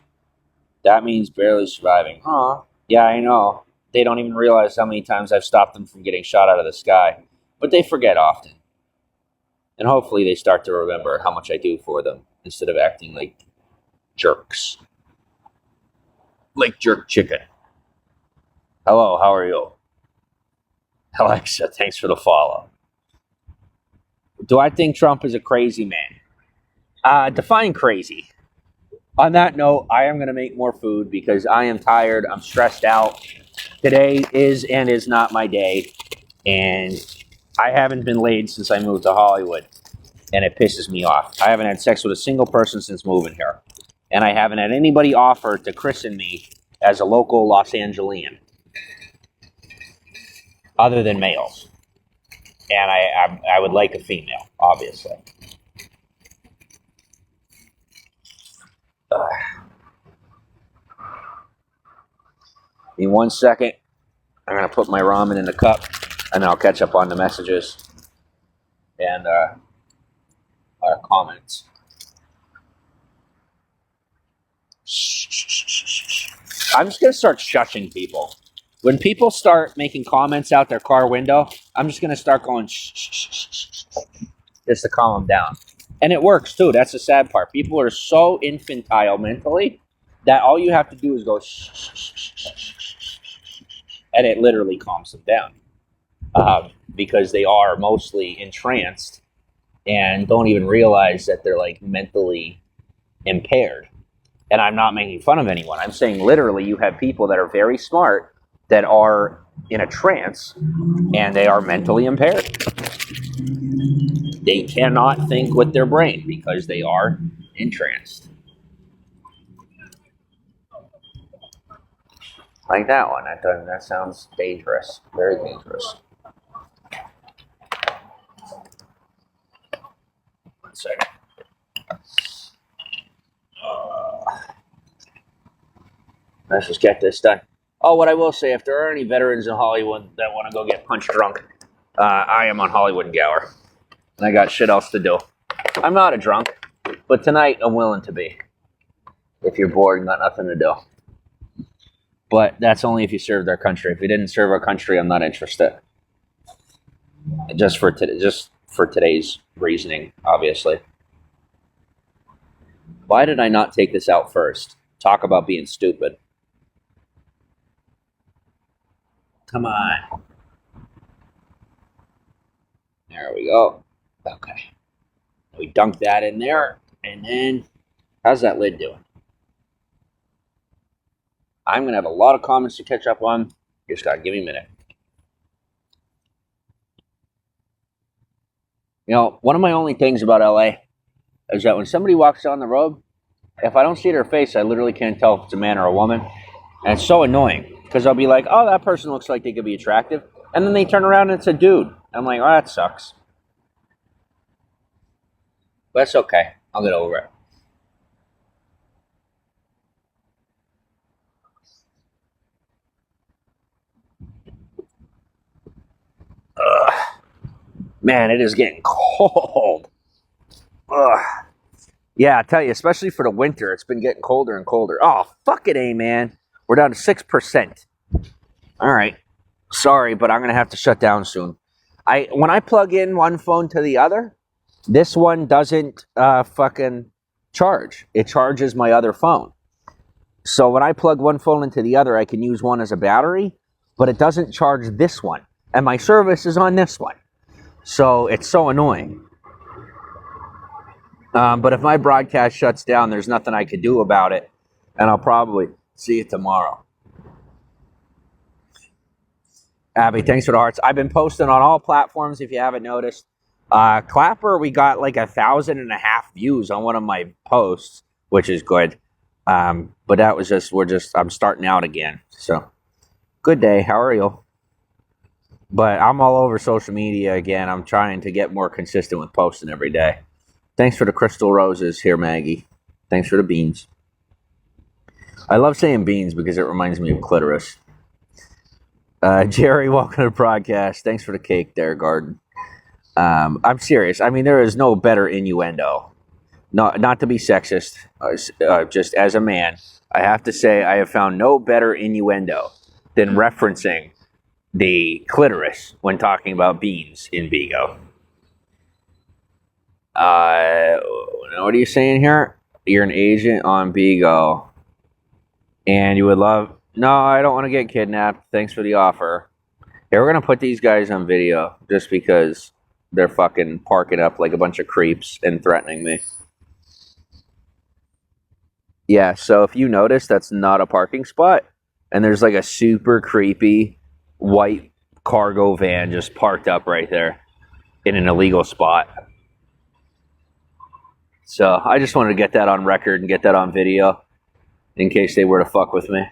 That means barely surviving. Huh? Yeah, I know. They don't even realize how many times I've stopped them from getting shot out of the sky. But they forget often. And hopefully they start to remember how much I do for them instead of acting like jerks. Like jerk chicken. Hello, how are you? Alexa, thanks for the follow. Do I think Trump is a crazy man? Define crazy. On that note, I am going to make more food because I am tired. I'm stressed out. Today is and is not my day. And I haven't been laid since I moved to Hollywood. And it pisses me off. I haven't had sex with a single person since moving here. And I haven't had anybody offer to christen me as a local Los Angelian. Other than males. And I would like a female, obviously. In 1 second, I'm going to put my ramen in the cup, and I'll catch up on the messages and our comments. I'm just going to start shushing people. When people start making comments out their car window, I'm just going to start going shh, shh, shh, shh, shh, just to calm them down. And it works, too. That's the sad part. People are so infantile mentally that all you have to do is go shh, shh, shh, shh, shh, shh, shh, and it literally calms them down. Because they are mostly entranced and don't even realize that they're, like, mentally impaired. And I'm not making fun of anyone. I'm saying literally you have people that are very smart that are in a trance and they are mentally impaired. They cannot think with their brain because they are entranced. Like that one. That sounds dangerous. Very dangerous. 1 second. Let's just get this done. Oh, what I will say, if there are any veterans in Hollywood that want to go get punch drunk, I am on Hollywood and Gower. And I got shit else to do. I'm not a drunk, but tonight I'm willing to be. If you're bored and got nothing to do. But that's only if you served our country. If you didn't serve our country, I'm not interested. Just for today's reasoning, obviously. Why did I not take this out first? Talk about being stupid. Come on. There we go. Okay. We dunk that in there. And then, how's that lid doing? I'm going to have a lot of comments to catch up on. You just got to give me a minute. You know, one of my only things about LA is that when somebody walks down the road, if I don't see their face, I literally can't tell if it's a man or a woman. And it's so annoying because I'll be like, oh, that person looks like they could be attractive. And then they turn around and it's a dude. I'm like, oh, that sucks. But it's okay. I'll get over it. Ugh. Man, it is getting cold. Ugh. Yeah, I tell you, especially for the winter, it's been getting colder and colder. Oh, fuck it, man. We're down to 6%. All right. Sorry, but I'm going to have to shut down soon. When I plug in one phone to the other, this one doesn't fucking charge. It charges my other phone. So when I plug one phone into the other, I can use one as a battery, but it doesn't charge this one. And my service is on this one. So it's so annoying. But if my broadcast shuts down, there's nothing I could do about it. And I'll probably see you tomorrow. Abby, thanks for the hearts. I've been posting on all platforms if you haven't noticed. Clapper, we got like 1,500 views on one of my posts, which is good. But that was I'm starting out again. So, good day. How are you? But I'm all over social media again. I'm trying to get more consistent with posting every day. Thanks for the crystal roses here, Maggie. Thanks for the beans. I love saying beans because it reminds me of clitoris. Jerry, welcome to the broadcast. Thanks for the cake there, Garden. I'm serious. I mean, there is no better innuendo. Not to be sexist, just as a man, I have to say I have found no better innuendo than referencing the clitoris when talking about beans in Vigo. What are you saying here? You're an agent on Vigo, and you would love... No, I don't want to get kidnapped. Thanks for the offer. Yeah, we're going to put these guys on video just because they're fucking parking up like a bunch of creeps and threatening me. Yeah, so if you notice, that's not a parking spot. And there's like a super creepy white cargo van just parked up right there in an illegal spot. So I just wanted to get that on record and get that on video in case they were to fuck with me.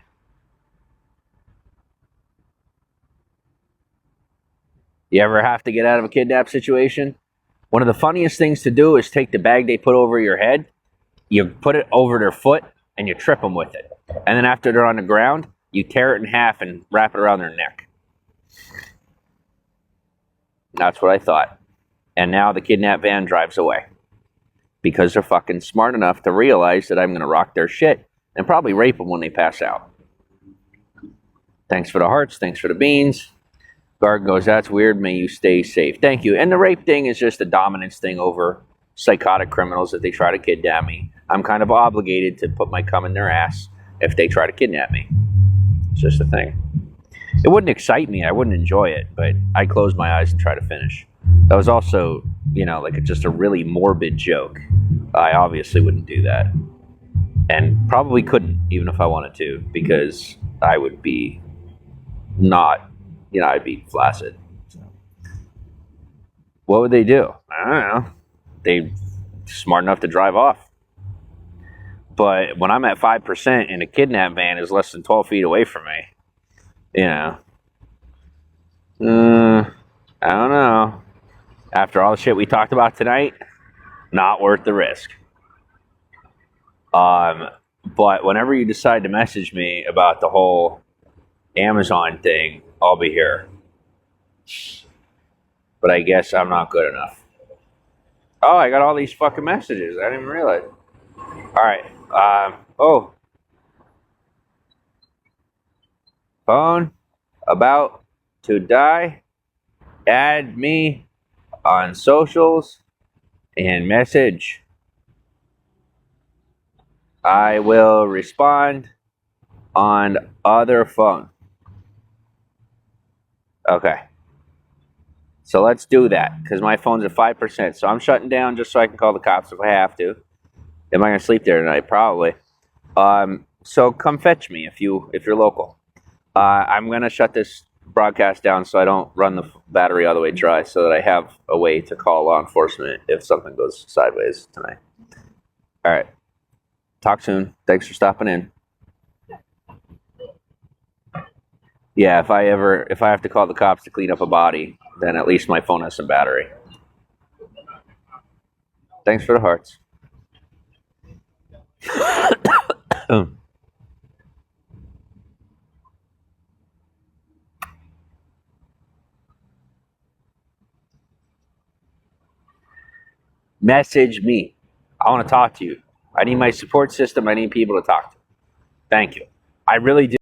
You ever have to get out of a kidnap situation? One of the funniest things to do is take the bag they put over your head, you put it over their foot, and you trip them with it. And then after they're on the ground, you tear it in half and wrap it around their neck. That's what I thought. And now the kidnap van drives away. Because they're fucking smart enough to realize that I'm going to rock their shit and probably rape them when they pass out. Thanks for the hearts. Thanks for the beans. Guard goes, that's weird. May you stay safe. Thank you. And the rape thing is just a dominance thing over psychotic criminals that they try to kidnap me. I'm kind of obligated to put my cum in their ass if they try to kidnap me. It's just a thing. It wouldn't excite me. I wouldn't enjoy it, but I close my eyes and try to finish. That was also, like just a really morbid joke. I obviously wouldn't do that. And probably couldn't, even if I wanted to, because I would be not... I'd be flaccid. So. What would they do? I don't know. They're smart enough to drive off. But when I'm at 5% and a kidnap van is less than 12 feet away from me, I don't know. After all the shit we talked about tonight, not worth the risk. But whenever you decide to message me about the whole Amazon thing, I'll be here. But I guess I'm not good enough. Oh, I got all these fucking messages. I didn't even realize. All right. Oh, phone about to die. Add me on socials and message. I will respond on other phone. Okay. So let's do that because my phone's at 5%. So I'm shutting down just so I can call the cops if I have to. Am I gonna sleep there tonight? Probably. So come fetch me if you're local. I'm gonna shut this broadcast down so I don't run the battery all the way dry, so that I have a way to call law enforcement if something goes sideways tonight. All right. Talk soon. Thanks for stopping in. Yeah, if I have to call the cops to clean up a body, then at least my phone has some battery. Thanks for the hearts. Message me. I want to talk to you. I need my support system. I need people to talk to. Thank you. I really do.